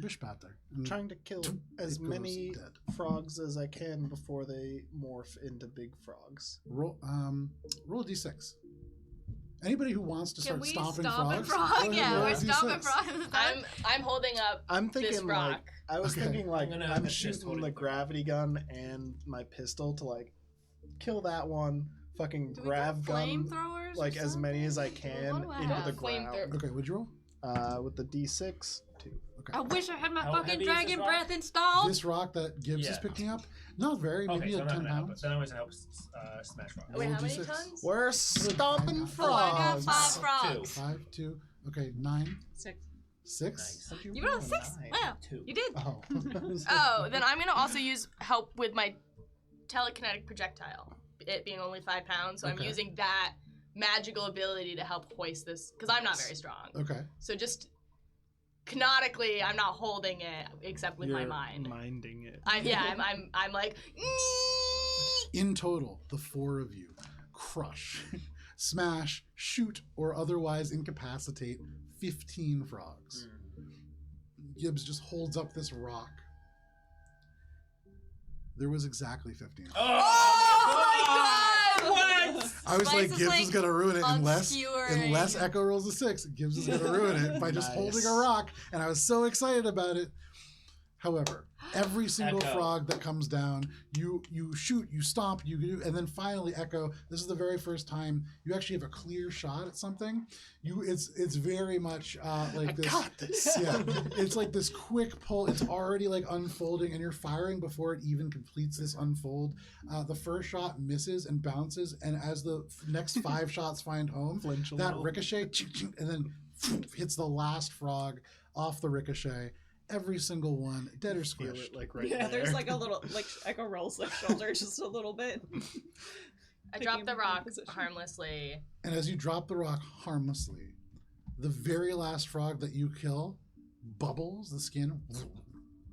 Bishpater. I'm trying to kill as many frogs as I can before they morph into big frogs. Roll a d6. Anybody who wants to Can start we stomping stop a frogs? frog? go ahead, Yeah, roll a we're stomping D6. frogs. I'm holding up I'm this thinking rock. I was Okay. thinking I'm gonna I'm assist shooting holding the the gravity gun and my pistol to kill that one, fucking Do we grav got gun flamethrowers or as many as I something? can What do I into have? the Flamethrower. ground. Okay, what'd you roll? With the D6, 2. Okay. I wish I had my How fucking heavy is this dragon rock? breath installed. This rock that Gibbs is Yeah. picking up, not very, Okay, maybe so I'm 10 not gonna help. pounds. Then I'm going to help smash rock. Wait, Roll how many D6. tons? We're stomping Oh, I got frogs. 5 frogs. 5, 2, okay, 9, 6. 6. Nice. You rolled a 6? Wow, 2. you did. Oh. Oh, then I'm going to also use help with my telekinetic projectile. It being only 5 pounds, so I'm Okay. using that magical ability to help hoist this, because I'm not very strong. Okay. So just canonically, I'm not holding it except with my You're mind. minding it. I'm like, In total, the 4 of you crush, smash, shoot, or otherwise incapacitate 15 frogs. Gibbs just holds up this rock. There was exactly 15. oh my god! What? I was Spice like, is, Gibbs is gonna ruin it unless obscuring. Echo rolls a 6. Gibbs is gonna ruin it by just Nice. holding a rock, and I was so excited about it. However, every single Echo. frog that comes down, you shoot, you stomp, you do, and then finally Echo. This is the very first time you actually have a clear shot at something. It's very much like I this. got this. Yeah, it's like this quick pull. It's already like unfolding, and you're firing before it even completes this unfold. The first shot misses and bounces, and as the next 5 shots find home, Flinch a that little. ricochet, and then hits the last frog off the ricochet. Every single one, dead or Feel squished. it like right Yeah, there. there's like a little, like Echo rolls their shoulder just a little bit. I Taking drop him the from rock position. harmlessly. And as you drop the rock harmlessly, the very last frog that you kill bubbles the skin.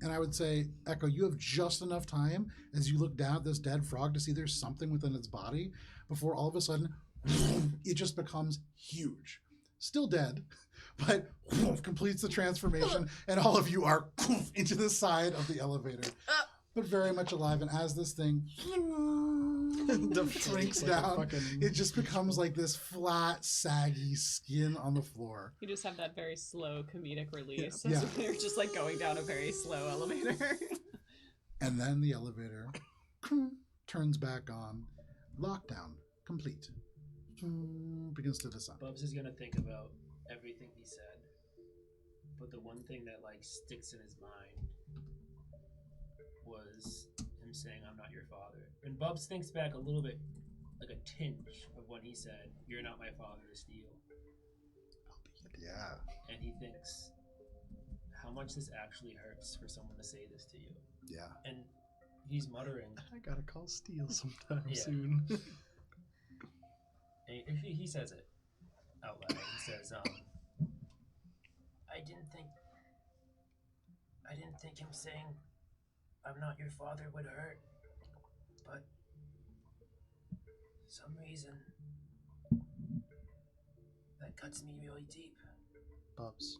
And I would say, Echo, you have just enough time as you look down at this dead frog to see there's something within its body before all of a sudden it just becomes huge. Still dead, but completes the transformation, and all of you are into the side of the elevator, but very much alive. And as this thing shrinks Like a down, fucking- it just becomes like this flat, saggy skin on the floor. You just have that very slow comedic release. Yeah. As they're just like going down a very slow elevator. And then the elevator turns back on. Lockdown complete. Begins to descend. Bubs is gonna think about everything he said, but the one thing that like sticks in his mind was him saying, "I'm not your father." And Bubs thinks back a little bit, like a tinge of when he said, "You're not my father to steal," Yeah. and he thinks how much this actually hurts for someone to say this to you. Yeah. And he's muttering, I gotta call Steel sometime Yeah. soon. and he says it out loud. He says, I didn't think him saying, "I'm not your father," would hurt. But some reason that cuts me really deep. Bubs,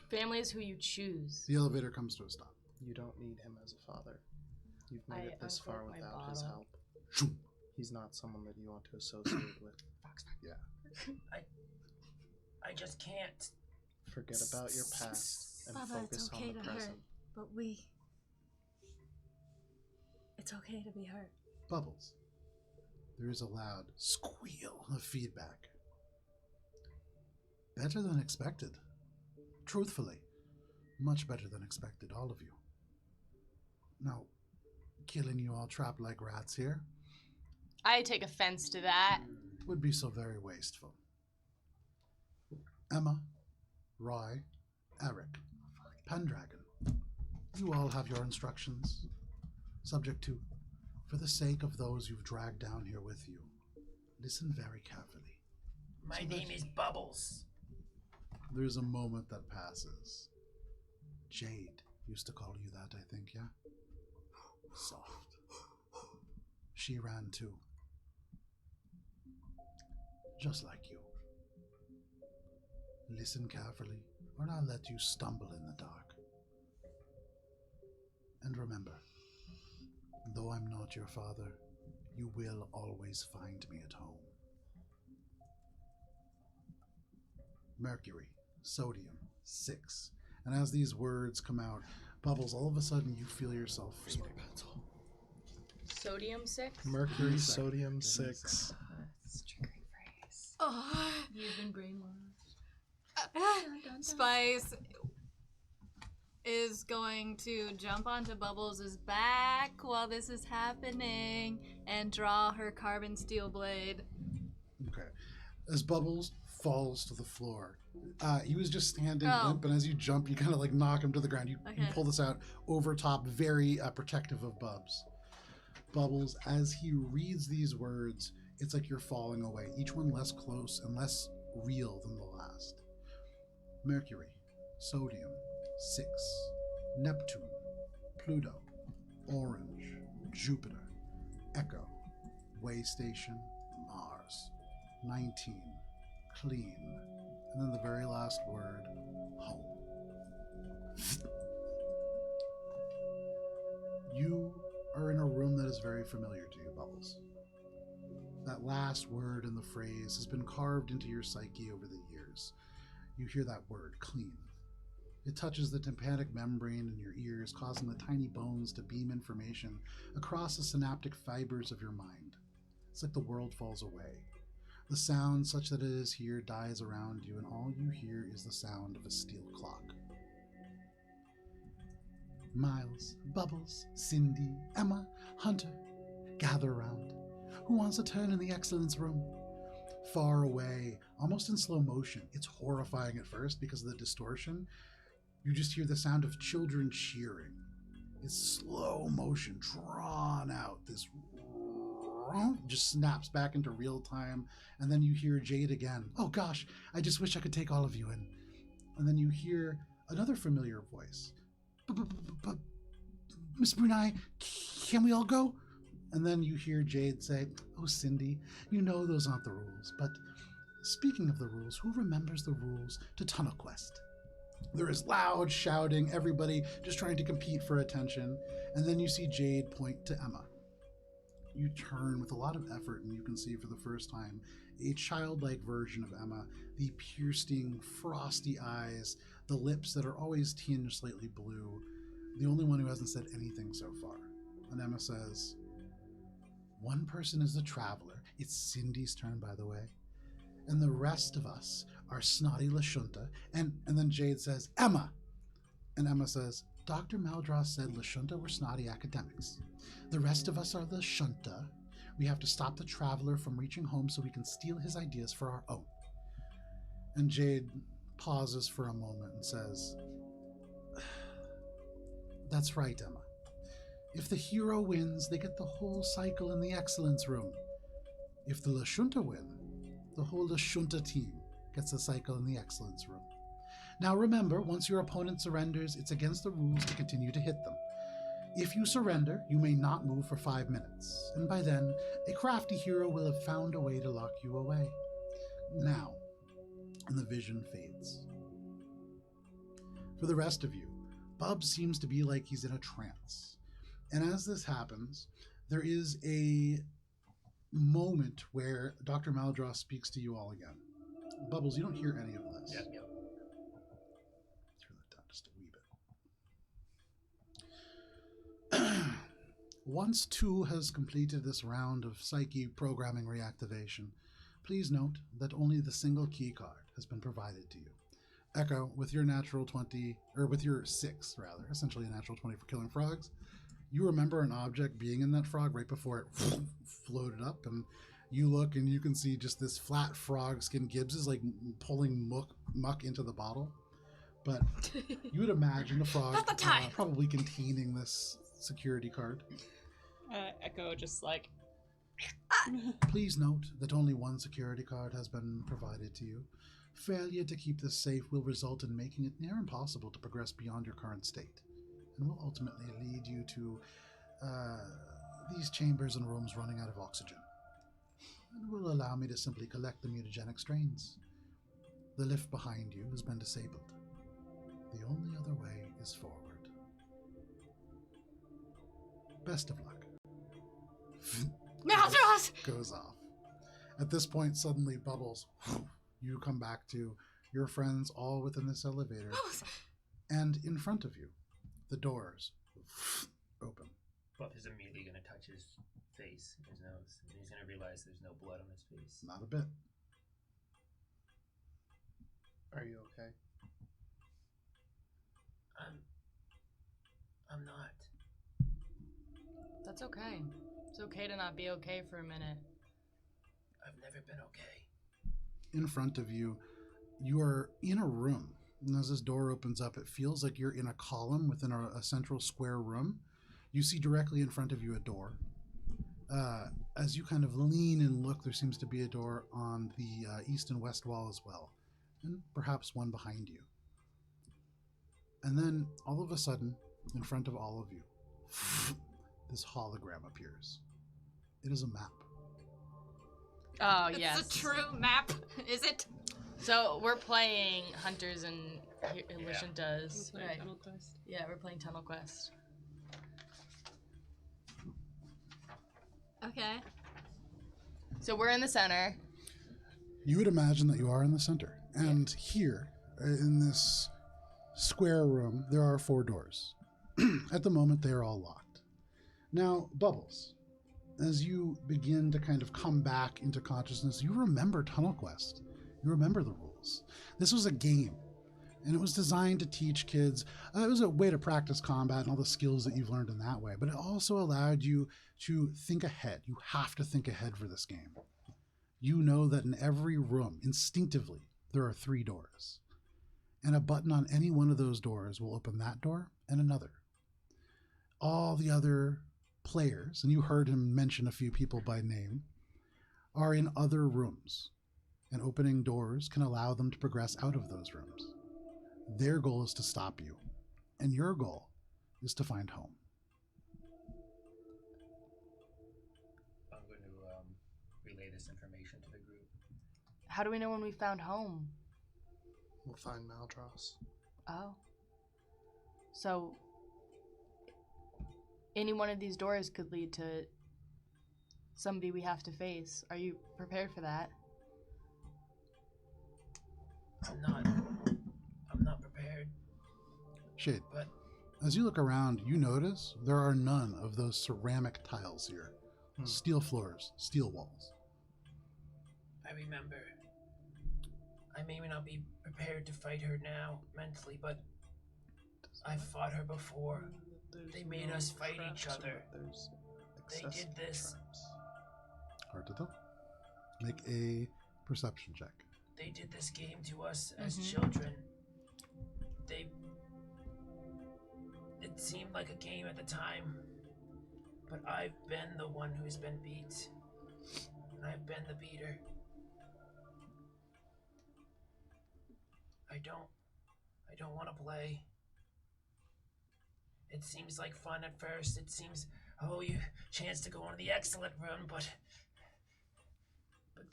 Family is who you choose. The elevator comes to a stop. you don't need him as a father. You've made I it this far uncork my without his bottle. help. He's not someone that you want to associate with. I just can't. Forget about your past and Baba, focus it's okay on the to hurt, present. but it's okay to be hurt. Bubbles. There is a loud squeal of feedback. Better than expected. Truthfully, much better than expected, all of you. Now, killing you all trapped like rats here I take offense to that. would be so very wasteful. Emma, Roy, Eric, Pendragon, you all have your instructions. Subject to, for the sake of those you've dragged down here with you, listen very carefully. My name is Bubbles. There's a moment that passes. Jade used to call you that, I think, yeah? Soft. She ran too. Just like you. Listen carefully, or I'll let you stumble in the dark. And remember, though I'm not your father, you will always find me at home. Mercury, sodium, 6. And as these words come out, Bubbles, all of a sudden you feel yourself fading. Sodium 6? Mercury, Second. sodium, Give me a 6. It's a great phrase. Oh, You've been brainwashed. Spice is going to jump onto Bubbles' back while this is happening and draw her carbon steel blade. Okay. As Bubbles falls to the floor, he was just standing Oh. limp, and as you jump, you kind of like knock him to the ground. You Okay. pull this out over top, very protective of Bubs. Bubbles, as he reads these words, it's like you're falling away, each one less close and less real than the last. Mercury, sodium, 6, Neptune, Pluto, Orange, Jupiter, Echo, Way Station, Mars, 19, Clean, and then the very last word, home. You are in a room that is very familiar to you, Bubbles. That last word in the phrase has been carved into your psyche over the years. You hear that word, clean. It touches the tympanic membrane in your ears, causing the tiny bones to beam information across the synaptic fibers of your mind. It's like the world falls away. The sound, such that it is here, dies around you, and all you hear is the sound of a steel clock. Miles, Bubbles, Cindy, Emma, Hunter, gather around. Who wants to turn in the excellence room? Far away, almost in slow motion. It's horrifying at first because of the distortion. You just hear the sound of children cheering. It's slow motion, drawn out. This just snaps back into real time, and then you hear Jade again. Oh gosh, I just wish I could take all of you in. And then you hear another familiar voice. But Miss Brunei, can we all go? And then you hear Jade say, oh, Cindy, you know those aren't the rules. But speaking of the rules, who remembers the rules to Tunnel Quest? There is loud shouting, everybody just trying to compete for attention. And then you see Jade point to Emma. You turn with a lot of effort, and you can see for the first time a childlike version of Emma, the piercing, frosty eyes, the lips that are always tinged slightly blue, the only one who hasn't said anything so far. And Emma says, one person is the traveler. It's Cindy's turn, by the way. And the rest of us are snotty Lashunta. And then Jade says, Emma! And Emma says, Dr. Maldross said Lashunta were snotty academics. The rest of us are Lashunta. We have to stop the traveler from reaching home so we can steal his ideas for our own. And Jade pauses for a moment and says, that's right, Emma. If the hero wins, they get the whole cycle in the excellence room. If the Lashunta win, the whole Lashunta team gets a cycle in the excellence room. Now remember, once your opponent surrenders, it's against the rules to continue to hit them. If you surrender, you may not move for 5 minutes, and by then, a crafty hero will have found a way to lock you away. Now, and the vision fades. For the rest of you, Bub seems to be like he's in a trance. And as this happens, there is a moment where Dr. Maldross speaks to you all again. Bubbles, you don't hear any of this. Yep. Turn that down just a wee bit. Once 2 has completed this round of psyche programming reactivation, please note that only the single key card has been provided to you. Echo, with your natural 20, or with your 6 rather, essentially a natural 20 for killing frogs, you remember an object being in that frog right before it floated up, and you look and you can see just this flat frog skin. Gibbs is like pulling muck into the bottle, but you would imagine the frog probably containing this security card. Echo just like... Please note that only one security card has been provided to you. Failure to keep this safe will result in making it near impossible to progress beyond your current state, and will ultimately lead you to these chambers and rooms running out of oxygen. And will allow me to simply collect the mutagenic strains. The lift behind you has been disabled. The only other way is forward. Best of luck. Maldross! Goes off. At this point, suddenly Bubbles, you come back to your friends all within this elevator. And in front of you, the doors open. Buff is immediately going to touch his face, his nose, and he's going to realize there's no blood on his face. Not a bit. Are you okay? I'm not. That's okay. It's okay to not be okay for a minute. I've never been okay. In front of you, you are in a room. And as this door opens up, it feels like you're in a column within a central square room. You see directly in front of you a door. As you kind of lean and look, there seems to be a door on the east and west wall as well. And perhaps one behind you. And then, all of a sudden, in front of all of you, this hologram appears. It is a map. Oh, yes. It's a true map, is it? So we're playing Hunters and Elishan does. Right. Right. Tunnel Quest. Yeah, we're playing Tunnel Quest. Okay. So we're in the center. You would imagine that you are in the center. And here, in this square room, there are 4 doors. At the moment, they are all locked. Now, Bubbles, as you begin to kind of come back into consciousness, you remember Tunnel Quest. You remember the rules. This was a game, and it was designed to teach kids. It was a way to practice combat and all the skills that you've learned in that way, but it also allowed you to think ahead. You have to think ahead for this game. You know that in every room, instinctively, there are 3 doors. And a button on any one of those doors will open that door and another. All the other players, and you heard him mention a few people by name, are in other rooms. And opening doors can allow them to progress out of those rooms. Their goal is to stop you. And your goal is to find home. I'm going to relay this information to the group. How do we know when we found home? We'll find Maldros. Oh. So, any one of these doors could lead to somebody we have to face. Are you prepared for that? I'm not prepared. Shade, But as you look around, you notice there are none of those ceramic tiles here. Steel floors, steel walls. I remember. I may not be prepared to fight her now, mentally, but I've fought her before. They made us fight each other. They did this. Hard to tell. Make a perception check. They did this game to us as children. It seemed like a game at the time, but I've been the one who's been beat. And I've been the beater. I don't want to play. It seems like fun at first. It seems, oh, you chance to go into the excellent room, but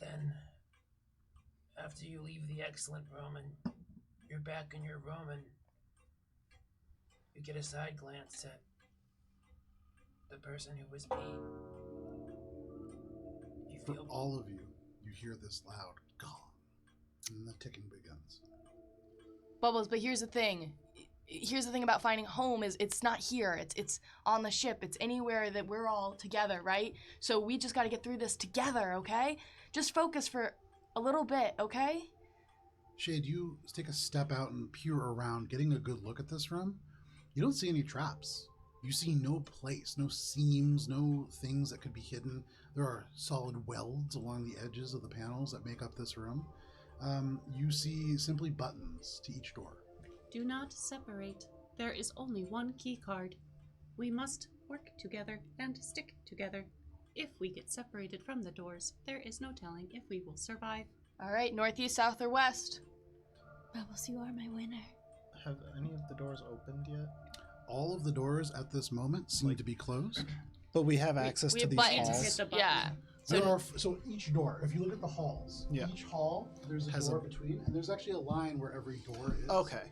then after you leave the excellent room and you're back in your room and you get a side glance at the person who was beat. You For feel all of you, you hear this loud gong, and the ticking begins. Bubbles, but here's the thing. Here's the thing about finding home is it's not here. It's on the ship. It's anywhere that we're all together, right? So we just got to get through this together, okay? Just focus for a little bit, okay? Shade, you take a step out and peer around, getting a good look at this room. You don't see any traps. You see no place, no seams, no things that could be hidden. There are solid welds along the edges of the panels that make up this room. You see simply buttons to each door. Do not separate. There is only one key card. We must work together and stick together. If we get separated from the doors, there is no telling if we will survive. All right, northeast, south, or west? Bubbles, you are my winner. Have any of the doors opened yet? All of the doors at this moment seem to be closed. But we have access we to have these buttons. halls. Hit the button. Yeah. So each door, if you look at the halls, Yeah. each hall, there's a Has door a- between, and there's actually a line where every door is. Okay.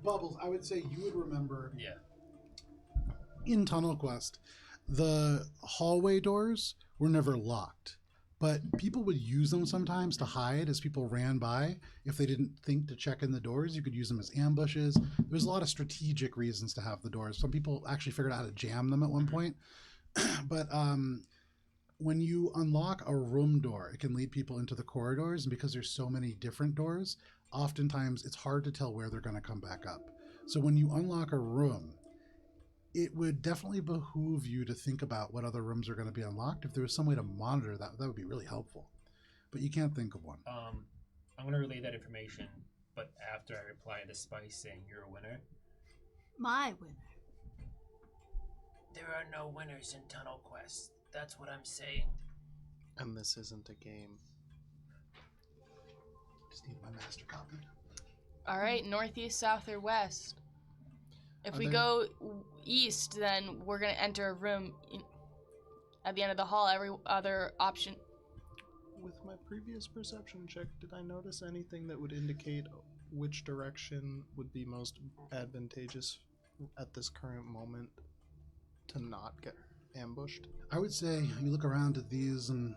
Bubbles, I would say you would remember Yeah. in Tunnel Quest, the hallway doors were never locked, but people would use them sometimes to hide as people ran by. If they didn't think to check in the doors, you could use them as ambushes. There's a lot of strategic reasons to have the doors. Some people actually figured out how to jam them at one point. But when you unlock a room door, it can lead people into the corridors, and because there's so many different doors, oftentimes it's hard to tell where they're going to come back up. So when you unlock a room, it would definitely behoove you to think about what other rooms are going to be unlocked. If there was some way to monitor that, that would be really helpful. But you can't think of one. I'm going to relay that information, but after I reply to Spice saying you're a winner. My winner. there are no winners in Tunnel Quest. That's what I'm saying. And this isn't a game. Just need my master copy. All right, northeast, south, or west? If Are we there- go east, then we're going to enter a room at the end of the hall. Every other option. With my previous perception check, did I notice anything that would indicate which direction would be most advantageous at this current moment to not get ambushed? I would say you look around at these, and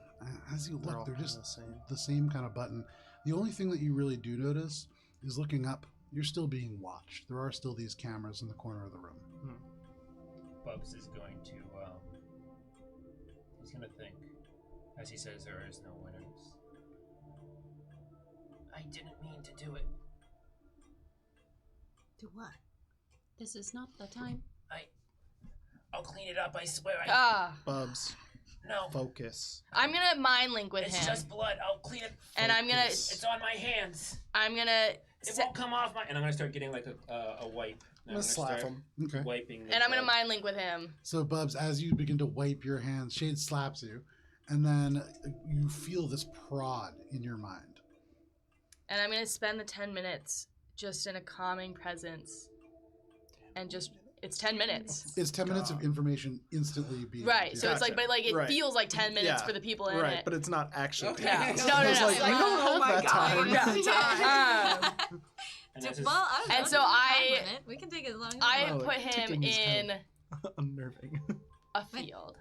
as you They're all look, they're kinda just the same. the same kind of button. The only thing that you really do notice is looking up You're still being watched. There are still these cameras in the corner of the room. Bubs is going to, he's going to think, as he says there is no winners. I didn't mean to do it. Do what? This is not the time. I'll clean it up, I swear. Bubs, No, focus. I'm gonna mind link with it's him. just blood. I'll clean it. And I'm gonna. Focus. It's on my hands. I'm gonna. It won't come off my. And I'm going to start getting like a wipe. I'm gonna slap him. Okay. Wiping the And I'm gonna blood. mind link with him. So, Bubs, as you begin to wipe your hands, Shade slaps you, and then you feel this prod in your mind. And I'm gonna spend the 10 minutes just in a calming presence. And just. It's 10 minutes. It's 10 minutes of information instantly being... Right, so it's like, but like, it Right. feels like 10 minutes Yeah. for the people in Right, it. but it's not actually. Okay. Yeah. It's No, like, no. we don't have that time. Yeah. And this is- Well, I don't know, And so just a I- minute. We can take as long as I Oh, put him ticking is kind in unnerving. a field.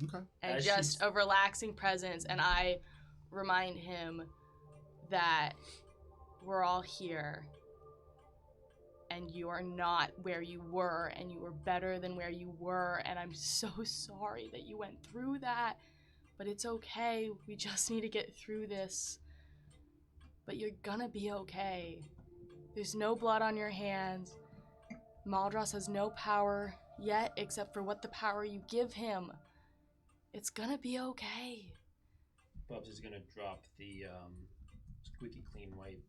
Okay. And As just she's- a relaxing presence, and I remind him that we're all here, and you are not where you were, and you were better than where you were, and I'm so sorry that you went through that, but it's okay. We just need to get through this. But you're gonna be okay. There's no blood on your hands. Maldros has no power yet, except for what the power you give him. It's gonna be okay. Bubs is going to drop the squeaky clean wipe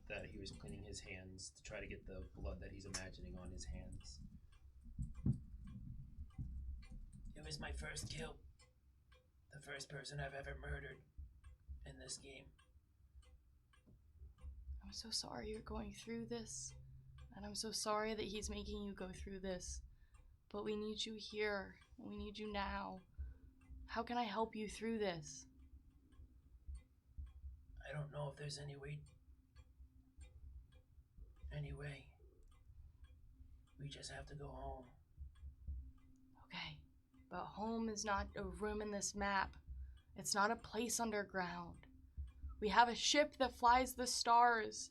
that he was cleaning his hands to try to get the blood that he's imagining on his hands. It was my first kill. The first person I've ever murdered in this game. I'm so sorry you're going through this, and I'm so sorry that he's making you go through this. But we need you here. We need you now. How can I help you through this? I don't know if there's any way. Anyway, we just have to go home. Okay, but home is not a room in this map. It's not a place underground. We have a ship that flies the stars.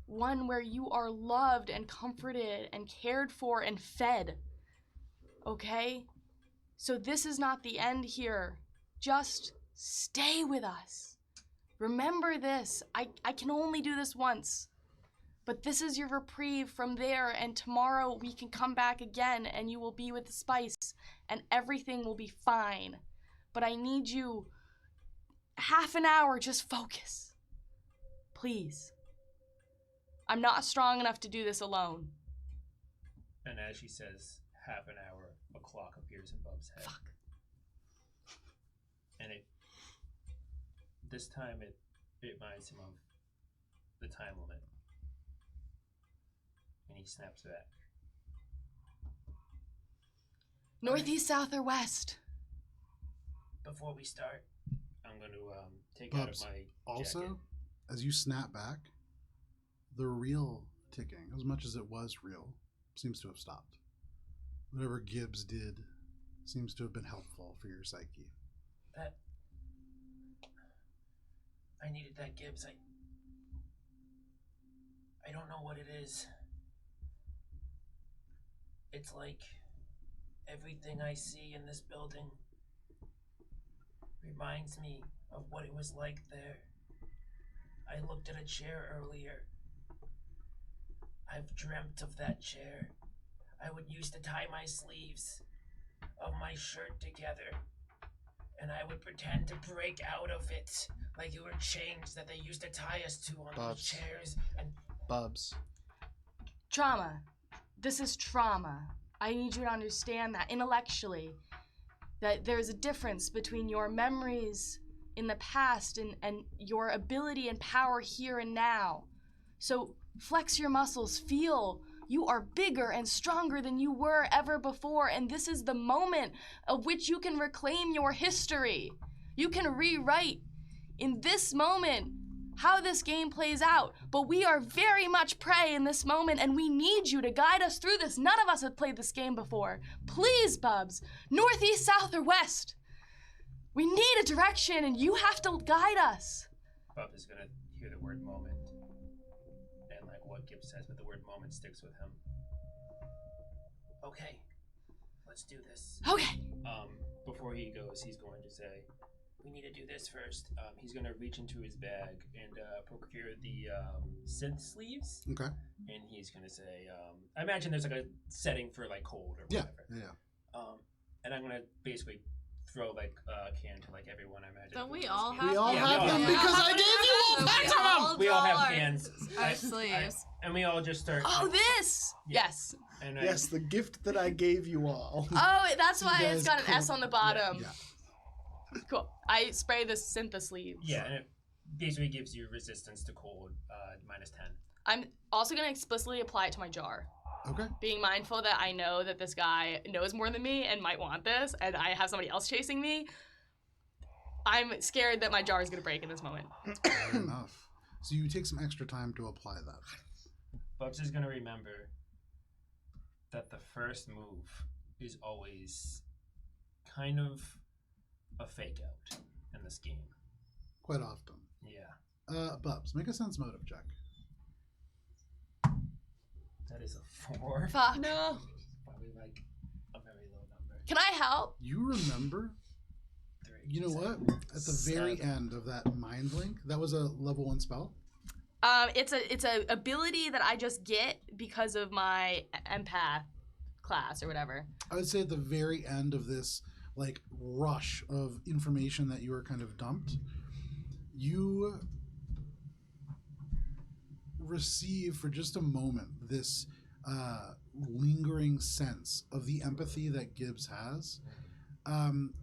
One where you are loved and comforted and cared for and fed. Okay? So this is not the end here. Just stay with us. Remember this. I can only do this once. But this is your reprieve from there, and tomorrow we can come back again and you will be with the spice and everything will be fine. But I need you half an hour, just focus. Please. I'm not strong enough to do this alone. And as she says, half an hour, a clock appears in Bub's head. Fuck. And this time it reminds him of the time limit. And he snaps back. Northeast, south, or west? Before we start, I'm going to take out of Bubs, my Also, jacket. as you snap back, the real ticking, as much as it was real, seems to have stopped. Whatever Gibbs did seems to have been helpful for your psyche. I needed that Gibbs. I don't know what it is. It's like everything I see in this building reminds me of what it was like there. I looked at a chair earlier. I've dreamt of that chair. I would used to tie my sleeves of my shirt together, and I would pretend to break out of it like it were chains that they used to tie us to on those Bubs. chairs. And Bubs. Trauma. This is trauma. I need you to understand that intellectually. That there's a difference between your memories in the past and your ability and power here and now. So flex your muscles, feel you are bigger and stronger than you were ever before, and this is the moment of which you can reclaim your history. You can rewrite in this moment how this game plays out, but we are very much prey in this moment, and we need you to guide us through this. None of us have played this game before. Please, Bubs, northeast, south, or west. We need a direction, and you have to guide us. Bub is going to hear the word moment and like what Gibbs says, but the word moment sticks with him. Okay, let's do this. Okay. Before he goes, he's going to say, We need to do this first. he's going to reach into his bag and procure the synth sleeves. Okay. And he's going to say, I imagine there's like a setting for like cold or Yeah. whatever. Yeah. And I'm going to basically throw like a can to like everyone, I imagine. Don't we all have We all them? have them Yeah. because I gave you all So back to them! We all have draw cans. Our sleeves. And we all just start. Oh, this. Yeah. Yes. And Yes, the gift that I gave you all. Oh, that's You why it's guys got an S on the bottom. Yeah. Cool. I spray the synth sleeves. Yeah, and it basically gives you resistance to cold, -10. I'm also going to explicitly apply it to my jar. Okay. Being mindful that I know that this guy knows more than me and might want this, and I have somebody else chasing me. I'm scared that my jar is going to break in this moment. Fair enough. So you take some extra time to apply that. Bubs is going to remember that the first move is always kind of a fake out in this game. Quite often. Yeah. Bubs, make a sense motive check. That is a 4. Fuck. No. Probably like a very low number. Can I help? You remember, 3. you know what? At the very end of that mind link, that was a level 1 spell. It's a ability that I just get because of my empath class or whatever. I would say at the very end of this like rush of information that you were kind of dumped, you receive for just a moment this lingering sense of the empathy that Gibbs has.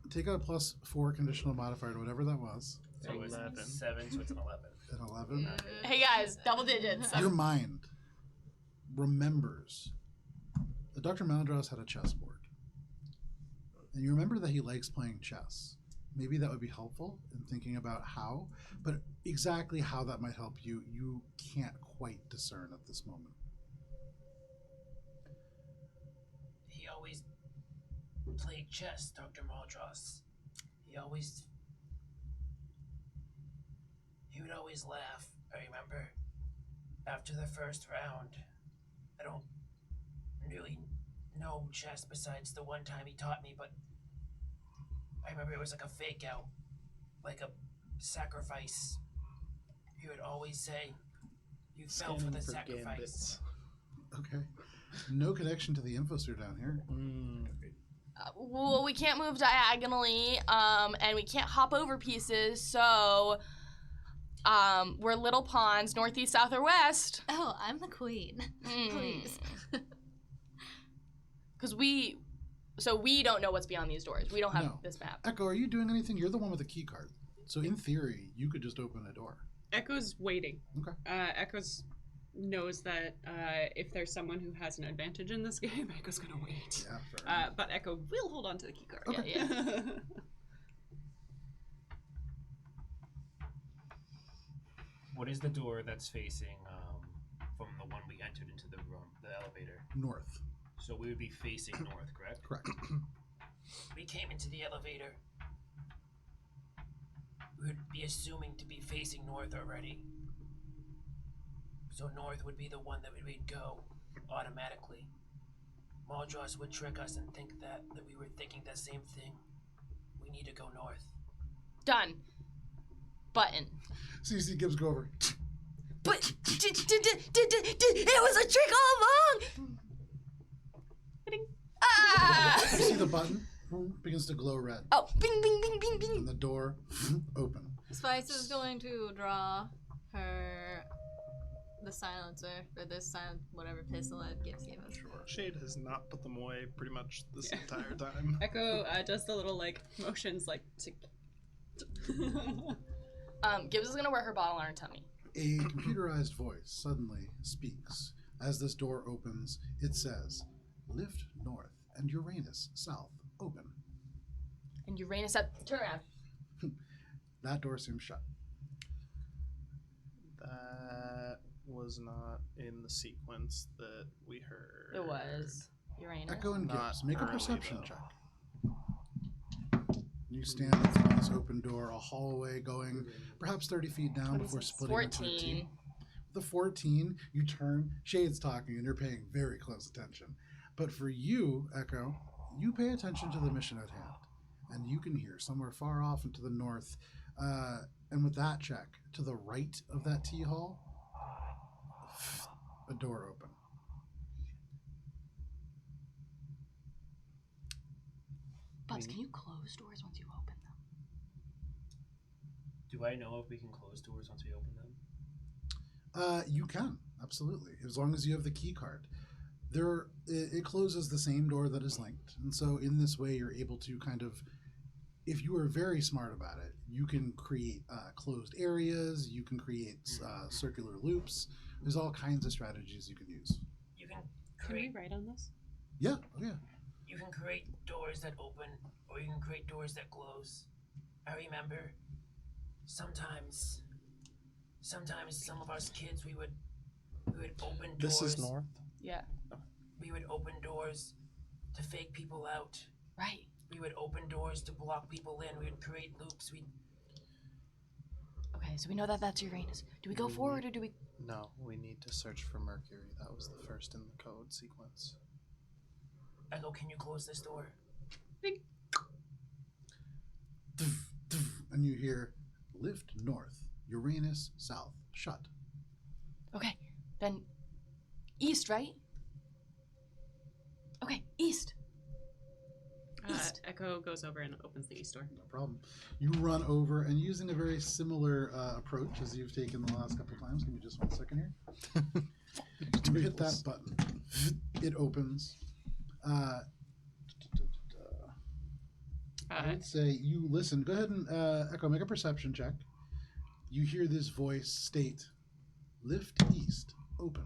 Take out a +4 conditional modifier to whatever that was. So it's 11. 7, so it's an 11. An 11. Hey guys, double digits. Your mind remembers that Dr. Maldros had a chessboard. And you remember that he likes playing chess. Maybe that would be helpful in thinking about how, but exactly how that might help you, you can't quite discern at this moment. He always played chess, Dr. Maldros. He would always laugh, I remember. After the first round, I don't really know chess besides the one time he taught me, but I remember it was like a fake out, like a sacrifice. He would always say, you fell for the sacrifice. gambits. Okay. No connection to the infosphere down here. Well, we can't move diagonally, and we can't hop over pieces, so we're little pawns, northeast, south, or west. Oh, I'm the queen. Please. Because we don't know what's beyond these doors. We don't have No. this map. Echo, are you doing anything? You're the one with the key card. So in theory, you could just open a door. Echo's waiting. Okay. Echo's knows that if there's someone who has an advantage in this game, Echo's gonna wait. Yeah, fair enough. But Echo will hold on to the key card. Okay. Yeah. What is the door that's facing from the one we entered into the room, the elevator? North. So we would be facing north, correct? Correct. We came into the elevator. We would be assuming to be facing north already. So north would be the one that we'd go automatically. Maldros would trick us and think that we were thinking the same thing. We need to go north. Done. Button. So you see Gibbs go over. But it was a trick all along. Ah! You see the button begins to glow red. Oh, bing, bing, bing, bing, bing. And the door open. Spice is going to draw the silencer for this whatever pistol that gives you. Sure. Shade has not put them away pretty much this Yeah. entire time. Echo does the little like motions like to. Gibbs is gonna wear her bottle on her tummy. A computerized voice suddenly speaks. As this door opens, it says, "Lift north and Uranus south open." And Uranus up. Turn around. That door seems shut. That was not in the sequence that we heard. It was Uranus. Echo and Not Gibbs, make a early, perception though. check. You stand in this open door, a hallway going perhaps 30 feet down before splitting into a T. 14. The 14, you turn, Shade's talking, and you're paying very close attention. But for you, Echo, you pay attention to the mission at hand. And you can hear somewhere far off and to the north, and with that check, to the right of that tea hall, a door open. Bubs, can you close doors once you open them? Do I know if we can close doors once we open them? You can, absolutely, as long as you have the key card. It closes the same door that is linked, and so in this way you're able to kind of, if you are very smart about it, you can create closed areas, you can create circular loops. There's all kinds of strategies you can use. You can Can we create. write on this? Yeah, oh yeah. You can create doors that open, or you can create doors that close. I remember sometimes some of us kids we would open doors. This is north. Yeah. We would open doors to fake people out. Right. We would open doors to block people in. We would create loops. Okay, so we know that that's Uranus. Do we go forward or do we? No, we need to search for Mercury. That was the first in the code sequence. Echo, can you close this door? And you hear lift north, Uranus south, shut. Okay, then east, right? Okay, east. East. Echo goes over and opens the east door. No problem. You run over and using a very similar approach as you've taken the last couple times. Give me just 1 second here. You hit that button. It opens. I would say you listen. Go ahead and Echo, make a perception check. You hear this voice state, lift east, open.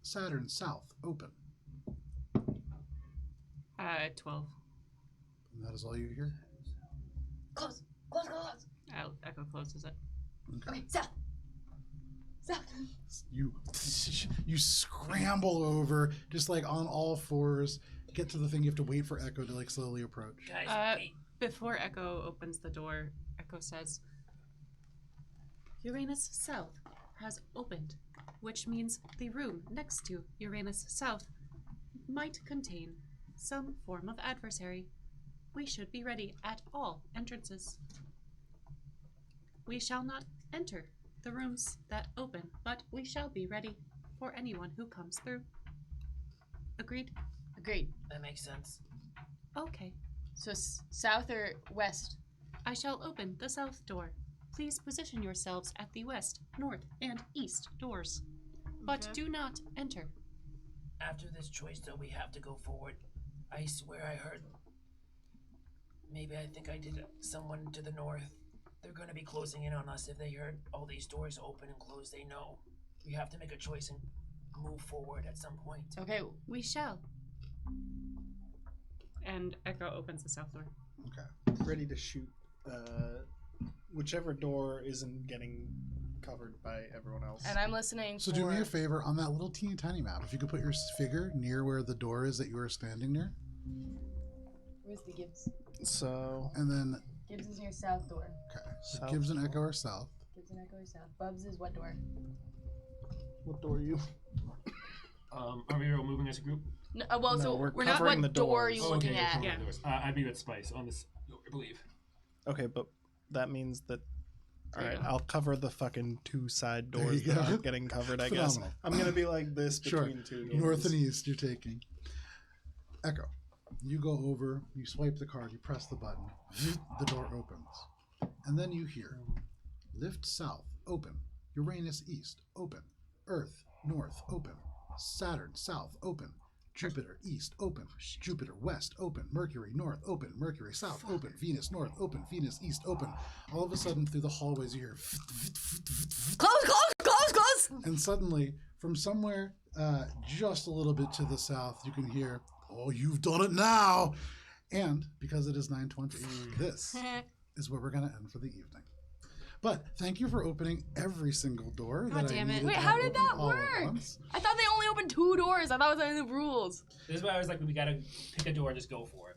Saturn south, open. 12. And that is all you hear? Close. Echo closes it. Okay, south. You scramble over, just like on all fours, get to the thing. You have to wait for Echo to like slowly approach. Guys, wait. Before Echo opens the door, Echo says, Uranus South has opened, which means the room next to Uranus South might contain some form of adversary. We should be ready at all entrances. We shall not enter the rooms that open, but we shall be ready for anyone who comes through. Agreed? Agreed. That makes sense. Okay. So south or west? I shall open the south door. Please position yourselves at the west, north, and east doors. But Okay. do not enter. After this choice, though, we have to go forward. I swear I heard. Maybe I think I did someone to the north. They're going to be closing in on us if they heard all these doors open and close. They know. We have to make a choice and move forward at some point. Okay. We shall. And Echo opens the south door. Okay. Ready to shoot whichever door isn't getting covered by everyone else. And I'm listening So for... do me a favor, on that little teeny tiny map, if you could put your figure near where the door is that you are standing near, Where's the Gibbs? So and then, Gibbs is near south door. okay, so South Gibbs and door. Echo are south. Gibbs and Echo are south. Bubs is what door? what door are you? Are we all moving as a group? No, No, so we're we're not covering what the door are doors. you Oh, looking okay, at? okay, doors. I'd be with Spice on this, I believe. Okay, but that means that. All right, Yeah. I'll cover the fucking two side There doors you that go. aren't getting covered. I guess Phenomenal. I'm gonna be like this Sure. between two doors. North and east, you're taking. Echo, you go over, you swipe the card, you press the button, the door opens. And then you hear, lift south, open. Uranus east, open. Earth north, open. Saturn south, open. Jupiter east, open. Jupiter west, open. Mercury north, open. Mercury south, open. Venus north, open. Venus east, open. All of a sudden, through the hallways, you hear, Close! and suddenly, from somewhere just a little bit to the south, you can hear, "Oh, you've done it now!" And because it is 9:20, this is where we're going to end for the evening. But thank you for opening every single door God that I damn it. needed Wait, to how have did open that all at work? once. I thought they only opened 2 doors. I thought it was in the rules. This is why I was like, we gotta pick a door and just go for it.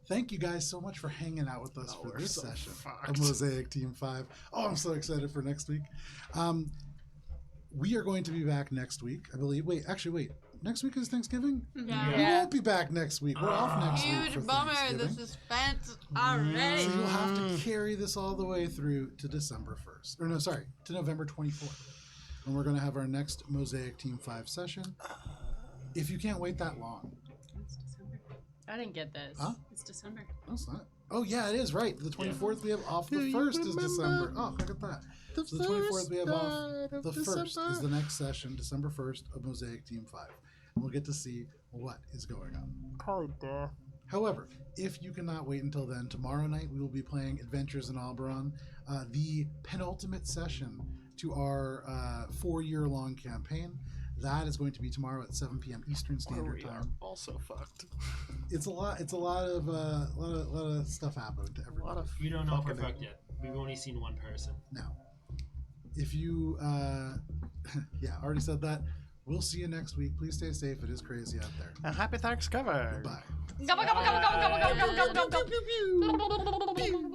Thank you guys so much for hanging out with us for we're this so session fucked. of Mosaic Team 5. Oh, I'm so excited for next week. we are going to be back next week, I believe. Wait. Next week is Thanksgiving? Yeah. We won't be back next week. We're off next week for Huge bummer. The Thanksgiving. suspense already. So you'll have to carry this all the way through to December 1st. Or no, sorry, to November 24th. And we're going to have our next Mosaic Team 5 session. If you can't wait that long. It's December. I didn't get this. Huh? It's December. No, it's not. Oh, yeah, it is, right. The 24th we have off. The 1st is December. Oh, look at that. So the 24th we have off. The 1st is the next session, December 1st of Mosaic Team 5. And we'll get to see what is going on. However, if you cannot wait until then, tomorrow night we will be playing Adventures in Oberon, the penultimate session to our 4-year-long campaign. That is going to be tomorrow at 7 p.m. Eastern Standard Time. Also fucked. It's a lot. It's a lot of stuff happening to everybody. We don't know if we're fucked yet. We've only seen one person. Now, if you, yeah, already said that. We'll see you next week. Please stay safe. It is crazy out there. And happy Thanksgiving. Goodbye. Gobble, gobble, gobble, gobble, gobble, gobble, gobble, gobble, gobble.